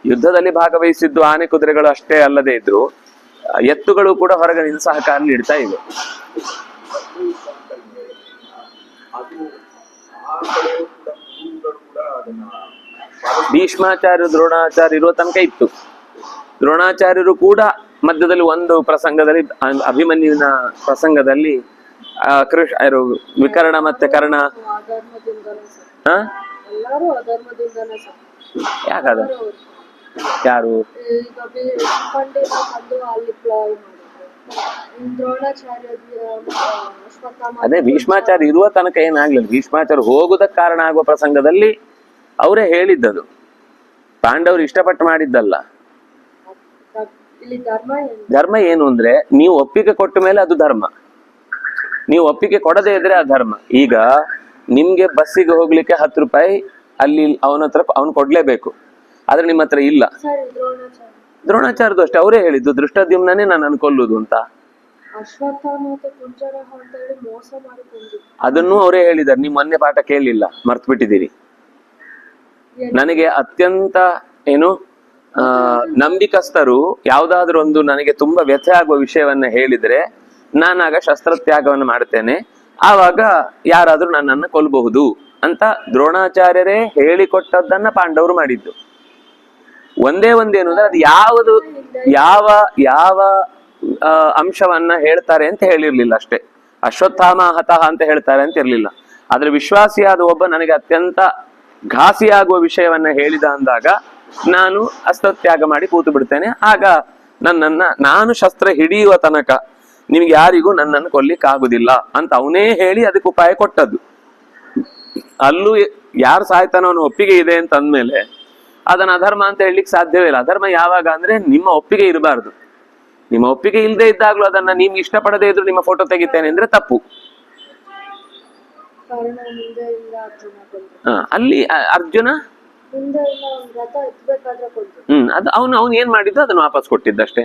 ಯುದ್ಧದಲ್ಲಿ ಭಾಗವಹಿಸಿದ್ದು ಆನೆ ಕುದುರೆಗಳು ಅಷ್ಟೇ ಅಲ್ಲದೆ ಇದ್ರು ಎತ್ತುಗಳು ಕೂಡ ಹೊರಗೆ ನಿಂತು ಸಹಕಾರ ನೀಡ್ತಾ ಇವೆ. ಭೀಷ್ಮಾಚಾರ್ಯ ದ್ರೋಣಾಚಾರ್ಯ ಇರುವ ತನಕ ಇತ್ತು. ದ್ರೋಣಾಚಾರ್ಯರು ಕೂಡ ಮಧ್ಯದಲ್ಲಿ ಒಂದು ಪ್ರಸಂಗದಲ್ಲಿ ಅಭಿಮನ್ಯುವಿನ ಪ್ರಸಂಗದಲ್ಲಿ ವಿಕರ್ಣ ಮತ್ತೆ ಕರ್ಣ ಯಾಕಾದ ಯಾರು ಅದೇ ಭೀಷ್ಮಾಚಾರ್ಯ ಇರುವ ತನಕ ಏನಾಗ್ಲಿಲ್ಲ. ಭೀಷ್ಮಾಚಾರ್ಯ ಹೋಗುದಕ್ಕೆ ಕಾರಣ ಆಗುವ ಪ್ರಸಂಗದಲ್ಲಿ ಅವರೇ ಹೇಳಿದ್ದದು, ಪಾಂಡವರು ಇಷ್ಟಪಟ್ಟು ಮಾಡಿದ್ದಲ್ಲ. ಧರ್ಮ ಏನು ಅಂದ್ರೆ ನೀವು ಒಪ್ಪಿಗೆ ಕೊಟ್ಟ ಮೇಲೆ ಅದು ಧರ್ಮ, ನೀವು ಒಪ್ಪಿಗೆ ಕೊಡದೇ ಇದ್ರೆ ಅಧರ್ಮ. ಈಗ ನಿಮ್ಗೆ ಬಸ್ಸಿಗೆ ಹೋಗ್ಲಿಕ್ಕೆ 10 ರೂಪಾಯಿ ಅಲ್ಲಿ ಅವನ ಹತ್ರ ಅವನು ಕೊಡ್ಲೇಬೇಕು, ಆದ್ರೆ ನಿಮ್ಮ ಹತ್ರ ಇಲ್ಲ. ದ್ರೋಣಾಚಾರ್ಯದು ಅಷ್ಟೇ, ಅವರೇ ಹೇಳಿದ್ದು ದೃಷ್ಟದ್ಯುಮ್ನೇ ನಾನು ಕೊಲ್ಲುದು ಅಂತ. ಅದನ್ನು ಅವರೇ ಹೇಳಿದ್ದಾರೆ. ನೀವು ಮೊನ್ನೆ ಪಾಠ ಕೇಳಲಿಲ್ಲ, ಮರ್ತು ಬಿಟ್ಟಿದ್ದೀರಿ. ನನಗೆ ಅತ್ಯಂತ ಏನು ನಂಬಿಕಸ್ಥರು ಯಾವ್ದಾದ್ರು ಒಂದು ನನಗೆ ತುಂಬಾ ವ್ಯಥೆ ಆಗುವ ವಿಷಯವನ್ನ ಹೇಳಿದ್ರೆ ನಾನಾಗ ಶಸ್ತ್ರತ್ಯಾಗವನ್ನು ಮಾಡ್ತೇನೆ, ಆವಾಗ ಯಾರಾದ್ರೂ ನನ್ನನ್ನು ಕೊಲ್ಲಬಹುದು ಅಂತ ದ್ರೋಣಾಚಾರ್ಯರೇ ಹೇಳಿಕೊಟ್ಟದ್ದನ್ನ ಪಾಂಡವರು ಮಾಡಿದ್ದು. ಒಂದೇ ಒಂದೇನು ಅಂದ್ರೆ ಅದು ಯಾವುದು ಯಾವ ಯಾವ ಅಂಶವನ್ನ ಹೇಳ್ತಾರೆ ಅಂತ ಹೇಳಿರ್ಲಿಲ್ಲ ಅಷ್ಟೇ. ಅಶ್ವತ್ಥಾಮ ಹತಃ ಅಂತ ಹೇಳ್ತಾರೆ ಅಂತ ಇರ್ಲಿಲ್ಲ. ಆದ್ರೆ ವಿಶ್ವಾಸಿಯಾದ ಒಬ್ಬ ನನಗೆ ಅತ್ಯಂತ ಘಾಸಿಯಾಗುವ ವಿಷಯವನ್ನ ಹೇಳಿದ ಅಂದಾಗ ನಾನು ಅಸ್ತ್ರತ್ಯಾಗ ಮಾಡಿ ಕೂತು ಬಿಡ್ತೇನೆ. ಆಗ ನಾನು ಶಸ್ತ್ರ ಹಿಡಿಯುವ ತನಕ ನಿಮ್ಗೆ ಯಾರಿಗೂ ನನ್ನನ್ನು ಕೊಲ್ಲಿಕ್ ಆಗುದಿಲ್ಲ ಅಂತ ಅವನೇ ಹೇಳಿ ಅದಕ್ಕೆ ಉಪಾಯ ಕೊಟ್ಟದ್ದು. ಅಲ್ಲೂ ಯಾರು ಸಾಯ್ತಾನೋ ಅವನ ಒಪ್ಪಿಗೆ ಇದೆ ಅಂತ ಅಂದ್ಮೇಲೆ ಅದನ್ನ ಅಧರ್ಮ ಅಂತ ಹೇಳಲಿಕ್ಕೆ ಸಾಧ್ಯವೇ ಇಲ್ಲ. ಅಧರ್ಮ ಯಾವಾಗ ಅಂದ್ರೆ ನಿಮ್ಮ ಒಪ್ಪಿಗೆ ಇರಬಾರ್ದು. ನಿಮ್ಮ ಒಪ್ಪಿಗೆ ಇಲ್ಲದೆ ಇದ್ದಾಗ್ಲೂ ಅದನ್ನ ನಿಮ್ಗೆ ಇಷ್ಟಪಡದೇ ಇದ್ರು ನಿಮ್ಮ ಫೋಟೋ ತೆಗಿತೇನೆ ಅಂದ್ರೆ ತಪ್ಪು. ಅಲ್ಲಿ ಅರ್ಜುನ ಅದು ಅವನು ಏನ್ ಮಾಡಿದ್ದು ಅದನ್ನ ವಾಪಸ್ ಕೊಟ್ಟಿದ್ದಷ್ಟೇ.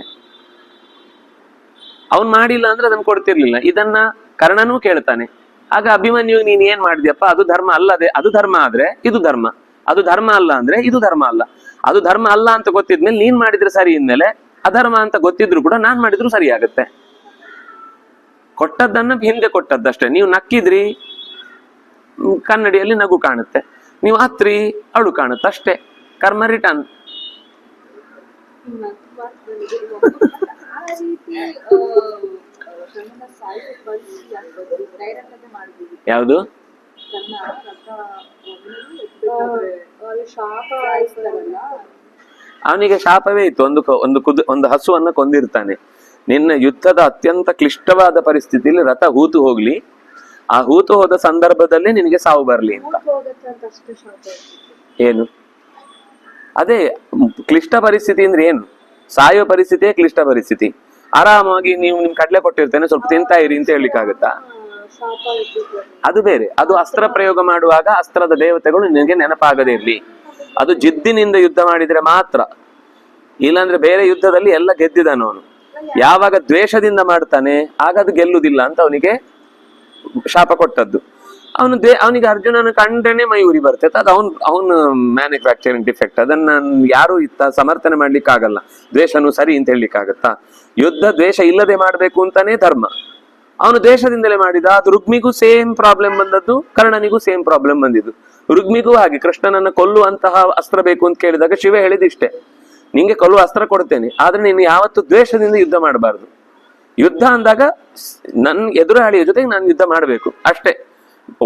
ಅವ್ನ್ ಮಾಡಿಲ್ಲ ಅಂದ್ರೆ ಅದನ್ನ ಕೊಡ್ತಿರ್ಲಿಲ್ಲ. ಇದನ್ನ ಕರ್ಣನೂ ಕೇಳ್ತಾನೆ. ಆಗ ಅಭಿಮನ್ಯು ನೀನ್ ಏನ್ ಮಾಡಿದ್ಯಪ್ಪ, ಅದು ಧರ್ಮ ಅಲ್ಲದೆ, ಅದು ಧರ್ಮ ಆದ್ರೆ ಇದು ಧರ್ಮ, ಅದು ಧರ್ಮ ಅಲ್ಲ ಅಂದ್ರೆ ಇದು ಧರ್ಮ ಅಲ್ಲ. ಅದು ಧರ್ಮ ಅಲ್ಲ ಅಂತ ಗೊತ್ತಿದ್ಮೇಲೆ ನೀನ್ ಮಾಡಿದ್ರೆ ಸರಿ ಇನ್ಮೇಲೆ ಅಧರ್ಮ ಅಂತ ಗೊತ್ತಿದ್ರು ಕೂಡ ನಾನ್ ಮಾಡಿದ್ರು ಸರಿ ಆಗುತ್ತೆ. ಕೊಟ್ಟದ್ದನ್ನ ಹಿಂದೆ ಕೊಟ್ಟದ್ದಷ್ಟೇ. ನೀವು ನಕ್ಕಿದ್ರಿ ಕನ್ನಡಿಯಲ್ಲಿ ನಗು ಕಾಣುತ್ತೆ, ನೀವು ಹತ್ರಿ ಅಳು ಕಾಣುತ್ತೆ, ಅಷ್ಟೇ. ಕರ್ಮ ರಿಟರ್ನ್. ಆ ರೀತಿ ಕರ್ಣನ ಸಾಯಿಸೋ ಪರಿಸ್ಥಿತಿ ಆಗ್ತದೆ ಡೈರೆಕ್ಟ್ ಆಗಿ ಮಾಡ್ಬೋದು. ಯಾವುದು ಕರ್ಣ ಶಾಪ ಸಾಯಿಸ್ತಾರಲ್ಲ, ಅವನಿಗೆ ಶಾಪವೇ ಇತ್ತು. ಒಂದು ಹಸುವನ್ನ ಕೊಂದಿರ್ತಾನೆ. ನಿನ್ನ ಯುದ್ಧದ ಅತ್ಯಂತ ಕ್ಲಿಷ್ಟವಾದ ಪರಿಸ್ಥಿತಿಯಲ್ಲಿ ರಥ ಹೂತು ಹೋಗ್ಲಿ, ಆ ಹೂತು ಹೋದ ಸಂದರ್ಭದಲ್ಲಿ ನಿನಗೆ ಸಾವು ಬರ್ಲಿ ಅಂತ. ಹೋಗತ್ತೆ ಅಂತ ಅಷ್ಟೇ ಶಾಪ. ಏನು ಅದೇ ಕ್ಲಿಷ್ಟ ಪರಿಸ್ಥಿತಿ ಅಂದ್ರೆ ಏನು? ಸಾಯುವ ಪರಿಸ್ಥಿತಿಯೇ ಕ್ಲಿಷ್ಟ ಪರಿಸ್ಥಿತಿ. ಆರಾಮಾಗಿ ನೀವು ನಿಮ್ ಕಡ್ಲೆ ಕೊಟ್ಟಿರ್ತೇನೆ ಸ್ವಲ್ಪ ತಿಂತಾ ಇರಿ ಅಂತ ಹೇಳಿಕ್ಕಾಗತ್ತಾ? ಶಾಪ ಇಟ್ಟಿದ್ದಾರೆ. ಅದು ಬೇರೆ. ಅದು ಅಸ್ತ್ರ ಪ್ರಯೋಗ ಮಾಡುವಾಗ ಅಸ್ತ್ರದ ದೇವತೆಗಳು ನಿನಗೆ ನೆನಪಾಗದೇ ಇರ್ಲಿ. ಅದು ಜಿದ್ದಿನಿಂದ ಯುದ್ಧ ಮಾಡಿದ್ರೆ ಮಾತ್ರ. ಇಲ್ಲಾಂದ್ರೆ ಬೇರೆ ಯುದ್ಧದಲ್ಲಿ ಎಲ್ಲ ಗೆದ್ದಿದ್ದಾನು ಅವನು. ಯಾವಾಗ ದ್ವೇಷದಿಂದ ಮಾಡ್ತಾನೆ ಆಗ ಅದು ಗೆಲ್ಲುದಿಲ್ಲ ಅಂತ ಅವನಿಗೆ ಶಾಪ ಕೊಟ್ಟದ್ದು. ಅವನಿಗೆ ಅರ್ಜುನನ ಕಂಡ್ರೇನೆ ಮೈ ಉರಿ ಬರ್ತೈತೆ. ಅದು ಅವನು ಮ್ಯಾನುಫ್ಯಾಕ್ಚರಿಂಗ್ ಡಿಫೆಕ್ಟ್. ಅದನ್ನ ಯಾರು ಸಮರ್ಥನೆ ಮಾಡ್ಲಿಕ್ಕೆ ಆಗಲ್ಲ. ದ್ವೇಷನು ಸರಿ ಅಂತ ಹೇಳಲಿಕ್ಕಾಗತ್ತಾ? ಯುದ್ಧ ದ್ವೇಷ ಇಲ್ಲದೆ ಮಾಡ್ಬೇಕು ಅಂತಾನೆ ಧರ್ಮ. ಅವನು ದ್ವೇಷದಿಂದಲೇ ಮಾಡಿದ. ಅದು ರುಗ್ಮಿಗೂ ಸೇಮ್ ಪ್ರಾಬ್ಲಮ್ ಬಂದದ್ದು, ಕರ್ಣನಿಗೂ ಸೇಮ್ ಪ್ರಾಬ್ಲಮ್ ಬಂದಿದ್ದು. ರುಗ್ಮಿಗೂ ಹಾಗೆ ಕೃಷ್ಣನನ್ನ ಕೊಲ್ಲುವಂತಹ ಅಸ್ತ್ರ ಬೇಕು ಅಂತ ಕೇಳಿದಾಗ ಶಿವ ಹೇಳಿದಿಷ್ಟೇ, ನಿಂಗೆ ಕೊಲ್ಲುವ ಅಸ್ತ್ರ ಕೊಡ್ತೇನೆ, ಆದ್ರೆ ನೀನು ಯಾವತ್ತು ದ್ವೇಷದಿಂದ ಯುದ್ಧ ಮಾಡಬಾರ್ದು. ಯುದ್ಧ ಅಂದಾಗ ನನ್ನ ಎದುರಾಳಿಯ ಜೊತೆಗೆ ನಾನು ಯುದ್ಧ ಮಾಡಬೇಕು ಅಷ್ಟೇ.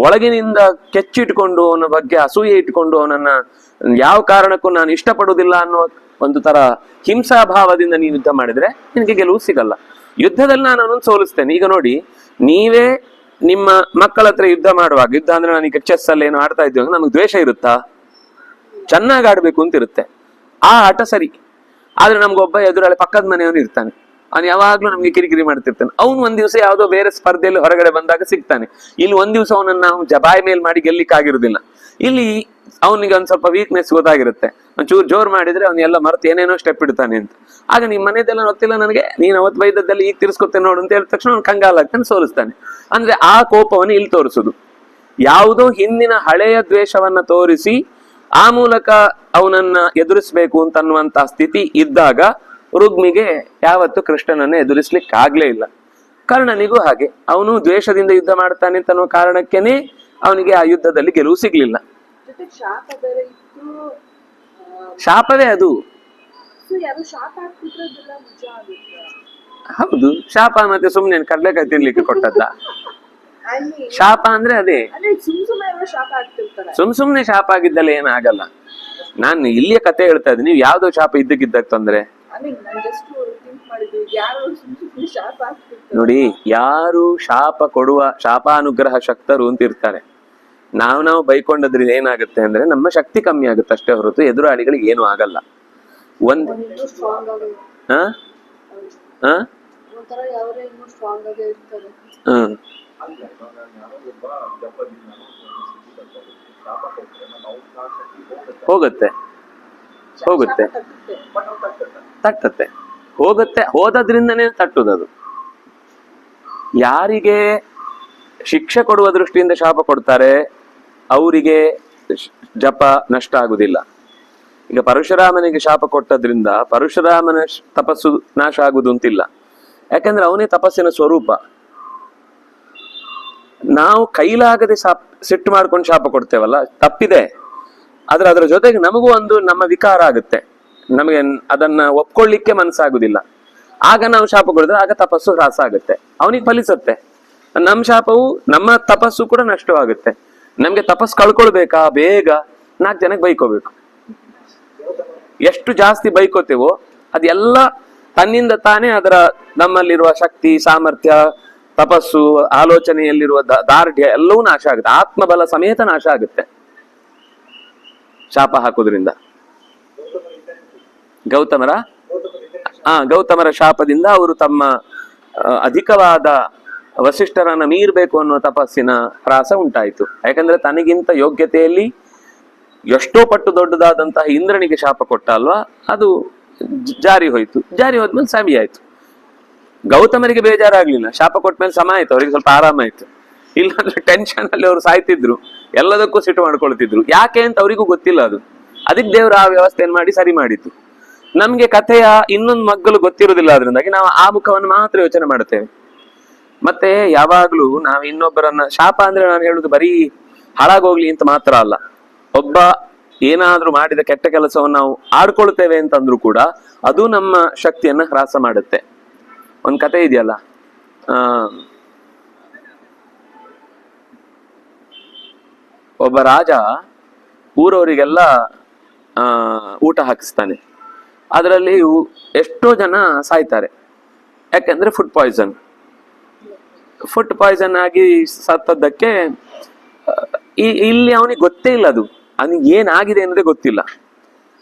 ಒಳಗಿನಿಂದ ಕೆಚ್ಚಿಟ್ಕೊಂಡು ಅವನ ಬಗ್ಗೆ ಅಸೂಯೆ ಇಟ್ಕೊಂಡು ಅವನನ್ನ ಯಾವ ಕಾರಣಕ್ಕೂ ನಾನು ಇಷ್ಟಪಡುವುದಿಲ್ಲ ಅನ್ನುವ ಒಂದು ತರ ಹಿಂಸಾಭಾವದಿಂದ ನೀವು ಯುದ್ಧ ಮಾಡಿದ್ರೆ ನಿನಗೆ ಗೆಲುವು ಸಿಗಲ್ಲ. ಯುದ್ಧದಲ್ಲಿ ನಾನು ಅವನನ್ನು ಸೋಲಿಸ್ತೇನೆ. ಈಗ ನೋಡಿ, ನೀವೇ ನಿಮ್ಮ ಮಕ್ಕಳ ಹತ್ರ ಯುದ್ಧ ಮಾಡುವಾಗ, ಯುದ್ಧ ಅಂದ್ರೆ ನಾನೀಗ ಚೆಸ್ ಅಲ್ಲಿ ಏನೋ ಆಡ್ತಾ ಇದ್ದೇವೆ, ನಮಗೆ ದ್ವೇಷ ಇರುತ್ತಾ? ಚೆನ್ನಾಗಿ ಆಡ್ಬೇಕು ಅಂತ ಇರುತ್ತೆ, ಆ ಆಟ ಸರಿ. ಆದ್ರೆ ನಮ್ಗೊಬ್ಬ ಎದುರಾಳಿ ಪಕ್ಕದ ಮನೆಯವನು ಇರ್ತಾನೆ, ಅವ್ನು ಯಾವಾಗ್ಲೂ ನಮ್ಗೆ ಕಿರಿಕಿರಿ ಮಾಡ್ತಿರ್ತಾನೆ. ಅವ್ನು ಒಂದ್ ದಿವಸ ಯಾವ್ದೋ ಬೇರೆ ಸ್ಪರ್ಧೆಯಲ್ಲಿ ಹೊರಗಡೆ ಬಂದಾಗ ಸಿಗ್ತಾನೆ. ಇಲ್ಲಿ ಒಂದ್ ದಿವಸ ಅವನನ್ನ ನಾವು ಜಬಾಯಿ ಮೇಲ್ ಮಾಡಿ ಗೆಲ್ಲಿಕ್ಕಾಗಿರುದಿಲ್ಲ. ಇಲ್ಲಿ ಅವನಿಗೆ ಒಂದ್ ಸ್ವಲ್ಪ ವೀಕ್ನೆಸ್ ಗೊತ್ತಾಗಿರುತ್ತೆ. ಒಂಚೂರು ಜೋರ್ ಮಾಡಿದ್ರೆ ಅವ್ನು ಎಲ್ಲ ಮರೆತು ಏನೇನೋ ಸ್ಟೆಪ್ ಇಡ್ತಾನೆ ಅಂತ. ಆಗ ನಿಮ್ ಮನೆದೆಲ್ಲ ಗೊತ್ತಿಲ್ಲ ನನಗೆ, ನೀನ್ ಅವತ್ತು ಬೈದದ್ದಲ್ಲಿ ಈಗ ತಿರ್ಸ್ಕೊತೇನೆ ನೋಡು ಅಂತ ಹೇಳಿದ ತಕ್ಷಣ ಅವ್ನು ಕಂಗಾಲಾಗ್ತಾನೆ, ಸೋಲಿಸ್ತಾನೆ. ಅಂದ್ರೆ ಆ ಕೋಪವನ್ನು ಇಲ್ಲಿ ತೋರಿಸುದು. ಯಾವುದೋ ಹಿಂದಿನ ಹಳೆಯ ದ್ವೇಷವನ್ನ ತೋರಿಸಿ ಆ ಮೂಲಕ ಅವನನ್ನ ಎದುರಿಸ್ಬೇಕು ಅಂತ ಅನ್ನುವಂತಹ ಸ್ಥಿತಿ ಇದ್ದಾಗ ರುಗ್ಮಿಗೆ ಯಾವತ್ತು ಕೃಷ್ಣನನ್ನ ಎದುರಿಸ್ಲಿಕ್ಕೆ ಆಗ್ಲೇ ಇಲ್ಲ. ಕರ್ಣನಿಗೂ ಹಾಗೆ, ಅವನು ದ್ವೇಷದಿಂದ ಯುದ್ಧ ಮಾಡ್ತಾನೆ ಅಂತ ಅನ್ನೋ ಕಾರಣಕ್ಕೇನೆ ಅವನಿಗೆ ಆ ಯುದ್ಧದಲ್ಲಿ ಗೆಲುವು ಸಿಗ್ಲಿಲ್ಲ. ಶಾಪ ಬೇರೆ ಇತ್ತು. ಶಾಪವೇ ಅದು. ಶಾಪ ಹಾಕ್ತಿದ್ರಲ್ಲ ನಿಜ ಆಗುತ್ತೆ. ಹೌದು, ಶಾಪ ಮತ್ತೆ ಸುಮ್ನೆ ಕಡ್ಲೆಕಾಯಿ ತಿನ್ಲಿಕ್ಕೆ ಕೊಟ್ಟದ್ದ? ಶಾಪ ಅಂದ್ರೆ ಅದೇ, ಸುಮ್ನೆ ಶಾಪ ಆಗಿದ್ದಲ್ಲ ಏನಾಗಲ್ಲ. ನಾನು ಇಲ್ಲಿಯ ಕತೆ ಹೇಳ್ತಾ ಇದ್ದೀನಿ, ನೀವು ಯಾವ್ದೋ ಶಾಪ ಇದ್ದಕ್ಕಿದ್ದಾಗ ತೊಂದ್ರೆ. ನೋಡಿ, ಯಾರು ಶಾಪ ಕೊಡುವ ಶಾಪಾನುಗ್ರಹ ಶಕ್ತರು ಅಂತ ಇರ್ತಾರೆ. ನಾವು ಬೈಕೊಂಡದ್ರಿಂದ ಏನಾಗುತ್ತೆ ಅಂದ್ರೆ ನಮ್ಮ ಶಕ್ತಿ ಕಮ್ಮಿ ಆಗುತ್ತೆ ಅಷ್ಟೇ ಹೊರತು ಎದುರಾಳಿಗಳಿಗೆ ಏನು ಆಗಲ್ಲ. ಒಂದ್ ಹೋಗುತ್ತೆ ತಟ್ಟತ್ತೆ, ಹೋದದ್ರಿಂದನೇ ತಟ್ಟುದದು. ಯಾರಿಗೆ ಶಿಕ್ಷೆ ಕೊಡುವ ದೃಷ್ಟಿಯಿಂದ ಶಾಪ ಕೊಡ್ತಾರೆ ಅವರಿಗೆ ಜಪ ನಷ್ಟ ಆಗುದಿಲ್ಲ. ಈಗ ಪರಶುರಾಮನಿಗೆ ಶಾಪ ಕೊಟ್ಟದ್ರಿಂದ ಪರಶುರಾಮನ ತಪಸ್ಸು ನಾಶ ಆಗುದು ಅಂತಿಲ್ಲ. ಯಾಕಂದ್ರೆ ಅವನೇ ತಪಸ್ಸಿನ ಸ್ವರೂಪ. ನಾವು ಕೈಲಾಗದೆ ಸಿಟ್ಟು ಮಾಡ್ಕೊಂಡು ಶಾಪ ಕೊಡ್ತೇವಲ್ಲ, ತಪ್ಪಿದೆ. ಆದ್ರೆ ಅದರ ಜೊತೆಗೆ ನಮಗೂ ಒಂದು ನಮ್ಮ ವಿಕಾರ ಆಗುತ್ತೆ, ನಮಗೆ ಅದನ್ನ ಒಪ್ಕೊಳ್ಳಿಕ್ಕೆ ಮನಸ್ಸಾಗುದಿಲ್ಲ. ಆಗ ನಾವು ಶಾಪ ಕೊಡಿದ್ರೆ ಆಗ ತಪಸ್ಸು ಹ್ರಾಸ ಆಗುತ್ತೆ, ಅವನಿಗೆ ಫಲಿಸುತ್ತೆ. ನಮ್ಮ ಶಾಪವು ನಮ್ಮ ತಪಸ್ಸು ಕೂಡ ನಷ್ಟವಾಗುತ್ತೆ. ನಮ್ಗೆ ತಪಸ್ಸು ಕಳ್ಕೊಳ್ಬೇಕಾ ಬೇಗ 4 ಜನಕ್ಕೆ ಬೈಕೋಬೇಕು. ಎಷ್ಟು ಜಾಸ್ತಿ ಬೈಕೋತೇವೋ ಅದೆಲ್ಲ ತನ್ನಿಂದ ತಾನೇ ಅದರ ನಮ್ಮಲ್ಲಿರುವ ಶಕ್ತಿ, ಸಾಮರ್ಥ್ಯ, ತಪಸ್ಸು, ಆಲೋಚನೆಯಲ್ಲಿರುವ ದಾರ್ಢ್ಯ ಎಲ್ಲವೂ ನಾಶ ಆಗುತ್ತೆ. ಆತ್ಮಬಲ ಸಮೇತ ನಾಶ ಆಗುತ್ತೆ ಶಾಪ ಹಾಕೋದ್ರಿಂದ. ಗೌತಮರ ಶಾಪದಿಂದ ಅವರು ತಮ್ಮ ಅಧಿಕವಾದ ವಸಿಷ್ಠರನ್ನ ಮೀರ್ಬೇಕು ಅನ್ನುವ ತಪಸ್ಸಿನ ಹ್ರಾಸ ಉಂಟಾಯಿತು. ಯಾಕಂದ್ರೆ ತನಗಿಂತ ಯೋಗ್ಯತೆಯಲ್ಲಿ ಎಷ್ಟೋ ಪಟ್ಟು ದೊಡ್ಡದಾದಂತಹ ಇಂದ್ರನಿಗೆ ಶಾಪ ಕೊಟ್ಟ ಅಲ್ವಾ, ಅದು ಜಾರಿ ಹೋಯ್ತು. ಜಾರಿ ಹೋದ್ಮೇಲೆ ಸವಿ ಆಯ್ತು. ಗೌತಮರಿಗೆ ಬೇಜಾರಾಗ್ಲಿಲ್ಲ, ಶಾಪ ಕೊಟ್ಮೇಲೆ ಸಮ ಆಯ್ತು, ಅವ್ರಿಗೆ ಸ್ವಲ್ಪ ಆರಾಮ ಆಯ್ತು. ಇಲ್ಲಾಂದ್ರೆ ಟೆನ್ಷನ್ ಅಲ್ಲಿ ಅವ್ರು ಸಾಯ್ತಿದ್ರು, ಎಲ್ಲದಕ್ಕೂ ಸಿಟ್ಟು ಮಾಡ್ಕೊಳ್ತಿದ್ರು. ಯಾಕೆ ಅಂತ ಅವರಿಗೂ ಗೊತ್ತಿಲ್ಲ. ಅದಕ್ಕೆ ದೇವರು ಆ ವ್ಯವಸ್ಥೆಯನ್ನು ಮಾಡಿ ಸರಿ ಮಾಡಿತ್ತು. ನಮ್ಗೆ ಕಥೆಯ ಇನ್ನೊಂದು ಮಗ್ಗಲು ಗೊತ್ತಿರುವುದಿಲ್ಲ, ಅದರಿಂದಾಗಿ ನಾವು ಆ ಮುಖವನ್ನು ಮಾತ್ರ ಯೋಚನೆ ಮಾಡುತ್ತೇವೆ. ಮತ್ತೆ ಯಾವಾಗ್ಲೂ ನಾವು ಇನ್ನೊಬ್ಬರನ್ನ ಶಾಪ ಅಂದ್ರೆ ನಾನು ಹೇಳುದು ಬರೀ ಹಾಳಾಗೋಗ್ಲಿ ಅಂತ ಮಾತ್ರ ಅಲ್ಲ. ಒಬ್ಬ ಏನಾದ್ರೂ ಮಾಡಿದ ಕೆಟ್ಟ ಕೆಲಸವನ್ನು ನಾವು ಆಡ್ಕೊಳ್ತೇವೆ ಅಂತಂದ್ರೂ ಕೂಡ ಅದು ನಮ್ಮ ಶಕ್ತಿಯನ್ನ ಹ್ರಾಸ ಮಾಡುತ್ತೆ. ಒಂದ್ ಕತೆ ಇದೆಯಲ್ಲ, ಒಬ್ಬ ರಾಜ ಊರವರಿಗೆಲ್ಲ ಊಟ ಹಾಕಿಸ್ತಾನೆ. ಅದರಲ್ಲಿ ಎಷ್ಟೋ ಜನ ಸಾಯ್ತಾರೆ. ಯಾಕೆಂದ್ರೆ ಫುಡ್ ಪಾಯ್ಸನ್ ಆಗಿ ಸತ್ತದ್ದಕ್ಕೆ ಇಲ್ಲಿ ಅವನಿಗೆ ಗೊತ್ತೇ ಇಲ್ಲ, ಅದು ಅವನಿಗೆ ಏನಾಗಿದೆ ಅನ್ನೋದೇ ಗೊತ್ತಿಲ್ಲ.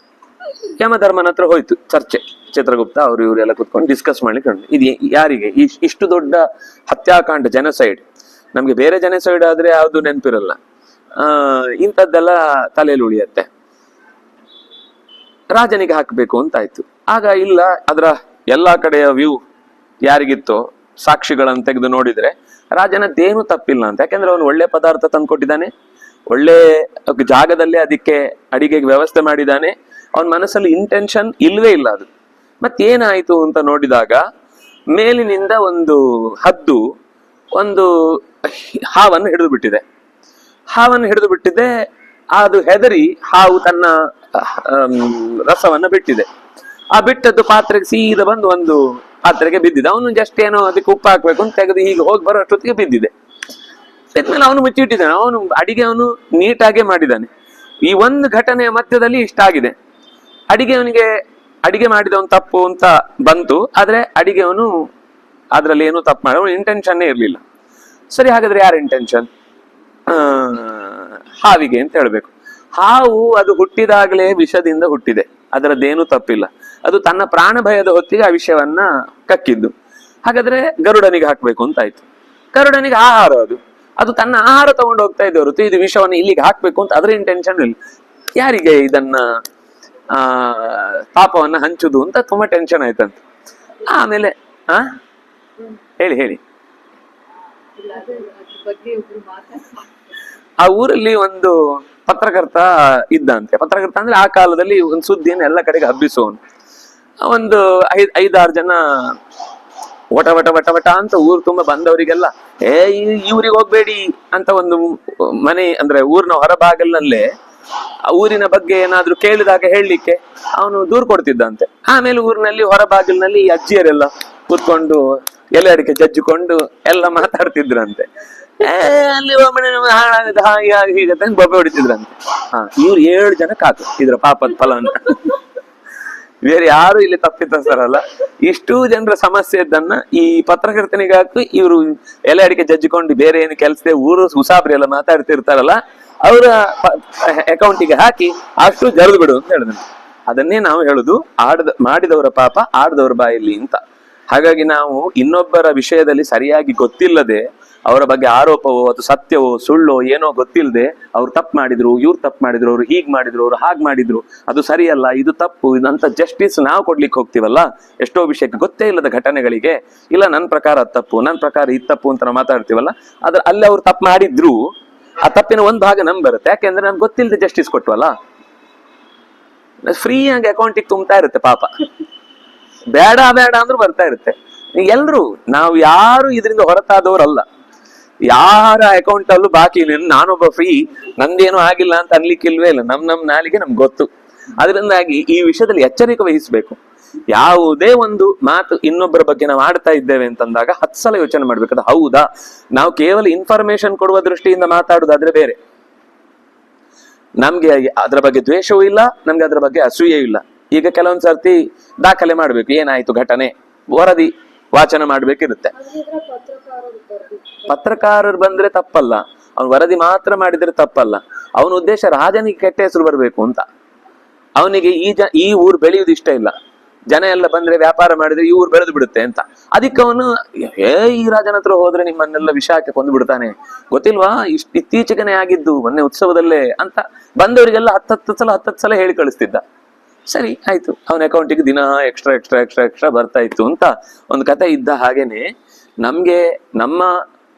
ಯಮಧರ್ಮನ ಹತ್ರ ಹೋಯ್ತು ಚರ್ಚೆ. ಚಿತ್ರಗುಪ್ತ ಅವರು ಇವರೆಲ್ಲ ಕುತ್ಕೊಂಡು ಡಿಸ್ಕಸ್ ಮಾಡ್ಲಿಕ್ಕೆ ಇದು ಯಾರಿಗೆ ಇಷ್ಟು ದೊಡ್ಡ ಹತ್ಯಾಕಾಂಡ, ಜನಸೈಡ್. ನಮ್ಗೆ ಬೇರೆ ಜನಸೈಡ್ ಆದ್ರೆ ಯಾವ್ದು ನೆನಪಿರಲ್ಲ, ಇಂಥದ್ದೆಲ್ಲ ತಲೆಯಲ್ಲಿ ಉಳಿಯತ್ತೆ. ರಾಜನಿಗೆ ಹಾಕ್ಬೇಕು ಅಂತ ಆಯ್ತು. ಆಗ ಇಲ್ಲ, ಅದರ ಎಲ್ಲಾ ಕಡೆಯ ವ್ಯೂ ಯಾರಿಗಿತ್ತೋ ಸಾಕ್ಷಿಗಳನ್ನು ತೆಗೆದು ನೋಡಿದ್ರೆ ರಾಜನದ್ದೇನು ತಪ್ಪಿಲ್ಲ ಅಂತ. ಯಾಕೆಂದ್ರೆ ಅವನು ಒಳ್ಳೆ ಪದಾರ್ಥ ತಂದ್ಕೊಟ್ಟಿದ್ದಾನೆ, ಒಳ್ಳೆ ಜಾಗದಲ್ಲೇ ಅದಕ್ಕೆ ಅಡಿಗೆಗೆ ವ್ಯವಸ್ಥೆ ಮಾಡಿದ್ದಾನೆ. ಅವನ ಮನಸ್ಸಲ್ಲಿ ಇಂಟೆನ್ಷನ್ ಇಲ್ವೇ ಇಲ್ಲ. ಅದು ಮತ್ತೇನಾಯ್ತು ಅಂತ ನೋಡಿದಾಗ ಮೇಲಿನಿಂದ ಒಂದು ಹದ್ದು ಒಂದು ಹಾವನ್ನು ಹಿಡಿದು ಬಿಟ್ಟಿದೆ. ಅದು ಹೆದರಿ ಹಾವು ತನ್ನ ರಸವನ್ನ ಬಿಟ್ಟಿದೆ. ಆ ಬಿಟ್ಟದ್ದು ಪಾತ್ರೆಗೆ ಸೀದಾ ಬಂದು ಒಂದು ಪಾತ್ರೆಗೆ ಬಿದ್ದಿದೆ. ಅವನು ಜಸ್ಟ್ ಏನೋ ಅದಕ್ಕೆ ಉಪ್ಪು ಹಾಕ್ಬೇಕು ಅಂತ ತೆಗೆದು ಹೀಗೆ ಹೋಗಿ ಬರೋ ಅಷ್ಟೊತ್ತಿಗೆ ಬಿದ್ದಿದೆ. ಬಿದ್ಮೇಲೆ ಅವನು ಮುಚ್ಚಿಟ್ಟಿದ್ದಾನೆ. ಅವನು ಅಡಿಗೆ ಅವನು ನೀಟಾಗೆ ಮಾಡಿದ್ದಾನೆ. ಈ ಒಂದು ಘಟನೆಯ ಮಧ್ಯದಲ್ಲಿ ಇಷ್ಟ ಆಗಿದೆ. ಅವನಿಗೆ ಅಡಿಗೆ ಮಾಡಿದವನು ತಪ್ಪು ಅಂತ ಬಂತು, ಆದ್ರೆ ಅವನು ಅದ್ರಲ್ಲಿ ಏನೂ ತಪ್ಪು ಮಾಡ, ಅವನು ಇಂಟೆನ್ಷನ್ನೇ ಇರ್ಲಿಲ್ಲ. ಸರಿ, ಹಾಗಾದ್ರೆ ಯಾರ ಇಂಟೆನ್ಷನ್? ಹಾವಿಗೆ ಅಂತ ಹೇಳ್ಬೇಕು. ಹಾವು ಅದು ಹುಟ್ಟಿದಾಗಲೇ ವಿಷದಿಂದ ಹುಟ್ಟಿದೆ, ಅದರದ್ದೇನೂ ತಪ್ಪಿಲ್ಲ. ಅದು ತನ್ನ ಪ್ರಾಣ ಭಯದ ಹೊತ್ತಿಗೆ ಆ ವಿಷಯವನ್ನ ಕಕ್ಕಿದ್ದು. ಹಾಗಾದ್ರೆ ಗರುಡನಿಗೆ ಹಾಕ್ಬೇಕು ಅಂತ ಆಯ್ತು. ಗರುಡನಿಗೆ ಆಹಾರ, ಅದು ತನ್ನ ಆಹಾರ ತಗೊಂಡು ಹೋಗ್ತಾ ಇದೆ ಹೊರತು ಇದು ವಿಷವನ್ನು ಇಲ್ಲಿಗೆ ಹಾಕ್ಬೇಕು ಅಂತ ಅದರ ಇಂಟೆನ್ಷನ್ ಇಲ್ಲ. ಯಾರಿಗೆ ಇದನ್ನ ಪಾಪವನ್ನ ಹಂಚುದು ಅಂತ ತುಂಬಾ ಟೆನ್ಷನ್ ಆಯ್ತಂತ. ಆಮೇಲೆ ಹೇಳಿ ಆ ಊರಲ್ಲಿ ಒಂದು ಪತ್ರಕರ್ತ ಇದ್ದಂತೆ. ಪತ್ರಕರ್ತ ಅಂದ್ರೆ ಆ ಕಾಲದಲ್ಲಿ ಒಂದು ಸುದ್ದಿಯನ್ನು ಎಲ್ಲ ಕಡೆಗೆ ಹಬ್ಬಿಸುವನು. ಒಂದು 5-6 ಜನ ವಟ ವಟ ವಟ ವಟ ಅಂತ ಊರು ತುಂಬಾ ಬಂದವರಿಗೆಲ್ಲ ಊರಿಗೆ ಹೋಗ್ಬೇಡಿ ಅಂತ ಒಂದು ಮನೆ ಅಂದ್ರೆ ಊರಿನ ಹೊರಭಾಗಲಲ್ಲೇ ಊರಿನ ಬಗ್ಗೆ ಏನಾದ್ರು ಕೇಳಿದಾಗ ಹೇಳಲಿಕ್ಕೆ ಅವನು ದೂರು ಕೊಡ್ತಿದ್ದಂತೆ. ಆಮೇಲೆ ಊರಿನಲ್ಲಿ ಹೊರಬಾಗಿಲಿನಲ್ಲಿ ಈ ಅಜ್ಜಿಯರೆಲ್ಲ ಕೂತ್ಕೊಂಡು ಎಲೆ ಅಡಿಕೆ ಜಜ್ಜಿಕೊಂಡು ಎಲ್ಲ ಮಾತಾಡ್ತಿದ್ರಂತೆ. ಅಲ್ಲಿ ಹಾಳಾಗದ ಹೀಗೆ ಬೊಬ್ಬೆ ಹೊಡಿತಿದ್ರಂತೆ. ಇವ್ರು 7 ಜನ ಕಾತು ಇದ್ರ ಪಾಪದ ಫಲವನ್ನ. ಬೇರೆ ಯಾರು ಇಲ್ಲಿ ತಪ್ಪಿತಸ್ಥರಲ್ಲ. ಇಷ್ಟೂ ಜನರ ಸಮಸ್ಯೆ ಇದ್ದನ್ನ ಈ ಪತ್ರಕರ್ತನಿಗೆ ಹಾಕಿ ಇವರು ಎಲೆ ಅಡಿಕೆ ಜಜ್ಜಿಕೊಂಡು ಬೇರೆ ಏನು ಕೆಲಸದೆ ಊರು ಉಸಾಬ್ರಿ ಎಲ್ಲ ಮಾತಾಡ್ತಿರ್ತಾರಲ್ಲ ಅವರ ಅಕೌಂಟಿಗೆ ಹಾಕಿ ಅಷ್ಟು ಜರಿದು ಬಿಡು ಅಂತ ಹೇಳಿದ್ರು. ಅದನ್ನೇ ನಾವು ಹೇಳುದು, ಮಾಡಿದವರ ಪಾಪ ಆಡದವರ ಬಾಯಲ್ಲಿ ಅಂತ. ಹಾಗಾಗಿ ನಾವು ಇನ್ನೊಬ್ಬರ ವಿಷಯದಲ್ಲಿ ಸರಿಯಾಗಿ ಗೊತ್ತಿಲ್ಲದೆ ಅವರ ಬಗ್ಗೆ ಆರೋಪವೋ ಅಥವಾ ಸತ್ಯವೋ ಸುಳ್ಳೋ ಏನೋ ಗೊತ್ತಿಲ್ಲದೆ ಅವ್ರು ತಪ್ಪು ಮಾಡಿದ್ರು, ಇವ್ರು ತಪ್ಪು ಮಾಡಿದ್ರು, ಅವ್ರು ಹೀಗ್ ಮಾಡಿದ್ರು, ಅವ್ರು ಹಾಗೆ ಮಾಡಿದ್ರು, ಅದು ಸರಿಯಲ್ಲ, ಇದು ತಪ್ಪು, ಇದಂತ ಜಸ್ಟಿಸ್ ನಾವು ಕೊಡ್ಲಿಕ್ಕೆ ಹೋಗ್ತೀವಲ್ಲ ಎಷ್ಟೋ ವಿಷಯಕ್ಕೆ ಗೊತ್ತೇ ಇಲ್ಲದ ಘಟನೆಗಳಿಗೆ. ಇಲ್ಲ ನನ್ನ ಪ್ರಕಾರ ಅದು ತಪ್ಪು, ನನ್ನ ಪ್ರಕಾರ ಇದು ತಪ್ಪು ಅಂತ ನಾವು ಮಾತಾಡ್ತೀವಲ್ಲ, ಅದ್ರ ಅಲ್ಲಿ ಅವ್ರು ತಪ್ಪು ಮಾಡಿದ್ರು ಆ ತಪ್ಪಿನ ಒಂದು ಭಾಗ ನಮ್ಗೆ ಬರುತ್ತೆ. ಯಾಕೆಂದ್ರೆ ನಮ್ಗೆ ಗೊತ್ತಿಲ್ಲದೆ ಜಸ್ಟಿಸ್ ಕೊಟ್ವಲ್ಲ. ಫ್ರೀ ಆಗಿ ಅಕೌಂಟಿಗೆ ತುಂಬ್ತಾ ಇರುತ್ತೆ ಪಾಪ, ಬೇಡ ಅಂದ್ರೂ ಬರ್ತಾ ಇರುತ್ತೆ. ಎಲ್ರು ನಾವು ಯಾರು ಇದರಿಂದ ಹೊರತಾದವರಲ್ಲ. ಯಾರ ಅಕೌಂಟ್ ಅಲ್ಲೂ ಬಾಕಿ ಇಲ್ಲ. ನಾನೊಬ್ಬ ಫ್ರೀ, ನಂದೇನು ಆಗಿಲ್ಲ ಅಂತ ಅನ್ಲಿಕ್ಕಿಲ್ವೇ ಇಲ್ಲ. ನಮ್ ನಾಲಿಗೆ ನಮ್ಗೆ ಗೊತ್ತು. ಅದರಿಂದಾಗಿ ಈ ವಿಷಯದಲ್ಲಿ ಎಚ್ಚರಿಕೆ ವಹಿಸ್ಬೇಕು. ಯಾವುದೇ ಒಂದು ಮಾತು ಇನ್ನೊಬ್ಬರ ಬಗ್ಗೆ ನಾವು ಆಡ್ತಾ ಇದ್ದೇವೆ ಅಂತಂದಾಗ 10 ಸಲ ಯೋಚನೆ ಮಾಡ್ಬೇಕು. ಅದು ಹೌದಾ? ನಾವು ಕೇವಲ ಇನ್ಫಾರ್ಮೇಶನ್ ಕೊಡುವ ದೃಷ್ಟಿಯಿಂದ ಮಾತಾಡುದಾದ್ರೆ ಬೇರೆ. ನಮ್ಗೆ ಅದ್ರ ಬಗ್ಗೆ ದ್ವೇಷವೂ ಇಲ್ಲ, ನಮ್ಗೆ ಅದ್ರ ಬಗ್ಗೆ ಅಸೂಯೆ ಇಲ್ಲ. ಈಗ ಕೆಲವೊಂದ್ ಸರ್ತಿ ದಾಖಲೆ ಮಾಡ್ಬೇಕು, ಏನಾಯ್ತು ಘಟನೆ, ವರದಿ ವಾಚನ ಮಾಡ್ಬೇಕಿರುತ್ತೆ. ಪತ್ರಕಾರರು ಬಂದ್ರೆ ತಪ್ಪಲ್ಲ, ಅವ್ನು ವರದಿ ಮಾತ್ರ ಮಾಡಿದ್ರೆ ತಪ್ಪಲ್ಲ. ಅವನ ಉದ್ದೇಶ ರಾಜನಿಗೆ ಕೆಟ್ಟ ಹೆಸರು ಬರ್ಬೇಕು ಅಂತ. ಅವನಿಗೆ ಈ ಊರು ಬೆಳೆಯುವುದು ಇಷ್ಟ ಇಲ್ಲ. ಜನ ಎಲ್ಲ ಬಂದ್ರೆ ವ್ಯಾಪಾರ ಮಾಡಿದ್ರೆ ಈ ಊರು ಬೆಳೆದು ಬಿಡುತ್ತೆ ಅಂತ. ಅದಕ್ಕೆ ಅವನು ಈ ರಾಜನ ಹತ್ರ ಹೋದ್ರೆ ನಿಮ್ಮನ್ನೆಲ್ಲ ವಿಷಯಕ್ಕೆ ಕೊಂದು ಬಿಡ್ತಾನೆ, ಗೊತ್ತಿಲ್ವಾ, ಇತ್ತೀಚೆಗನೆ ಆಗಿದ್ದು ಮೊನ್ನೆ ಉತ್ಸವದಲ್ಲೇ ಅಂತ ಬಂದವರಿಗೆಲ್ಲ 10 ಸಲ ಹೇಳಿ ಕಳಿಸ್ತಿದ್ದ. ಸರಿ ಆಯ್ತು, ಅವನ ಅಕೌಂಟಿಗೆ ದಿನ ಎಕ್ಸ್ಟ್ರಾ ಬರ್ತಾ ಇತ್ತು ಅಂತ ಒಂದು ಕತೆ ಇದ್ದ ಹಾಗೇನೆ ನಮ್ಗೆ ನಮ್ಮ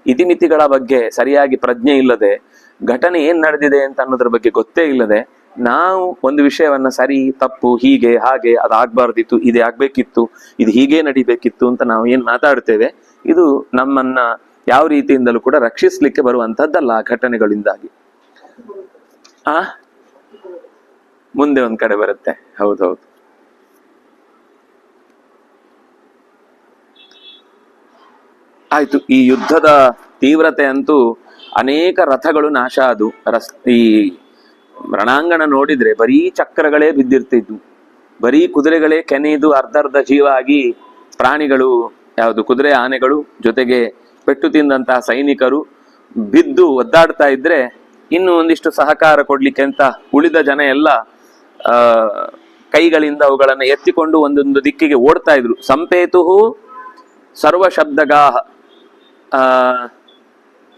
ಇತಿಮಿತಿಗಳ ಬಗ್ಗೆ ಸರಿಯಾಗಿ ಪ್ರಜ್ಞೆ ಇಲ್ಲದೆ, ಘಟನೆ ಏನ್ ನಡೆದಿದೆ ಅಂತ ಅನ್ನೋದ್ರ ಬಗ್ಗೆ ಗೊತ್ತೇ ಇಲ್ಲದೆ ನಾವು ಒಂದು ವಿಷಯವನ್ನ ಸರಿ ತಪ್ಪು ಹೀಗೆ ಹಾಗೆ ಅದಾಗಬಾರ್ದಿತ್ತು, ಇದೇ ಆಗ್ಬೇಕಿತ್ತು, ಇದು ಹೀಗೆ ನಡಿಬೇಕಿತ್ತು ಅಂತ ನಾವು ಏನ್ ಮಾತಾಡ್ತೇವೆ, ಇದು ನಮ್ಮನ್ನ ಯಾವ ರೀತಿಯಿಂದಲೂ ಕೂಡ ರಕ್ಷಿಸ್ಲಿಕ್ಕೆ ಬರುವಂತದ್ದಲ್ಲ ಆ ಘಟನೆಗಳಿಂದಾಗಿ. ಮುಂದೆ ಒಂದ್ ಕಡೆ ಬರುತ್ತೆ. ಹೌದೌದು. ಆಯ್ತು. ಈ ಯುದ್ಧದ ತೀವ್ರತೆ ಅಂತೂ ಅನೇಕ ರಥಗಳು ನಾಶ ಆದವು. ಈ ರಣಾಂಗಣ ನೋಡಿದ್ರೆ ಬರೀ ಚಕ್ರಗಳೇ ಬಿದ್ದಿರ್ತಿದ್ವು, ಬರೀ ಕುದುರೆಗಳೇ ಕೆನೆದು ಅರ್ಧರ್ಧ ಜೀವ ಆಗಿ ಪ್ರಾಣಿಗಳು, ಯಾವುದು ಕುದುರೆ ಆನೆಗಳು, ಜೊತೆಗೆ ಪೆಟ್ಟು ತಿಂದಂತಹ ಸೈನಿಕರು ಬಿದ್ದು ಒದ್ದಾಡ್ತಾ ಇದ್ರೆ ಇನ್ನು ಒಂದಿಷ್ಟು ಸಹಕಾರ ಕೊಡ್ಲಿಕ್ಕೆ ಅಂತ ಉಳಿದ ಜನ ಎಲ್ಲ ಕೈಗಳಿಂದ ಅವುಗಳನ್ನು ಎತ್ತಿಕೊಂಡು ಒಂದೊಂದು ದಿಕ್ಕಿಗೆ ಓಡ್ತಾ ಇದ್ರು. ಸಂಪೇತುಹು ಸರ್ವ ಶಬ್ದಗಾಹ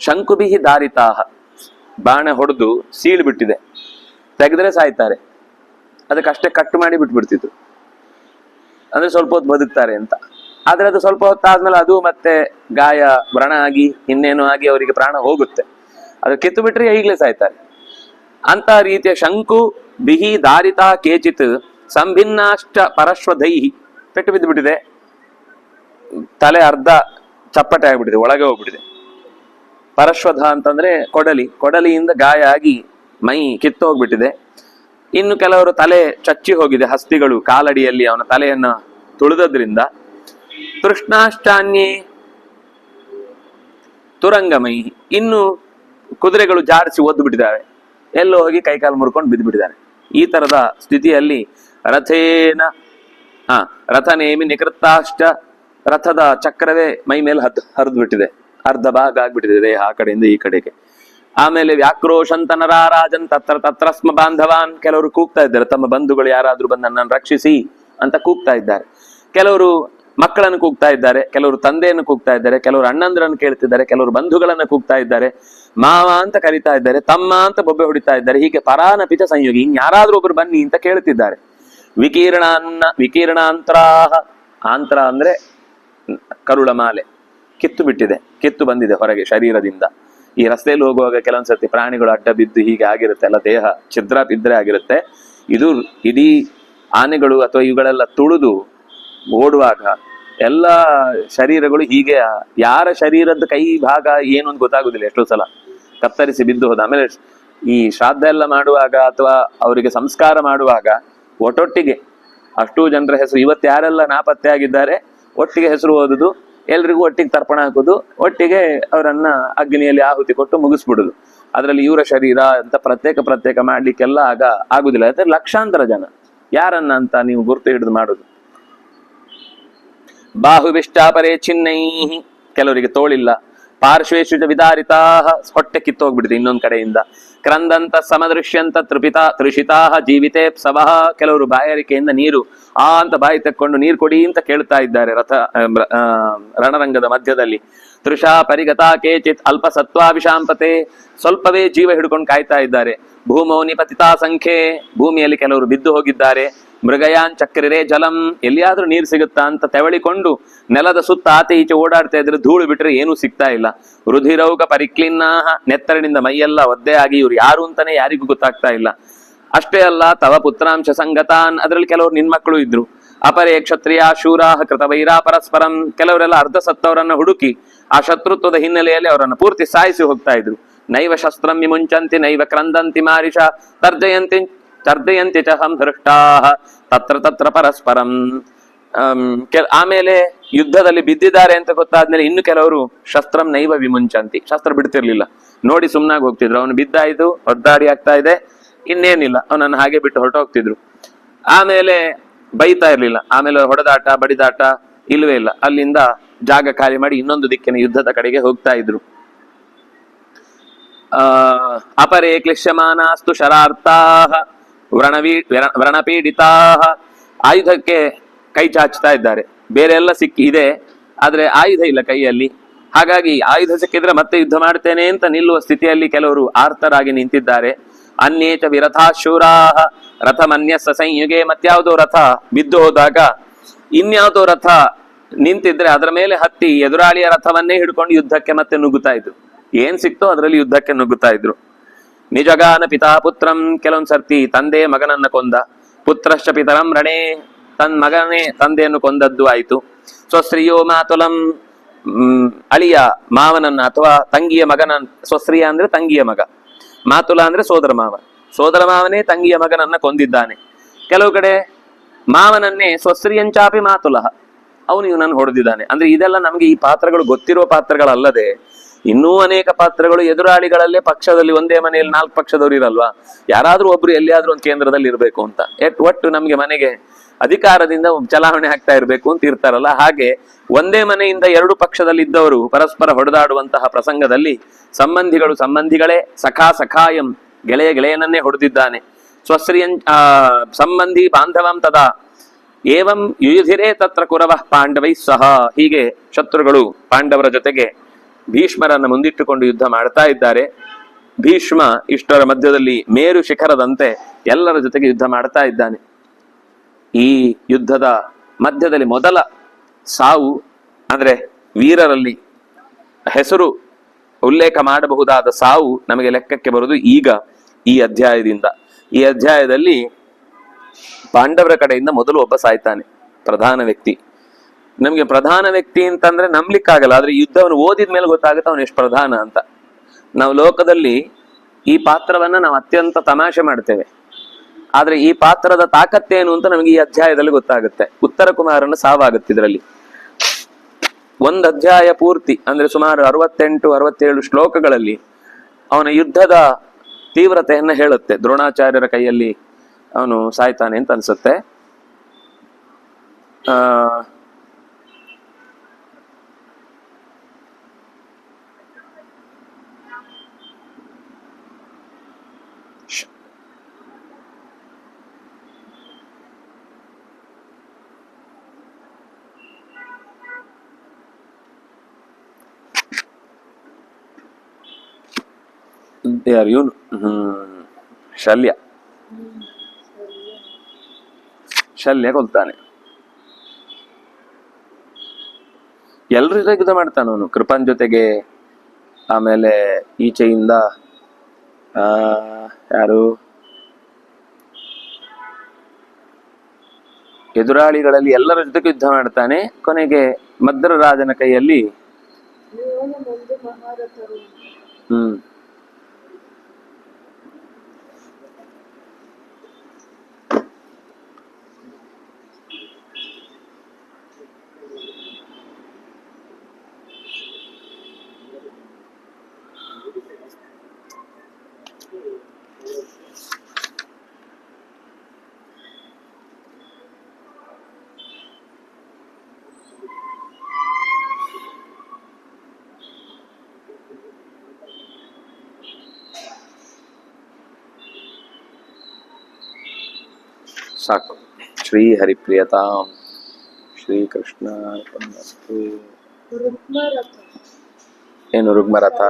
ಶಂಕುಬಿಹಿ ದಾರಿತಾಹ. ಬಾಣ ಹೊಡೆದು ಸೀಳು ಬಿಟ್ಟಿದೆ, ತೆಗೆದ್ರೆ ಸಾಯ್ತಾರೆ, ಅದಕ್ಕಷ್ಟೇ ಕಟ್ ಮಾಡಿ ಬಿಟ್ಬಿಡ್ತಿದ್ರು, ಅಂದ್ರೆ ಸ್ವಲ್ಪ ಹೊತ್ತು ಬದುಕ್ತಾರೆ ಅಂತ. ಆದ್ರೆ ಅದು ಸ್ವಲ್ಪ ಹೊತ್ತಾದ್ಮೇಲೆ ಅದು ಮತ್ತೆ ಗಾಯ ವ್ರಣ ಆಗಿ ಇನ್ನೇನು ಆಗಿ ಅವರಿಗೆ ಪ್ರಾಣ ಹೋಗುತ್ತೆ. ಅದು ಕಿತ್ತು ಬಿಟ್ರೆ ಈಗಲೇ ಸಾಯ್ತಾರೆ. ಅಂತ ರೀತಿಯ ಶಂಕು ಬಿಹಿ ದಾರಿತ ಕೇಚಿತ್ ಸಂಭಿನ್ನಾಷ್ಟ ಪರಶ್ವಧೈಹಿ. ಪೆಟ್ಟು ಬಿದ್ದು ಬಿಟ್ಟಿದೆ, ತಲೆ ಅರ್ಧ ಚಪ್ಪಟೆ ಆಗ್ಬಿಟ್ಟಿದೆ, ಒಳಗೆ ಹೋಗ್ಬಿಟ್ಟಿದೆ. ಪರಶ್ವಧ ಅಂತಂದ್ರೆ ಕೊಡಲಿಯಿಂದ ಗಾಯ ಆಗಿ ಮೈ ಕಿತ್ತೋಗ್ಬಿಟ್ಟಿದೆ. ಇನ್ನು ಕೆಲವರು ತಲೆ ಚಚ್ಚಿ ಹೋಗಿದೆ, ಹಸ್ತಿಗಳು ಕಾಲಡಿಯಲ್ಲಿ ಅವನ ತಲೆಯನ್ನ ತುಳಿದ್ರಿಂದ. ತೃಷ್ಣಾಷ್ಟಾನ್ಯೇ ತುರಂಗಮೈ. ಇನ್ನು ಕುದುರೆಗಳು ಜಾಡಿಸಿ ಒದ್ದು ಬಿಟ್ಟಿದ್ದಾವೆ, ಎಲ್ಲೋ ಹೋಗಿ ಕೈಕಾಲು ಮುರ್ಕೊಂಡು ಬಿದ್ದು ಬಿಟ್ಟಿದ್ದಾರೆ. ಈ ತರದ ಸ್ಥಿತಿಯಲ್ಲಿ ರಥನೇಮಿ ನಿಕೃತ್ತಾಷ್ಟ. ರಥದ ಚಕ್ರವೇ ಮೈ ಮೇಲೆ ಹರಿದು ಬಿಟ್ಟಿದೆ, ಅರ್ಧ ಭಾಗ ಆಗ್ಬಿಟ್ಟಿದೆ ದೇಹ ಆ ಕಡೆಯಿಂದ ಈ ಕಡೆಗೆ. ಆಮೇಲೆ ವ್ಯಾಕ್ರೋಶಂತ ನರಾರಾಜನ್ ತತ್ರ ಸ್ಮ ಬಾಂಧವಾನ್. ಕೆಲವರು ಕೂಗ್ತಾ ಇದ್ದಾರೆ, ತಮ್ಮ ಬಂಧುಗಳು ಯಾರಾದ್ರೂ ಬಂದು ನನ್ನನ್ನು ರಕ್ಷಿಸಿ ಅಂತ ಕೂಗ್ತಾ ಇದ್ದಾರೆ. ಕೆಲವರು ಮಕ್ಕಳನ್ನು ಕೂಗ್ತಾ ಇದ್ದಾರೆ, ಕೆಲವರು ತಂದೆಯನ್ನು ಕೂಗ್ತಾ ಇದ್ದಾರೆ, ಕೆಲವರು ಅಣ್ಣಂದ್ರನ್ನು ಕೇಳ್ತಿದ್ದಾರೆ, ಕೆಲವರು ಬಂಧುಗಳನ್ನ ಕೂಗ್ತಾ ಇದ್ದಾರೆ, ಮಾವ ಅಂತ ಕರಿತಾ ಇದ್ದಾರೆ, ತಮ್ಮ ಅಂತ ಬೊಬ್ಬೆ ಹೊಡಿತಾ ಇದ್ದಾರೆ. ಹೀಗೆ ಪರಾನಪಿತ ಸಂಯೋಗಿ, ಇನ್ಯಾರಾದ್ರೂ ಒಬ್ರು ಬನ್ನಿ ಅಂತ ಕೇಳ್ತಿದ್ದಾರೆ. ವಿಕೀರ್ಣಾಂತರಾಹ. ಆಂತ್ರ ಅಂದ್ರೆ ಕರುಳ ಮಾಲೆ ಕಿತ್ತು ಬಿಟ್ಟಿದೆ, ಕಿತ್ತು ಬಂದಿದೆ ಹೊರಗೆ ಶರೀರದಿಂದ. ಈ ರಸ್ತೆಯಲ್ಲಿ ಹೋಗುವಾಗ ಕೆಲವೊಂದ್ಸರ್ತಿ ಪ್ರಾಣಿಗಳು ಅಡ್ಡ ಬಿದ್ದು ಹೀಗೆ ಆಗಿರುತ್ತೆ, ಎಲ್ಲ ದೇಹ ಛಿದ್ರ ಬಿದ್ರೆ ಆಗಿರುತ್ತೆ. ಇದು ಇಡೀ ಆನೆಗಳು ಅಥವಾ ಇವುಗಳೆಲ್ಲ ತುಳಿದು ಓಡುವಾಗ ಎಲ್ಲ ಶರೀರಗಳು ಹೀಗೆ, ಯಾರ ಶರೀರದ ಕೈ ಭಾಗ ಏನು ಅಂತ ಗೊತ್ತಾಗುದಿಲ್ಲ ಎಷ್ಟೋ ಸಲ, ಕತ್ತರಿಸಿ ಬಿದ್ದು ಹೋದ. ಆಮೇಲೆ ಈ ಶ್ರಾದ್ದ ಎಲ್ಲ ಮಾಡುವಾಗ ಅಥವಾ ಅವರಿಗೆ ಸಂಸ್ಕಾರ ಮಾಡುವಾಗ ಒಟ್ಟೊಟ್ಟಿಗೆ ಅಷ್ಟೂ ಜನರ ಹೆಸರು, ಇವತ್ತು ಯಾರೆಲ್ಲ ನಾಪತ್ತೆ ಆಗಿದ್ದಾರೆ ಒಟ್ಟಿಗೆ ಹೆಸರು ಓದುದು, ಎಲ್ರಿಗೂ ಒಟ್ಟಿಗೆ ತರ್ಪಣ ಹಾಕುದು, ಒಟ್ಟಿಗೆ ಅವರನ್ನ ಅಗ್ನಿಯಲ್ಲಿ ಆಹುತಿ ಕೊಟ್ಟು ಮುಗಿಸ್ಬಿಡುದು. ಅದರಲ್ಲಿ ಇವರ ಶರೀರ ಅಂತ ಪ್ರತ್ಯೇಕ ಮಾಡ್ಲಿಕ್ಕೆಲ್ಲ ಆಗುದಿಲ್ಲ. ಯಾಕಂದ್ರೆ ಲಕ್ಷಾಂತರ ಜನ, ಯಾರನ್ನ ಅಂತ ನೀವು ಗುರುತು ಹಿಡಿದು ಮಾಡುದು. ಬಾಹುವಿಷ್ಟಾಪರೇ ಚಿನ್ನೈ. ಕೆಲವರಿಗೆ ತೋಳಿಲ್ಲ. ಪಾರ್ಶ್ವೇಶು ವಿದಾರಿತಾ. ಹೊಟ್ಟೆ ಕಿತ್ತೋಗ್ಬಿಟ್ಟಿದೆ ಇನ್ನೊಂದ್ ಕಡೆಯಿಂದ. ಕ್ರಂದಂತ ಸಮದೃಶ್ಯಂತ ತೃಷಿತಾ ಜೀವಿತೇ ಸವಹ. ಕೆಲವರು ಬಾಯಾರಿಕೆಯಿಂದ ನೀರು ಅಂತ ಬಾಯಿ ತೆಕ್ಕೊಂಡು ನೀರು ಕೊಡಿ ಅಂತ ಕೇಳ್ತಾ ಇದ್ದಾರೆ ರಣರಂಗದ ಮಧ್ಯದಲ್ಲಿ. ತೃಷಾ ಪರಿಗತಾ ಕೇಚಿತ್ ಅಲ್ಪ ಸತ್ವಾಭಿಶಾಂಪತೆ. ಸ್ವಲ್ಪವೇ ಜೀವ ಹಿಡ್ಕೊಂಡು ಕಾಯ್ತಾ ಇದ್ದಾರೆ. ಭೂಮೌ ನಿಪತಿತಾ ಸಂಖ್ಯೆ. ಭೂಮಿಯಲ್ಲಿ ಕೆಲವರು ಬಿದ್ದು ಹೋಗಿದ್ದಾರೆ. ಮೃಗಯಾನ್ ಚಕ್ರಿರೇ ಜಲಂ. ಎಲ್ಲಿಯಾದ್ರೂ ನೀರು ಸಿಗುತ್ತಾ ಅಂತ ತೆವಳಿಕೊಂಡು ನೆಲದ ಸುತ್ತ ಆಚೆ ಈಚೆ ಓಡಾಡ್ತಾ ಇದ್ರೆ ಧೂಳು ಬಿಟ್ರೆ ಏನೂ ಸಿಗ್ತಾ ಇಲ್ಲ. ರುಧಿರೌಕ ಪರಿಕ್ಲಿನ್ನಾಹ. ನೆತ್ತರಿನಿಂದ ಮೈಯೆಲ್ಲ ಒದ್ದೆ ಆಗಿ ಇವ್ರು ಯಾರು ಅಂತಾನೆ ಯಾರಿಗೂ ಗೊತ್ತಾಗ್ತಾ ಇಲ್ಲ. ಅಷ್ಟೇ ಅಲ್ಲ, ತವ ಪುತ್ರಾಂಶ ಸಂಗತಾನ್. ಅದ್ರಲ್ಲಿ ಕೆಲವರು ನಿನ್ ಮಕ್ಕಳು ಇದ್ರು. ಅಪರೇ ಕ್ಷತ್ರಿಯ ಶೂರಾಹ ಕೃತವೈರಾ ಪರಸ್ಪರಂ. ಕೆಲವರೆಲ್ಲ ಅರ್ಧ ಸತ್ತವರನ್ನ ಹುಡುಕಿ ಆ ಶತ್ರುತ್ವದ ಹಿನ್ನೆಲೆಯಲ್ಲಿ ಅವರನ್ನು ಪೂರ್ತಿ ಸಾಯಿಸಿ ಹೋಗ್ತಾ ಇದ್ರು. ನೈವ ಶಸ್ತ್ರಂ ವಿಮುಂಚಂತಿ ನೈವ ಕ್ರಂದಂತಿ ಮಾರಿಷ ತರ್ಜಯಂತಿ ಚ ಸಂಧೃಷ್ಟಾಹ ತತ್ರ ಪರಸ್ಪರಂ. ಆಮೇಲೆ ಯುದ್ಧದಲ್ಲಿ ಬಿದ್ದಿದ್ದಾರೆ ಅಂತ ಗೊತ್ತಾದ್ಮೇಲೆ ಇನ್ನು ಕೆಲವರು ಶಸ್ತ್ರಂ ನೈವ ವಿಮುಂಚಂತಿ. ಶಸ್ತ್ರ ಬಿಡ್ತಿರ್ಲಿಲ್ಲ, ನೋಡಿ ಸುಮ್ನಾಗಿ ಹೋಗ್ತಿದ್ರು. ಅವನು ಬಿದ್ದಾಯ್ತು, ಒದ್ದಾಡಿ ಆಗ್ತಾ ಇದೆ, ಇನ್ನೇನಿಲ್ಲ, ಅವನನ್ನು ಹಾಗೆ ಬಿಟ್ಟು ಹೊರಟೋಗ್ತಿದ್ರು. ಆಮೇಲೆ ಬೈತಾ ಇರ್ಲಿಲ್ಲ. ಆಮೇಲೆ ಹೊಡೆದಾಟ ಬಡಿದಾಟ ಇಲ್ವೇ ಇಲ್ಲ. ಅಲ್ಲಿಂದ ಜಾಗ ಖಾಲಿ ಮಾಡಿ ಇನ್ನೊಂದು ದಿಕ್ಕಿನ ಯುದ್ಧದ ಕಡೆಗೆ ಹೋಗ್ತಾ ಇದ್ರು. ಅಪರೇ ಕ್ಲಿಶ್ಯಮಾನಾಸ್ತು ಶರಾರ್ಥಾಹ ವ್ರಣಪೀಡಿತಾಹ. ಆಯುಧಕ್ಕೆ ಕೈ ಚಾಚ್ತಾ ಇದ್ದಾರೆ. ಬೇರೆ ಎಲ್ಲ ಇದೆ, ಆದ್ರೆ ಆಯುಧ ಇಲ್ಲ ಕೈಯಲ್ಲಿ. ಹಾಗಾಗಿ ಆಯುಧ ಸಿಕ್ಕಿದ್ರೆ ಮತ್ತೆ ಯುದ್ಧ ಮಾಡ್ತೇನೆ ಅಂತ ನಿಲ್ಲುವ ಸ್ಥಿತಿಯಲ್ಲಿ ಕೆಲವರು ಆರ್ತರಾಗಿ ನಿಂತಿದ್ದಾರೆ. ಅನ್ಯೇಚ ವಿರಥಾಶೂರಾಹ ರಥಮನ್ಯಸ್ಸ ಸಂಯುಗೆ. ಮತ್ಯಾವುದೋ ರಥ ಬಿದ್ದು ಹೋದಾಗ ಇನ್ಯಾವುದೋ ರಥ ನಿಂತಿದ್ರೆ ಅದರ ಮೇಲೆ ಹತ್ತಿ ಎದುರಾಳಿಯ ರಥವನ್ನೇ ಹಿಡ್ಕೊಂಡು ಯುದ್ಧಕ್ಕೆ ಮತ್ತೆ ನುಗ್ಗುತ್ತಾ ಇದ್ರು. ಏನ್ ಸಿಕ್ತೋ ಅದರಲ್ಲಿ ಯುದ್ಧಕ್ಕೆ ನುಗ್ಗುತ್ತಾ ಇದ್ರು. ನಿಜಗಾನ ಪಿತಾ ಪುತ್ರಂ. ಕೆಲವೊಂದ್ ಸರ್ತಿ ತಂದೆ ಮಗನನ್ನ ಕೊಂದ. ಪುತ್ರಶ್ಚ ಪಿತರಂ ರಣೇ. ಮಗನೇ ತಂದೆಯನ್ನು ಕೊಂದದ್ದು ಆಯ್ತು. ಸ್ವಸ್ತ್ರೀಯೋ ಮಾತುಲಂ. ಅಳಿಯ ಮಾವನನ್ನ ಅಥವಾ ತಂಗಿಯ ಮಗನ, ಸ್ವಸ್ತ್ರೀಯ ಅಂದ್ರೆ ತಂಗಿಯ ಮಗ, ಮಾತುಲ ಅಂದ್ರೆ ಸೋದರ ಮಾವ. ಸೋದರ ಮಾವನೇ ತಂಗಿಯ ಮಗನನ್ನ ಕೊಂದಿದ್ದಾನೆ. ಕೆಲವು ಕಡೆ ಮಾವನನ್ನೇ ಸ್ವಸ್ತ್ರೀಯಂಚಾಪಿ ಮಾತುಲಹ, ಅವನು ಇವನನ್ನು ಹೊಡೆದಿದ್ದಾನೆ. ಅಂದ್ರೆ ಇದೆಲ್ಲ ನಮಗೆ ಈ ಪಾತ್ರಗಳು ಗೊತ್ತಿರುವ ಪಾತ್ರಗಳಲ್ಲದೆ ಇನ್ನೂ ಅನೇಕ ಪಾತ್ರಗಳು ಎದುರಾಳಿಗಳಲ್ಲೇ ಪಕ್ಷದಲ್ಲಿ ಒಂದೇ ಮನೆಯಲ್ಲಿ 4 ಪಕ್ಷದವರು ಇರಲ್ವಾ, ಯಾರಾದ್ರೂ ಒಬ್ರು ಎಲ್ಲಿಯಾದ್ರೂ ಒಂದು ಕೇಂದ್ರದಲ್ಲಿ ಇರಬೇಕು ಅಂತ. ಒಟ್ಟು ನಮ್ಗೆ ಮನೆಗೆ ಅಧಿಕಾರದಿಂದ ಚಲಾವಣೆ ಆಗ್ತಾ ಇರಬೇಕು ಅಂತ ಇರ್ತಾರಲ್ಲ, ಹಾಗೆ ಒಂದೇ ಮನೆಯಿಂದ 2 ಪಕ್ಷದಲ್ಲಿ ಇದ್ದವರು ಪರಸ್ಪರ ಹೊಡೆದಾಡುವಂತಹ ಪ್ರಸಂಗದಲ್ಲಿ ಸಂಬಂಧಿಗಳು ಸಂಬಂಧಿಗಳೇ, ಸಖಾ ಸಖಾಯಂ ಗೆಳೆಯ ಗೆಳೆಯನನ್ನೇ ಹೊಡೆದಿದ್ದಾನೆ. ಸ್ವಸ್ತ್ರೀಯಂ ಸಂಬಂಧಿ ಬಾಂಧವಂ ತದಾ ಏವಂ ಯುಯುಧಿರೇ ತತ್ರ ಕುರವಃ ಪಾಂಡವೈ ಸಹ. ಹೀಗೆ ಶತ್ರುಗಳು ಪಾಂಡವರ ಜೊತೆಗೆ ಭೀಷ್ಮರನ್ನ ಮುಂದಿಟ್ಟುಕೊಂಡು ಯುದ್ಧ ಮಾಡ್ತಾ ಇದ್ದಾರೆ. ಭೀಷ್ಮ ಇಷ್ಟರ ಮಧ್ಯದಲ್ಲಿ ಮೇರು ಶಿಖರದಂತೆ ಎಲ್ಲರ ಜೊತೆಗೆ ಯುದ್ಧ ಮಾಡ್ತಾ ಇದ್ದಾನೆ. ಈ ಯುದ್ಧದ ಮಧ್ಯದಲ್ಲಿ ಮೊದಲ ಸಾವು, ಅಂದ್ರೆ ವೀರರಲ್ಲಿ ಹೆಸರು ಉಲ್ಲೇಖ ಮಾಡಬಹುದಾದ ಸಾವು ನಮಗೆ ಲೆಕ್ಕಕ್ಕೆ ಬರುವುದು ಈಗ ಈ ಅಧ್ಯಾಯದಿಂದ. ಈ ಅಧ್ಯಾಯದಲ್ಲಿ ಪಾಂಡವರ ಕಡೆಯಿಂದ ಮೊದಲು ಒಬ್ಬ ಸಾಯ್ತಾನೆ, ಪ್ರಧಾನ ವ್ಯಕ್ತಿ. ನಮ್ಗೆ ಪ್ರಧಾನ ವ್ಯಕ್ತಿ ಅಂತಂದ್ರೆ ನಂಬ್ಲಿಕ್ಕಾಗಲ್ಲ, ಆದ್ರೆ ಯುದ್ಧವನ್ನು ಓದಿದ ಮೇಲೆ ಗೊತ್ತಾಗುತ್ತೆ ಅವನು ಎಷ್ಟು ಪ್ರಧಾನ ಅಂತ. ನಾವು ಲೋಕದಲ್ಲಿ ಈ ಪಾತ್ರವನ್ನ ನಾವು ಅತ್ಯಂತ ತಮಾಷೆ ಮಾಡ್ತೇವೆ, ಆದ್ರೆ ಈ ಪಾತ್ರದ ತಾಕತ್ತೇನು ಅಂತ ನಮಗೆ ಈ ಅಧ್ಯಾಯದಲ್ಲಿ ಗೊತ್ತಾಗುತ್ತೆ. ಉತ್ತರ ಕುಮಾರನ ಸಾವಾಗುತ್ತೆ ಇದರಲ್ಲಿ. ಒಂದು ಅಧ್ಯಾಯ ಪೂರ್ತಿ ಅಂದ್ರೆ ಸುಮಾರು 68-67 ಶ್ಲೋಕಗಳಲ್ಲಿ ಅವನ ಯುದ್ಧದ ತೀವ್ರತೆಯನ್ನ ಹೇಳುತ್ತೆ. ದ್ರೋಣಾಚಾರ್ಯರ ಕೈಯಲ್ಲಿ ಅವನು ಸಾಯ್ತಾನೆ ಅಂತ ಅನ್ಸುತ್ತೆ. ಯಾರು ಇವನು ಶಲ್ಯ ಕೊಲ್ತಾನೆ. ಎಲ್ರು ಯುದ್ಧ ಮಾಡ್ತಾನ ಅವನು ಕೃಪನ್ ಜೊತೆಗೆ. ಆಮೇಲೆ ಈಚೆಯಿಂದ ಯಾರು ಎದುರಾಳಿಗಳಲ್ಲಿ ಎಲ್ಲರ ಜೊತೆಗೆ ಯುದ್ಧ ಮಾಡ್ತಾನೆ. ಕೊನೆಗೆ ಮದ್ರರಾಜನ ಕೈಯಲ್ಲಿ ಸಾಕು. ಶ್ರೀ ಹರಿಪ್ರಿಯತಾಂ ಶ್ರೀಕೃಷ್ಣ. ಏನು ರುಗ್ಮರಥ?